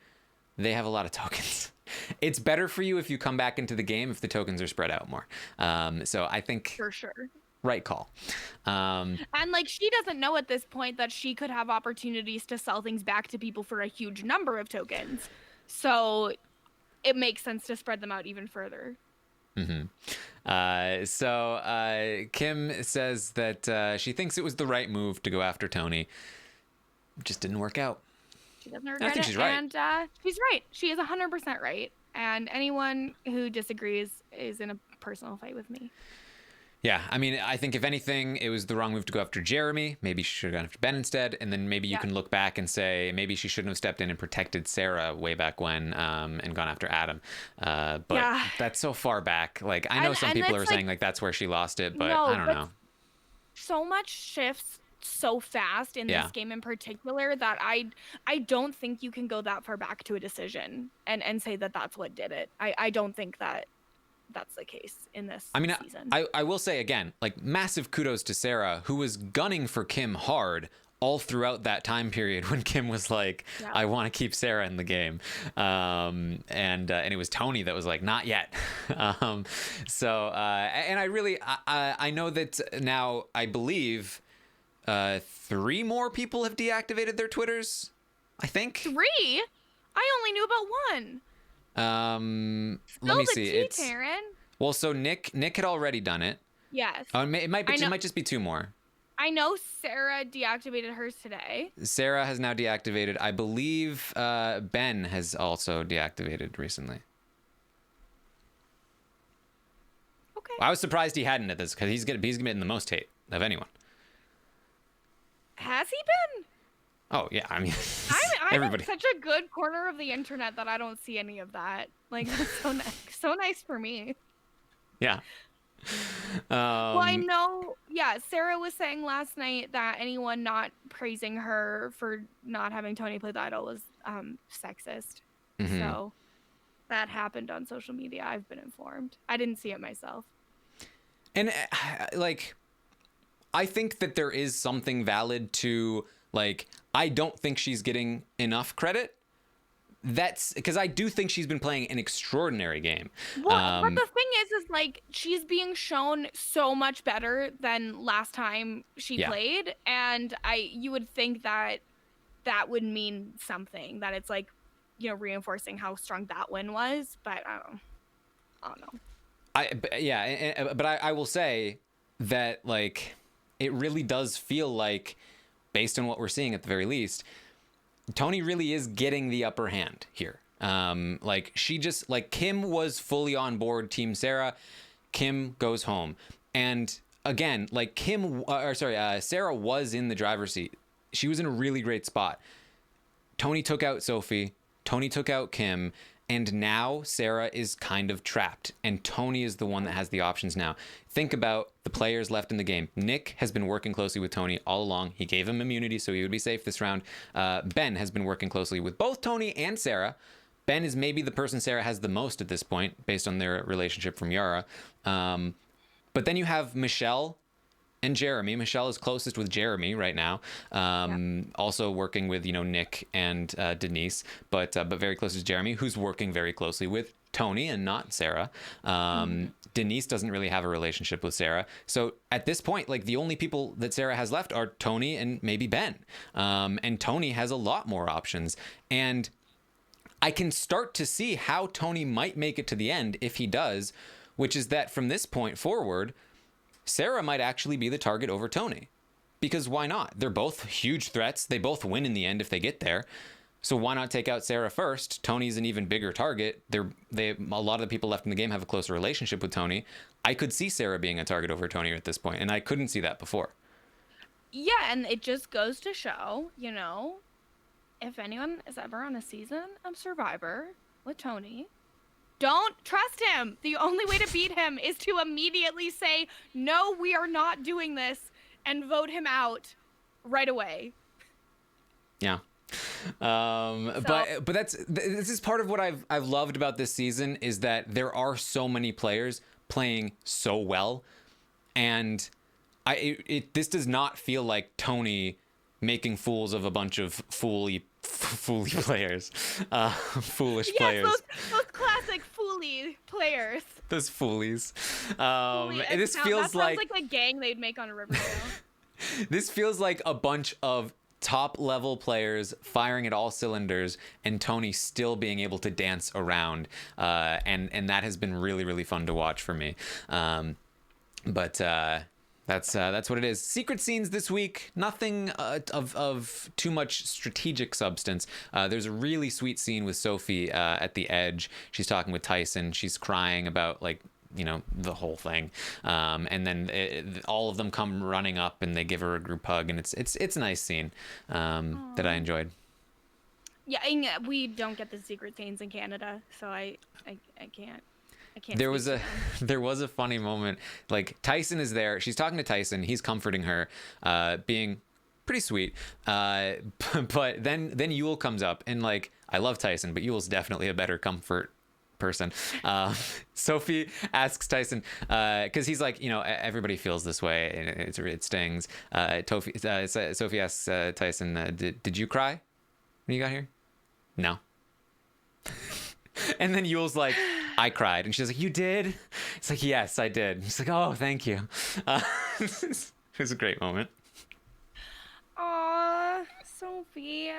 they have a lot of tokens. It's better for you if you come back into the game if the tokens are spread out more. So I think For sure. right call. And like, she doesn't know at this point that she could have opportunities to sell things back to people for a huge number of tokens. So it makes sense to spread them out even further. So Kim says that she thinks it was the right move to go after Tony. It just didn't work out. She doesn't regret I think it. she's right. And she's right. She is 100% right. And anyone who disagrees is in a personal fight with me. Yeah, I mean, I think if anything, it was the wrong move to go after Jeremy. Maybe she should have gone after Ben instead. And then maybe you can look back and say, maybe she shouldn't have stepped in and protected Sarah way back when and gone after Adam. But that's so far back. Like, I know some people are saying, like, that's where she lost it, but I don't know. So much shifts so fast in this game in particular that I don't think you can go that far back to a decision and say that that's what did it. I don't think that that's the case in this season. I will say again, like, massive kudos to Sarah, who was gunning for Kim hard all throughout that time period when Kim was like, I want to keep Sarah in the game. And it was Tony that was like, not yet. And I really, I know that now I believe 3 more people have deactivated their Twitters, I think. 3? I only knew about 1. Let me see. It's Taran. Well, so Nick had already done it. Yes. It might just be 2 more. I know Sarah deactivated hers today. Sarah has now deactivated. I believe Ben has also deactivated recently. Okay. I was surprised he hadn't at this, because he's getting the most hate of anyone. Has he been? Oh yeah, I mean, I'm everybody. in such a good corner of the internet that I don't see any of that. Like, that's so nice for me. Yeah. Well, I know. Yeah, Sarah was saying last night that anyone not praising her for not having Tony play the idol was sexist. So that happened on social media. I've been informed. I didn't see it myself. And like, I think that there is something valid to, like, I don't think she's getting enough credit. That's because I do think she's been playing an extraordinary game. Well, but the thing is like, she's being shown so much better than last time she played, and you would think that would mean something, that it's like, you know, reinforcing how strong that win was. But I don't know. But I will say that, like, it really does feel like, based on what we're seeing at the very least, Tony really is getting the upper hand here. Like, she just, like, Kim was fully on board Team Sarah. Kim goes home. And again, like, Sarah was in the driver's seat. She was in a really great spot. Tony took out Sophie. Tony took out Kim. And now Sarah is kind of trapped, and Tony is the one that has the options now. Think about the players left in the game. Nick has been working closely with Tony all along. He gave him immunity, so he would be safe this round. Ben has been working closely with both Tony and Sarah. Ben is maybe the person Sarah has the most at this point, based on their relationship from Yara. But then you have Michelle and Jeremy. Michelle is closest with Jeremy right now. Also working with, you know, Nick and Denise, but very close to Jeremy, who's working very closely with Tony and not Sarah. Denise doesn't really have a relationship with Sarah. So at this point, like, the only people that Sarah has left are Tony and maybe Ben. And Tony has a lot more options. And I can start to see how Tony might make it to the end if he does, which is that from this point forward, Sarah might actually be the target over Tony. because why not? They're both huge threats. They both win in the end if they get there. So why not take out Sarah first? Tony's an even bigger target. A lot of the people left in the game have a closer relationship with Tony. I could see Sarah being a target over Tony at this point, and I couldn't see that before. Yeah, and it just goes to show, if anyone is ever on a season of Survivor with Tony, don't trust him. The only way to beat him is to immediately say, no, we are not doing this, and vote him out right away. Yeah. But this is part of what I've loved about this season, is that there are so many players playing so well, and this does not feel like Tony making fools of a bunch of foolish players, foolish players. Those classic fooly players. Those foolies. This feels like a gang they'd make on a Riverdale. This feels like a bunch of top level players firing at all cylinders, and Tony still being able to dance around, and that has been really, really fun to watch for me. But that's what it is. Secret scenes this week, nothing of too much strategic substance. There's a really sweet scene with Sophie at the edge. She's talking with Tyson. She's crying about the whole thing, and then all of them come running up and they give her a group hug, and it's a nice scene that I enjoyed. Yeah, and we don't get the secret scenes in Canada, so I can't. There was a funny moment. Like, Tyson is there. She's talking to Tyson. He's comforting her, being pretty sweet. But then Yul comes up, and I love Tyson, but Yul's definitely a better comfort person. Sophie asks Tyson, because he's like, everybody feels this way, and it stings. Sophie asks Tyson, did you cry when you got here? No. And then Yul's like, I cried. And she's like, you did? It's like, yes, I did. He's like, oh, thank you. It was a great moment. Aw, Sophie.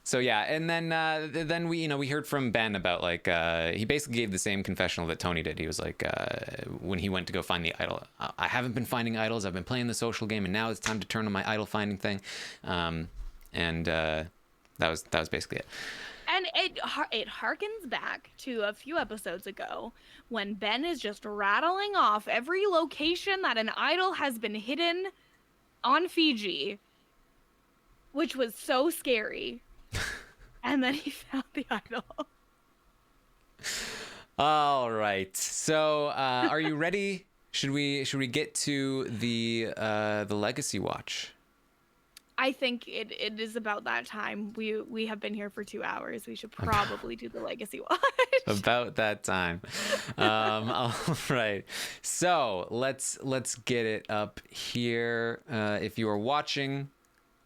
So yeah, and then we heard from Ben about he basically gave the same confessional that Tony did. He was like, when he went to go find the idol, I haven't been finding idols. I've been playing the social game, and now it's time to turn on my idol finding thing. And that was basically it. And it harkens back to a few episodes ago when Ben is just rattling off every location that an idol has been hidden on Fiji, which was so scary. And then he found the idol. All right. So, are you ready? Should we get to the Legacy Watch? I think it is about that time. We have been here for 2 hours. We should probably do the Legacy Watch. About that time. All right. So let's get it up here. If you are watching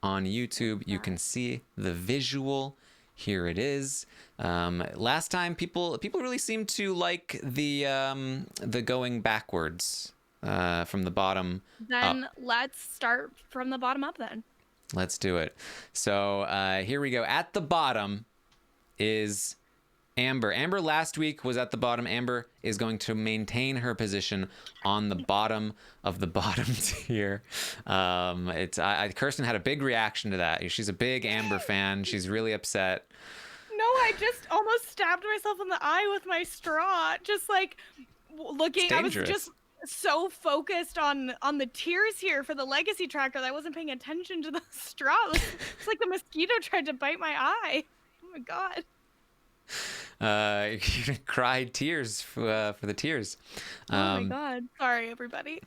on YouTube, you can see the visual. Here it is. Last time, people really seemed to like the going backwards from the bottom. Then let's start from the bottom up. Then. Let's do it. So here we go. At the bottom is Amber. Amber last week was at the bottom. Amber is going to maintain her position on the bottom of the bottom tier. Kirsten had a big reaction to that. She's a big Amber fan. She's really upset. No, I just almost stabbed myself in the eye with my straw. Just looking, I was just so focused on the tiers here for the legacy tracker that I wasn't paying attention to the straw. It's like the mosquito tried to bite my eye. Oh my god. You cried tears for the tears. Oh my god. Sorry, everybody.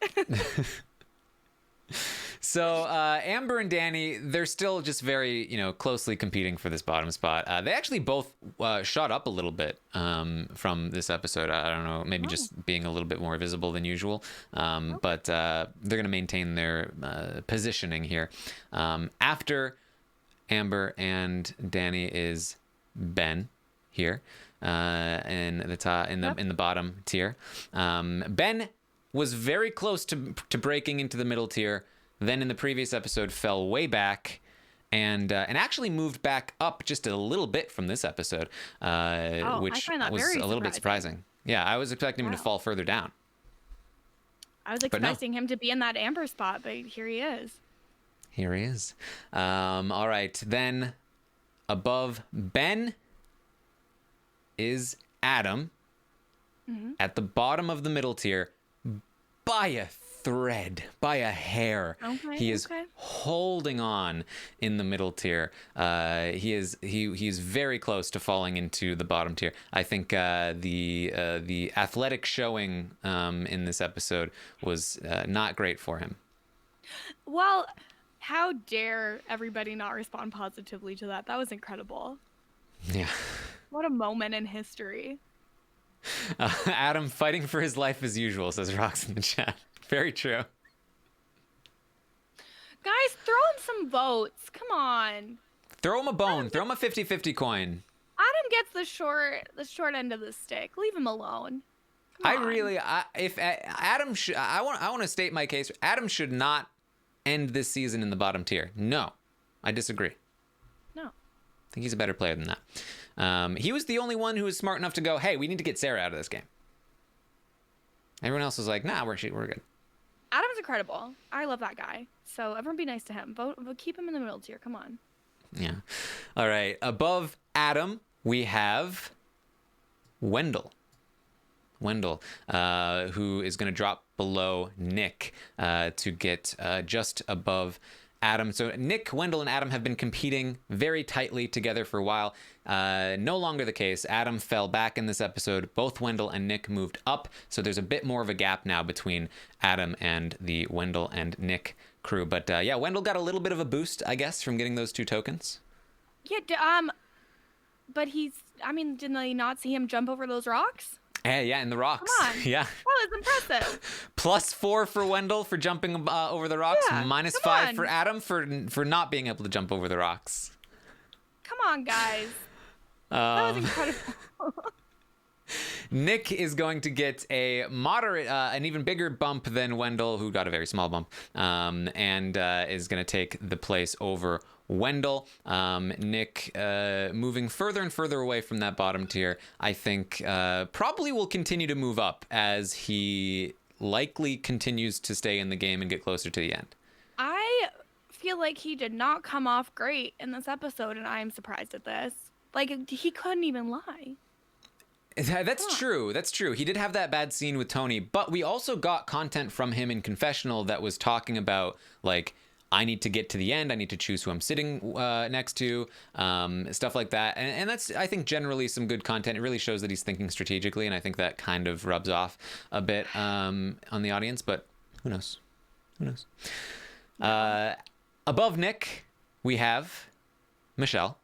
So Amber and Danny, they're still just very, closely competing for this bottom spot. They actually both shot up a little bit from this episode. I don't know, maybe just being a little bit more visible than usual. But they're going to maintain their positioning here. After Amber and Danny is Ben here in the bottom tier. Ben was very close to breaking into the middle tier. Then in the previous episode fell way back, and actually moved back up just a little bit from this episode, which was a little bit surprising. Yeah, I was expecting him to fall further down. I was But no. expecting him to be in that Amber spot, but here he is. Here he is. All right. Then above Ben is Adam. Mm-hmm. At the bottom of the middle tier, by a thread, by a hair, he is holding on in the middle tier. He is very close to falling into the bottom tier. I think the athletic showing in this episode was not great for him. Well, how dare everybody not respond positively to that? That was incredible. Yeah. What a moment in history. Adam fighting for his life as usual, says Rox in the chat. Very true. Guys, throw him some votes. Come on. Throw him a bone. Throw him a 50-50 coin. Adam gets the short end of the stick. Leave him alone. I want to state my case. Adam should not end this season in the bottom tier. No, I disagree. No. I think he's a better player than that. He was the only one who was smart enough to go, hey, we need to get Sarah out of this game. Everyone else was like, nah, we're good. Adam's incredible. I love that guy. So everyone be nice to him. Vote, keep him in the middle tier. Come on. Yeah. All right. Above Adam, we have Wendell. Wendell, who is going to drop below Nick to get just above Adam. So Nick, Wendell, and Adam have been competing very tightly together for a while. No longer the case. Adam fell back in this episode. Both Wendell and Nick moved up. So there's a bit more of a gap now between Adam and the Wendell and Nick crew. But yeah, Wendell got a little bit of a boost, I guess, from getting those 2 tokens. Yeah, but didn't they not see him jump over those rocks? Yeah, in the rocks. Come on. Yeah. That was impressive. +4 for Wendell for jumping over the rocks. Yeah, -5 for Adam for not being able to jump over the rocks. Come on, guys. That was incredible. Nick is going to get a moderate, an even bigger bump than Wendell, who got a very small bump, and is going to take the place over Wendell. Nick moving further and further away from that bottom tier, I think probably will continue to move up as he likely continues to stay in the game and get closer to the end. I feel like he did not come off great in this episode, and I'm surprised at this. Like, he couldn't even lie. That's true. That's true. He did have that bad scene with Tony, but we also got content from him in Confessional that was talking about, like, I need to get to the end. I need to choose who I'm sitting next to, stuff like that. And that's, I think, generally some good content. It really shows that he's thinking strategically, and I think that kind of rubs off a bit on the audience, but who knows? Who knows? Above Nick, we have Michelle,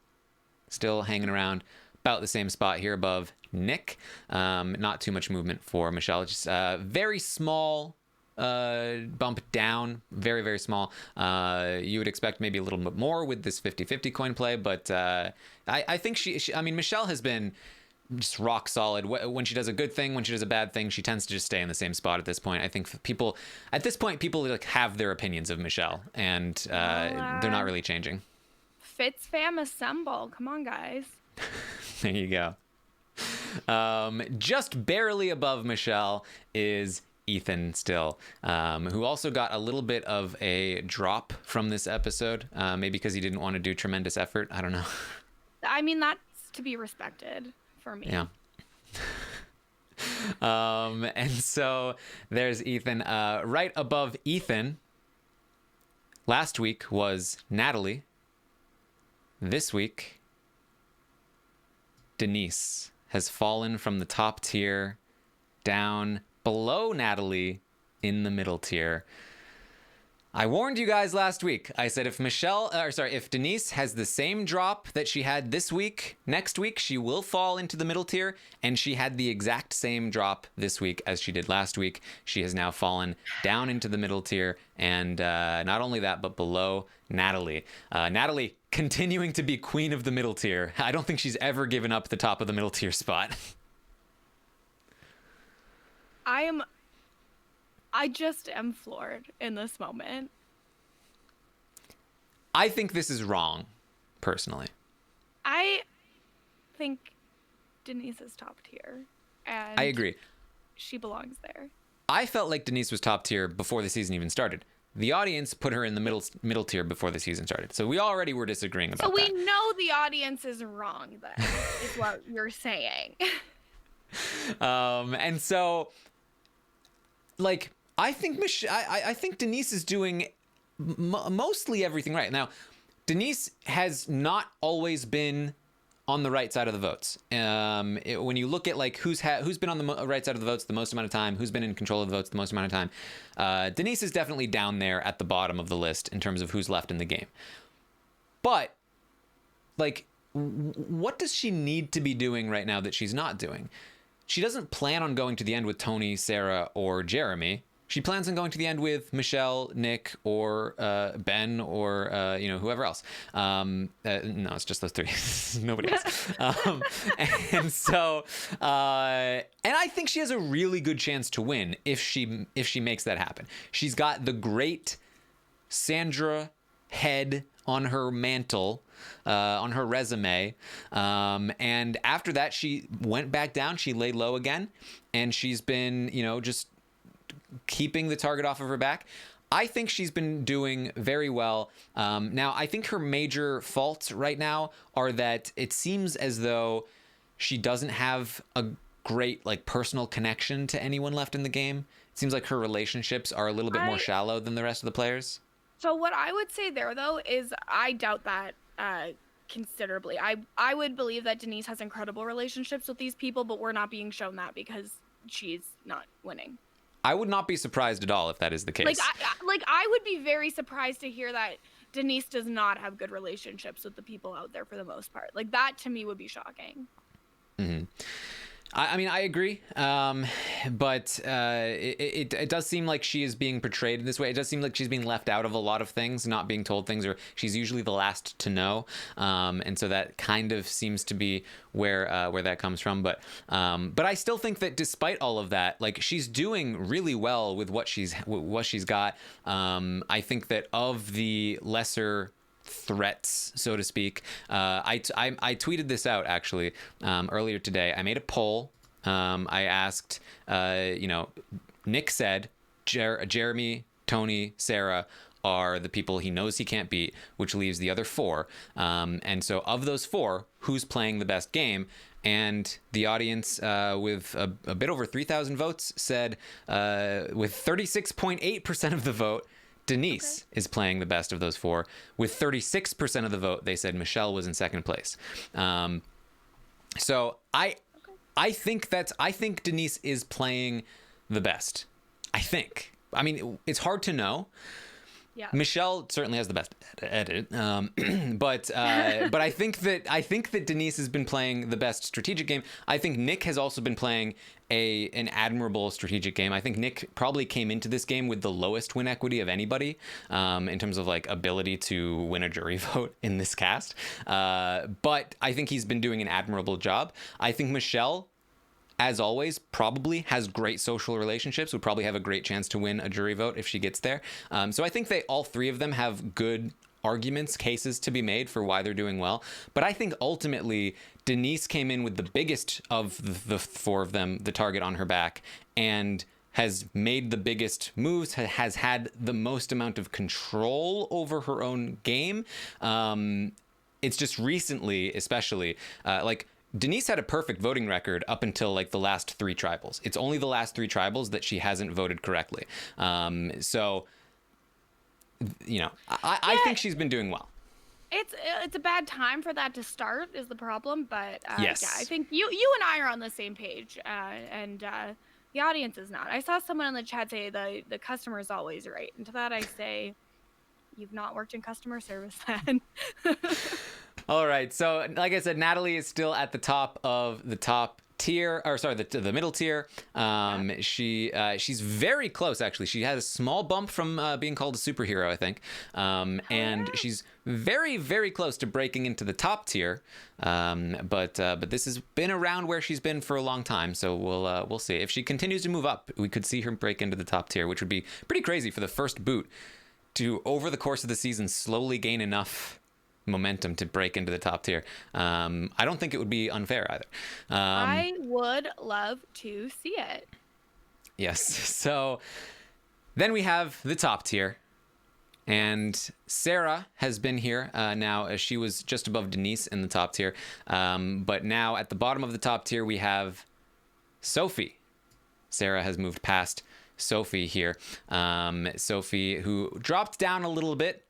still hanging around about the same spot here above Nick. Not too much movement for Michelle. Just very small bump down, very, very small. You would expect maybe a little bit more with this 50-50 coin play, but I think I mean, Michelle has been just rock solid. When she does a good thing, when she does a bad thing, she tends to just stay in the same spot at this point. I think people like have their opinions of Michelle, and they're not really changing. Fitz fam assemble. Come on, guys. There you go. Just barely above Michelle is Ethan still, who also got a little bit of a drop from this episode, maybe because he didn't want to do tremendous effort. I don't know. I mean, that's to be respected for me. Yeah. And so there's Ethan. Right above Ethan last week was Natalie. This week, Denise has fallen from the top tier down below Natalie in the middle tier. I warned you guys last week. I said if Denise has the same drop that she had this week, next week she will fall into the middle tier, and she had the exact same drop this week as she did last week. She has now fallen down into the middle tier, and not only that, but below Natalie. Natalie continuing to be queen of the middle tier. I don't think she's ever given up the top of the middle tier spot. I just am floored in this moment. I think this is wrong, personally. I think Denise is top tier. And I agree. she belongs there. I felt like Denise was top tier before the season even started. The audience put her in the middle tier before the season started. So we already were disagreeing about that. So we know the audience is wrong then, is what you're saying. And so, like, I think I think Denise is doing mostly everything right. Now, Denise has not always been on the right side of the votes. When you look at like who's been on the right side of the votes the most amount of time, who's been in control of the votes the most amount of time, Denise is definitely down there at the bottom of the list in terms of who's left in the game. But like, what does she need to be doing right now that she's not doing? She doesn't plan on going to the end with Tony, Sarah, or Jeremy. She plans on going to the end with Michelle, Nick, or Ben, or whoever else. No, it's just those three. Nobody else. And so, and I think she has a really good chance to win if she makes that happen. She's got the great Sandra head on her mantle, on her resume, and after that, she went back down. She laid low again, and she's been, just keeping the target off of her back. I think she's been doing very well. Now, I think her major faults right now are that it seems as though she doesn't have a great personal connection to anyone left in the game. It seems like her relationships are a little bit more shallow than the rest of the players. So what I would say there, though, is I doubt that considerably. I would believe that Denise has incredible relationships with these people, but we're not being shown that because she's not winning. I would not be surprised at all if that is the case. I would be very surprised to hear that Denise does not have good relationships with the people out there for the most part. Like, that to me would be shocking. Mm-hmm. I mean, I agree, but it does seem like she is being portrayed in this way. It does seem like she's being left out of a lot of things, not being told things, or she's usually the last to know, and so that kind of seems to be where that comes from. But I still think that despite all of that, she's doing really well with what she's got. I think that of the lesser threats, so to speak, I tweeted this out actually earlier today. I made a poll. I asked, Nick said Jeremy, Tony, Sarah are the people he knows he can't beat, which leaves the other four. And so of those four, who's playing the best game? And the audience, with a bit over 3,000 votes, said with 36.8% of the vote, Denise is playing the best of those four. With 36% of the vote, they said Michelle was in second place. So I think Denise is playing the best. I mean, it's hard to know. Yeah. Michelle certainly has the best edit, but I think that Denise has been playing the best strategic game. I think Nick has also been playing an admirable strategic game. I think Nick probably came into this game with the lowest win equity of anybody in terms of ability to win a jury vote in this cast. But I think he's been doing an admirable job. I think Michelle, as always, probably has great social relationships, would probably have a great chance to win a jury vote if she gets there. So I think all three of them have good cases to be made for why they're doing well. But I think ultimately Denise came in with the biggest of the four of them, the target on her back, and has made the biggest moves, has had the most amount of control over her own game. It's just recently, especially, Denise had a perfect voting record up until the last three tribals. It's only the last three tribals that she hasn't voted correctly. So, I think she's been doing well. It's a bad time for that to start is the problem, but yes. Yeah, I think you and I are on the same page, and the audience is not. I saw someone in the chat say the customer is always right, and to that I say, you've not worked in customer service then. All right. So, like I said, Natalie is still at the top of the top tier, or sorry, the middle tier. She's very close, actually. She has a small bump from being called a superhero, I think. And she's very, very close to breaking into the top tier. But this has been around where she's been for a long time. So we'll see. If she continues to move up, we could see her break into the top tier, which would be pretty crazy for the first boot to, over the course of the season, slowly gain enough momentum to break into the top tier. I don't think it would be unfair either. I would love to see it. Yes. So then we have the top tier. And Sarah has been here now, as she was just above Denise in the top tier. But now at the bottom of the top tier, we have Sophie. Sarah has moved past Sophie here. Sophie, who dropped down a little bit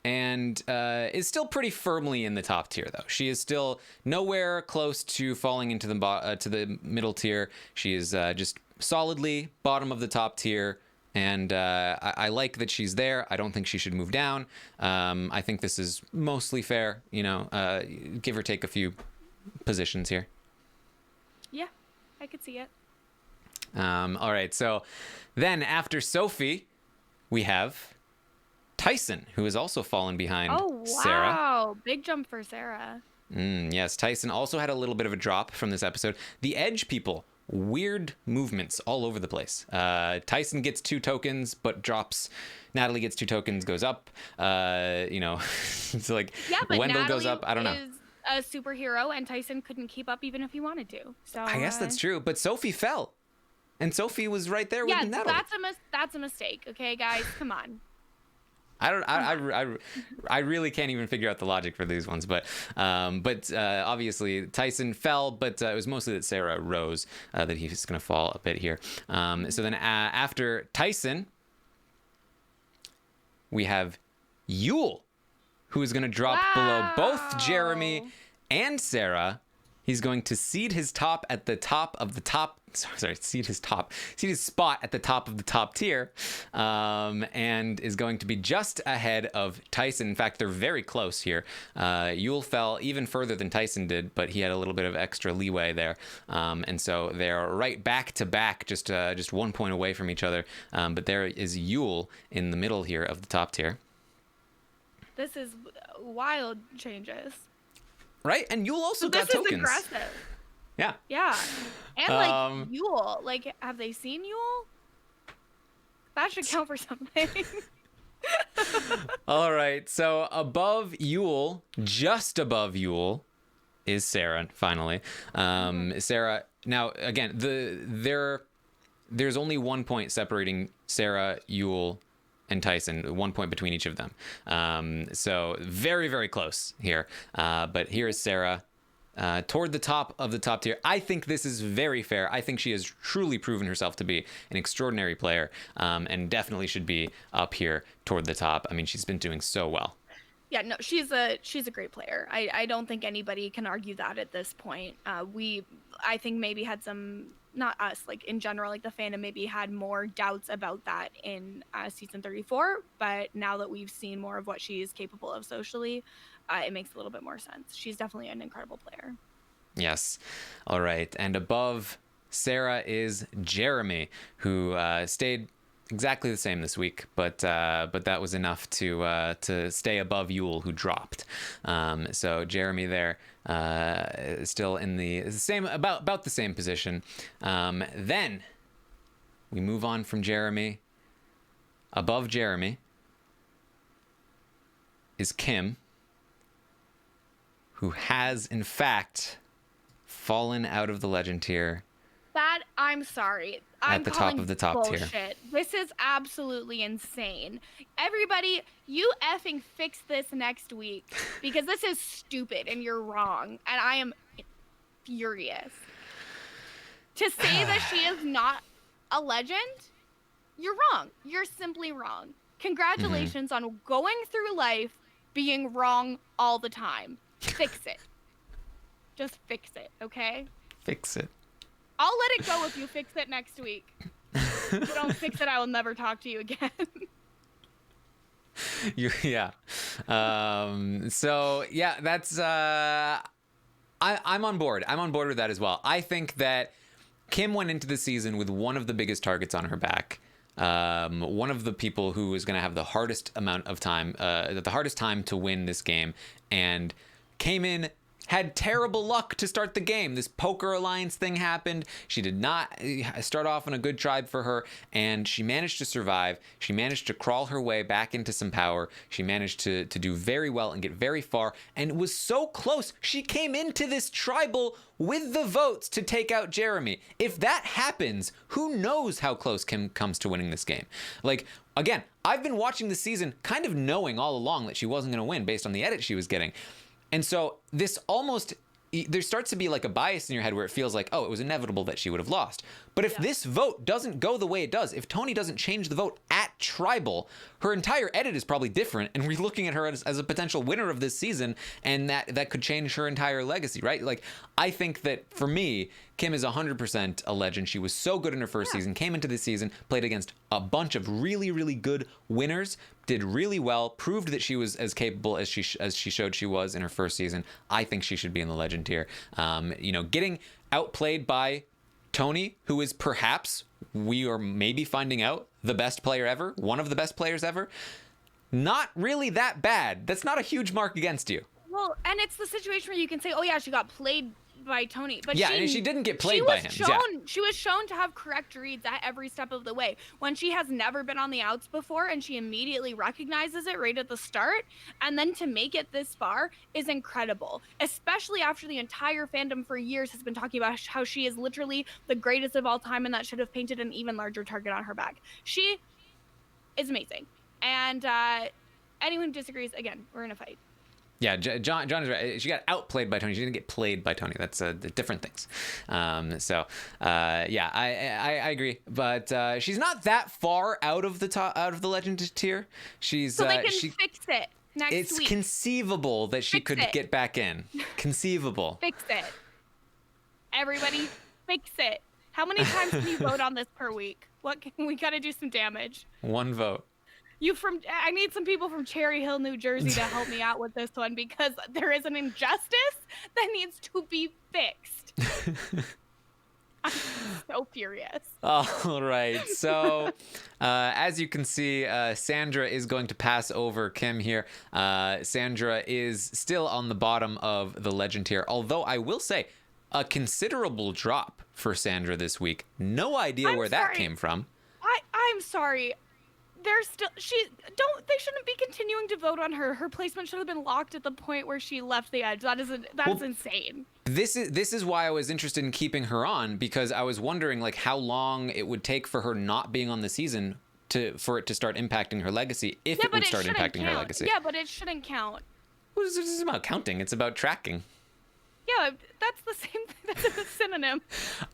and is still pretty firmly in the top tier, though. She is still nowhere close to falling into to the middle tier. She is just solidly bottom of the top tier. And I like that she's there. I don't think she should move down. I think this is mostly fair, give or take a few positions here. Yeah, I could see it. All right, so then after Sophie, we have Tyson, who has also fallen behind Sarah. Wow, big jump for Sarah. Yes, Tyson also had a little bit of a drop from this episode. The Edge people, weird movements all over the place. Tyson gets 2 tokens but drops. Natalie gets 2 tokens, goes up. It's like but Wendell Natalie goes up. I don't know. Is a superhero, and Tyson couldn't keep up even if he wanted to. So I guess that's true. But Sophie fell, and Sophie was right there with Natalie. That's a mistake. Okay, guys, come on. I really can't even figure out the logic for these ones, but obviously Tyson fell, but it was mostly that Sarah rose, that he was going to fall a bit here. So then after Tyson, we have Yule, who is going to drop below both Jeremy and Sarah. He's going to seed his top at the top of the top. Seed his spot at the top of the top tier, and is going to be just ahead of Tyson. In fact, they're very close here. Yule fell even further than Tyson did, but he had a little bit of extra leeway there, and so they're right back to back, just 1 point away from each other. But there is Yule in the middle here of the top tier. This is wild changes. Right, and Yule also got tokens. This is aggressive. Yeah. Yeah, and Yule, have they seen Yule? That should count for something. All right, so above Yule, just above Yule, is Sarah. Finally, Sarah. Now again, there's only 1 point separating Sarah, Yule, and Tyson, 1 point between each of them. So very, very close here. But here is Sarah toward the top of the top tier. I think this is very fair. I think she has truly proven herself to be an extraordinary player, and definitely should be up here toward the top. I mean, she's been doing so well. Yeah, no, she's a great player. I don't think anybody can argue that at this point. I think maybe had some, not us, in general, the fandom maybe had more doubts about that in season 34, but now that we've seen more of what she is capable of socially, it makes a little bit more sense. She's definitely an incredible player. Yes. All right. And above Sarah is Jeremy, who stayed exactly the same this week, but that was enough to stay above Yule, who dropped. So Jeremy there, still in the same, about the same position. Then we move on from Jeremy. Above Jeremy is Kim, who has in fact fallen out of the legend tier. That, I'm sorry. I'm at the top of the top bullshit. Tier. This is absolutely insane. Everybody, you effing fix this next week, because this is stupid and you're wrong. And I am furious. To say that she is not a legend, you're wrong. You're simply wrong. Congratulations on going through life being wrong all the time. Fix it. Just fix it, okay? Fix it. I'll let it go if you fix it next week. If you don't fix it, I will never talk to you again. Yeah. So yeah, that's I'm on board. I'm on board with that as well. I think that Kim went into the season with one of the biggest targets on her back. One of the people who is going to have the hardest amount of time, the hardest time to win this game, and came in had terrible luck to start the game. This poker alliance thing happened. She did not start off on a good tribe for her, and she managed to survive. She managed to crawl her way back into some power. She managed to do very well and get very far, and it was so close. She came into this tribal with the votes to take out Jeremy. If that happens, who knows how close Kim comes to winning this game. Like, again, I've been watching the season kind of knowing all along that she wasn't going to win based on the edit she was getting. And so this almost, there starts to be like a bias in your head where it feels like, oh, it was inevitable that she would have lost. But if this vote doesn't go the way it does, if Tony doesn't change the vote at tribal, her entire edit is probably different, and we're looking at her as a potential winner of this season, and that could change her entire legacy, right? Like, I think that for me, Kim is 100% a legend. She was so good in her first season, came into this season, played against a bunch of really, really good winners, did really well, proved that she was as capable as she showed she was in her first season. I think she should be in the legend tier. Getting outplayed by Tony, who is perhaps, we are maybe finding out, the best player ever, one of the best players ever, not really that bad. That's not a huge mark against you. Well, and it's the situation where you can say, oh yeah, she got played by Tony, but she didn't get played by him. She was shown to have correct reads at every step of the way. When she has never been on the outs before and she immediately recognizes it right at the start, and then to make it this far is incredible, especially after the entire fandom for years has been talking about how she is literally the greatest of all time and that should have painted an even larger target on her back. She is amazing, and anyone who disagrees, again, we're in a fight. Yeah, John is right. She got outplayed by Tony. She didn't get played by Tony. That's different things. I agree. But she's not that far out of the legend tier. They can fix it next week. It's conceivable that she could get back in. Conceivable. Fix it. Everybody, fix it. How many times can you vote on this per week? We got to do some damage. One vote. I need some people from Cherry Hill, New Jersey to help me out with this one, because there is an injustice that needs to be fixed. I'm so furious. All right. So, as you can see, Sandra is going to pass over Kim here. Sandra is still on the bottom of the legend tier, although I will say a considerable drop for Sandra this week. No idea where that came from. I'm sorry. They shouldn't be continuing to vote on her. Her placement should have been locked at the point where she left the edge. That's insane. This is why I was interested in keeping her on, because I was wondering like how long it would take for her not being on the season for it to start impacting her legacy, if it would start impacting her legacy. Yeah, but it shouldn't count. Well, this is about counting. It's about tracking. Yeah, that's the same thing. That's a synonym.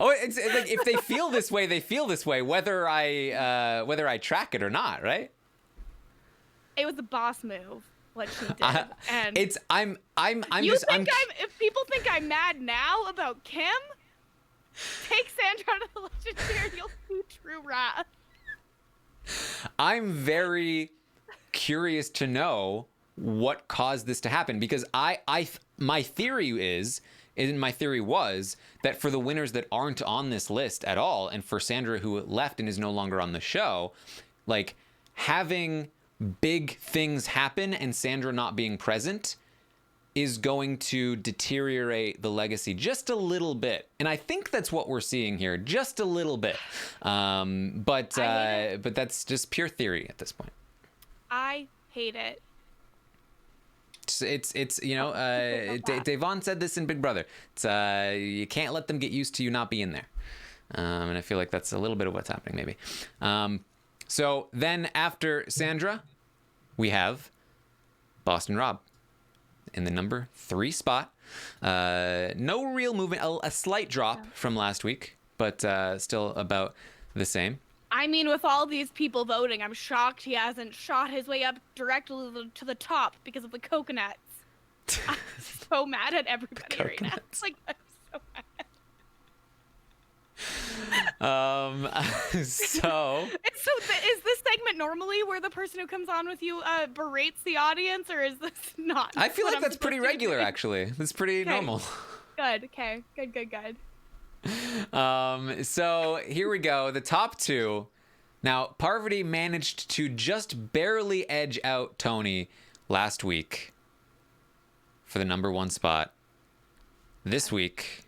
Oh, it's like if they feel this way, they feel this way, whether I track it or not, right? It was a boss move, what she did. And if people think I'm mad now about Kim, take Sandra out of the legend tier, you'll see true wrath. I'm very curious to know what caused this to happen, because my theory was that for the winners that aren't on this list at all, and for Sandra, who left and is no longer on the show, like having big things happen and Sandra not being present is going to deteriorate the legacy just a little bit. And I think that's what we're seeing here, just a little bit. But that's just pure theory at this point. I hate it. It's Devon said this in Big Brother. It's you can't let them get used to you not being there, and I feel like that's a little bit of what's happening maybe. So then after Sandra, we have Boston Rob in the number 3 spot. No real movement, a slight drop from last week, but still about the same. I mean, with all these people voting, I'm shocked he hasn't shot his way up directly to the top because of the coconuts. I'm so mad at everybody right now. It's like, I'm so mad. So is this segment normally where the person who comes on with you berates the audience, or is this not? I feel like that's pretty regular, actually. That's pretty normal. Good. Okay. Good. So here we go. The top 2. Now, Parvati managed to just barely edge out Tony last week for the number 1 spot. this week,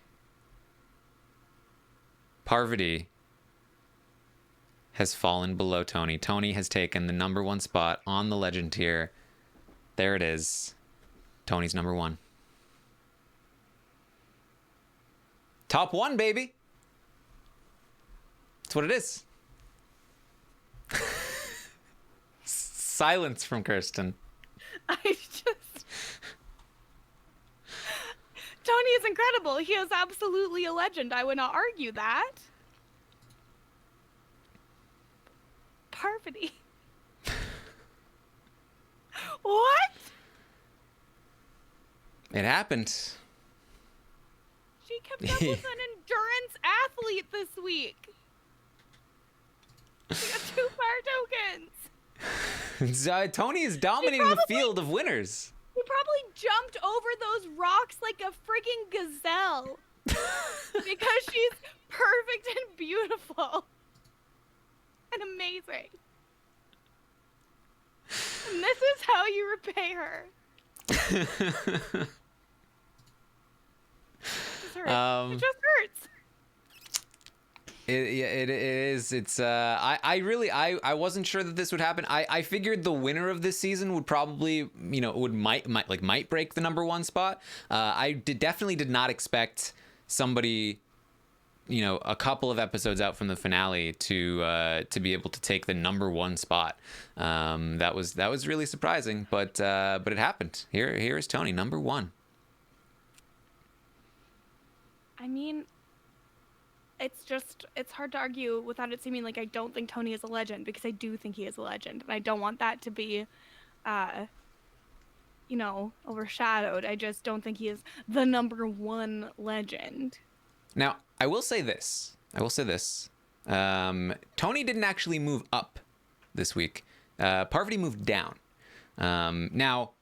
Parvati has fallen below Tony. Tony has taken the number 1 spot on the legend tier. There it is. Tony's number 1. Top 1, baby. That's what it is. Silence from Kirsten. Tony is incredible. He is absolutely a legend. I would not argue that. Parvati. What? It happened. She kept up with an endurance athlete this week. She got 2 fire tokens. Tony is dominating the field of winners. He probably jumped over those rocks like a frigging gazelle. Because she's perfect and beautiful. And amazing. And this is how you repay her. It just hurts. It is. It's I wasn't sure that this would happen. I figured the winner of this season would probably, might break the number 1 spot. I definitely did not expect somebody, a couple of episodes out from the finale to be able to take the number 1 spot. That was really surprising, but it happened. Here is Tony, number 1. I mean, it's hard to argue without it seeming like I don't think Tony is a legend, because I do think he is a legend, and I don't want that to be overshadowed. I just don't think he is the number 1 legend. Now, I will say this. Tony didn't actually move up this week. Parvati moved down. Now,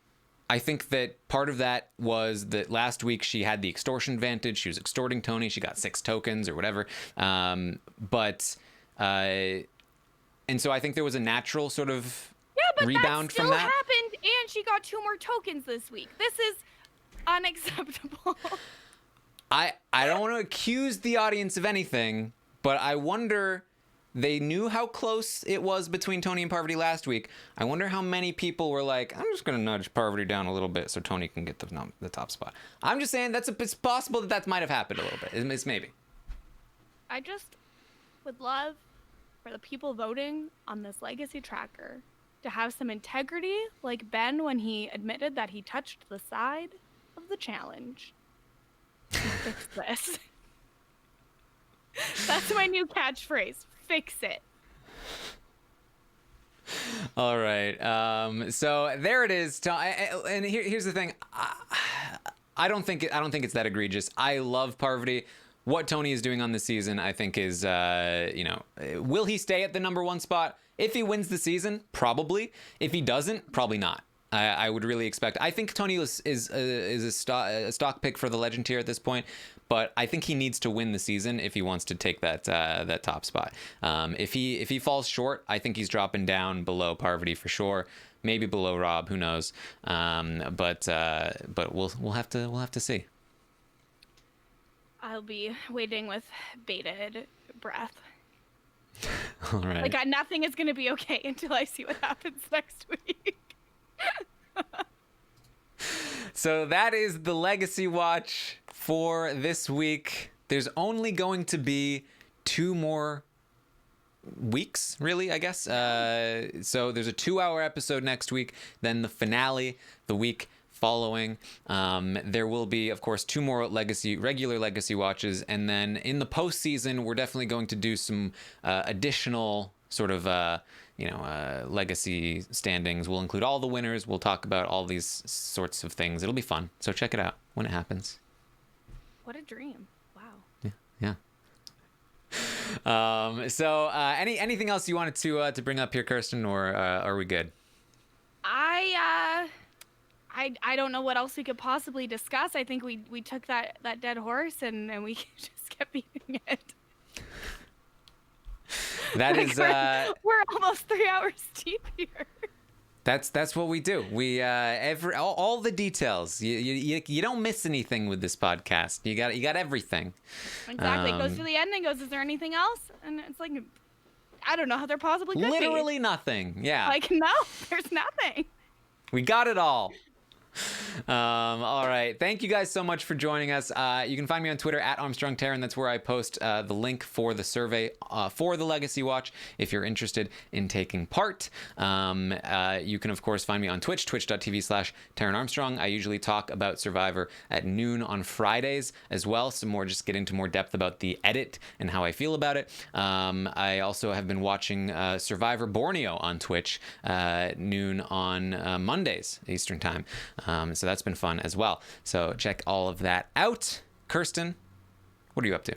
I think that part of that was that last week she had the extortion advantage. She was extorting Tony. She got 6 tokens or whatever. And so I think there was a natural sort of rebound from that. That still happened, and she got 2 more tokens this week. This is unacceptable. I don't want to accuse the audience of anything, but I wonder, they knew how close it was between Tony and Parvati last week. I wonder how many people were like, I'm just going to nudge Parvati down a little bit so Tony can get the top spot. I'm just saying it's possible that might have happened a little bit. It's maybe. I just would love for the people voting on this legacy tracker to have some integrity, like Ben when he admitted that he touched the side of the challenge. Fix this. That's my new catchphrase. Fix it. All right. So there it is. And here's the thing. I don't think it's that egregious. I love Parvati. What Tony is doing on this season, I think, is will he stay at the number 1 spot? If he wins the season, probably. If he doesn't, probably not. I would really expect. I think Tony is a stock pick for the legend tier at this point, but I think he needs to win the season if he wants to take that top spot. If he falls short, I think he's dropping down below Parvati for sure. Maybe below Rob, who knows? But we'll have to see. I'll be waiting with bated breath. All right. Like nothing is gonna be okay until I see what happens next week. So that is the Legacy Watch for this week. There's only going to be 2 more weeks, really, I guess. So there's a 2-hour episode next week, then the finale the week following. There will be, of course, 2 more regular Legacy Watches, and then in the postseason, we're definitely going to do some additional sort of legacy standings. We'll include all the winners. We'll talk about all these sorts of things. It'll be fun. So check it out when it happens. What a dream. Wow. Yeah. So anything else you wanted to bring up here, Kirsten, or are we good? I don't know what else we could possibly discuss. I think we took that dead horse and we just kept beating it. That is we're almost 3 hours deep here. That's what we do. We all the details. You don't miss anything with this podcast. You got everything. Exactly. It goes to the end and goes, is there anything else? And it's like, I don't know how there possibly could be. Literally nothing. Yeah. Like, no, there's nothing. We got it all. All right. Thank you guys so much for joining us. You can find me on Twitter at Armstrong Taran. That's where I post the link for the survey for the Legacy Watch if you're interested in taking part. You can, of course, find me on Twitch, twitch.tv/Taran Armstrong. I usually talk about Survivor at noon on Fridays as well. Some more, just get into more depth about the edit and how I feel about it. I also have been watching Survivor Borneo on Twitch noon on Mondays, Eastern Time. So that's been fun as well. So check all of that out. Kirsten, what are you up to?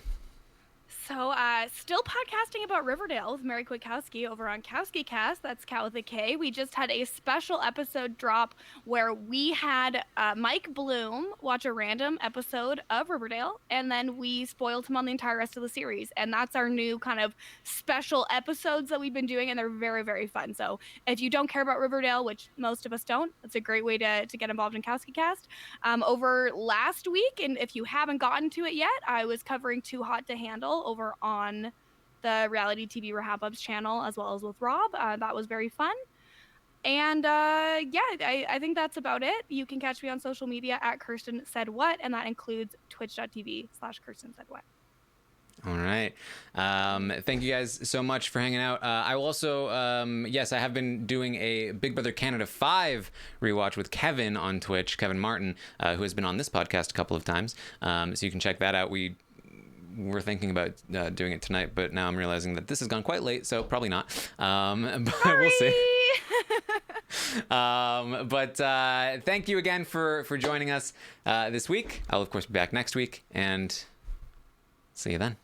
So, still podcasting about Riverdale with Mary Kwiatkowski over on Kowski Cast. That's Cow with a K. We just had a special episode drop where we had Mike Bloom watch a random episode of Riverdale, and then we spoiled him on the entire rest of the series. And that's our new kind of special episodes that we've been doing, and they're very, very fun. So, if you don't care about Riverdale, which most of us don't, that's a great way to get involved in Kowski Cast. Over last week, and if you haven't gotten to it yet, I was covering Too Hot to Handle over on the Reality TV RHAPup's channel, as well as with Rob. That was very fun. And I think that's about it. You can catch me on social media at Kirsten Said What, and that includes twitch.tv/Kirsten Said What. All right. Thank you guys so much for hanging out. I will also, yes, I have been doing a Big Brother Canada 5 rewatch with Kevin on Twitch, Kevin Martin, who has been on this podcast a couple of times. So you can check that out. We're thinking about doing it tonight, but now I'm realizing that this has gone quite late, so probably not. But we'll see. But thank you again for joining us this week. I'll, of course, be back next week, and see you then.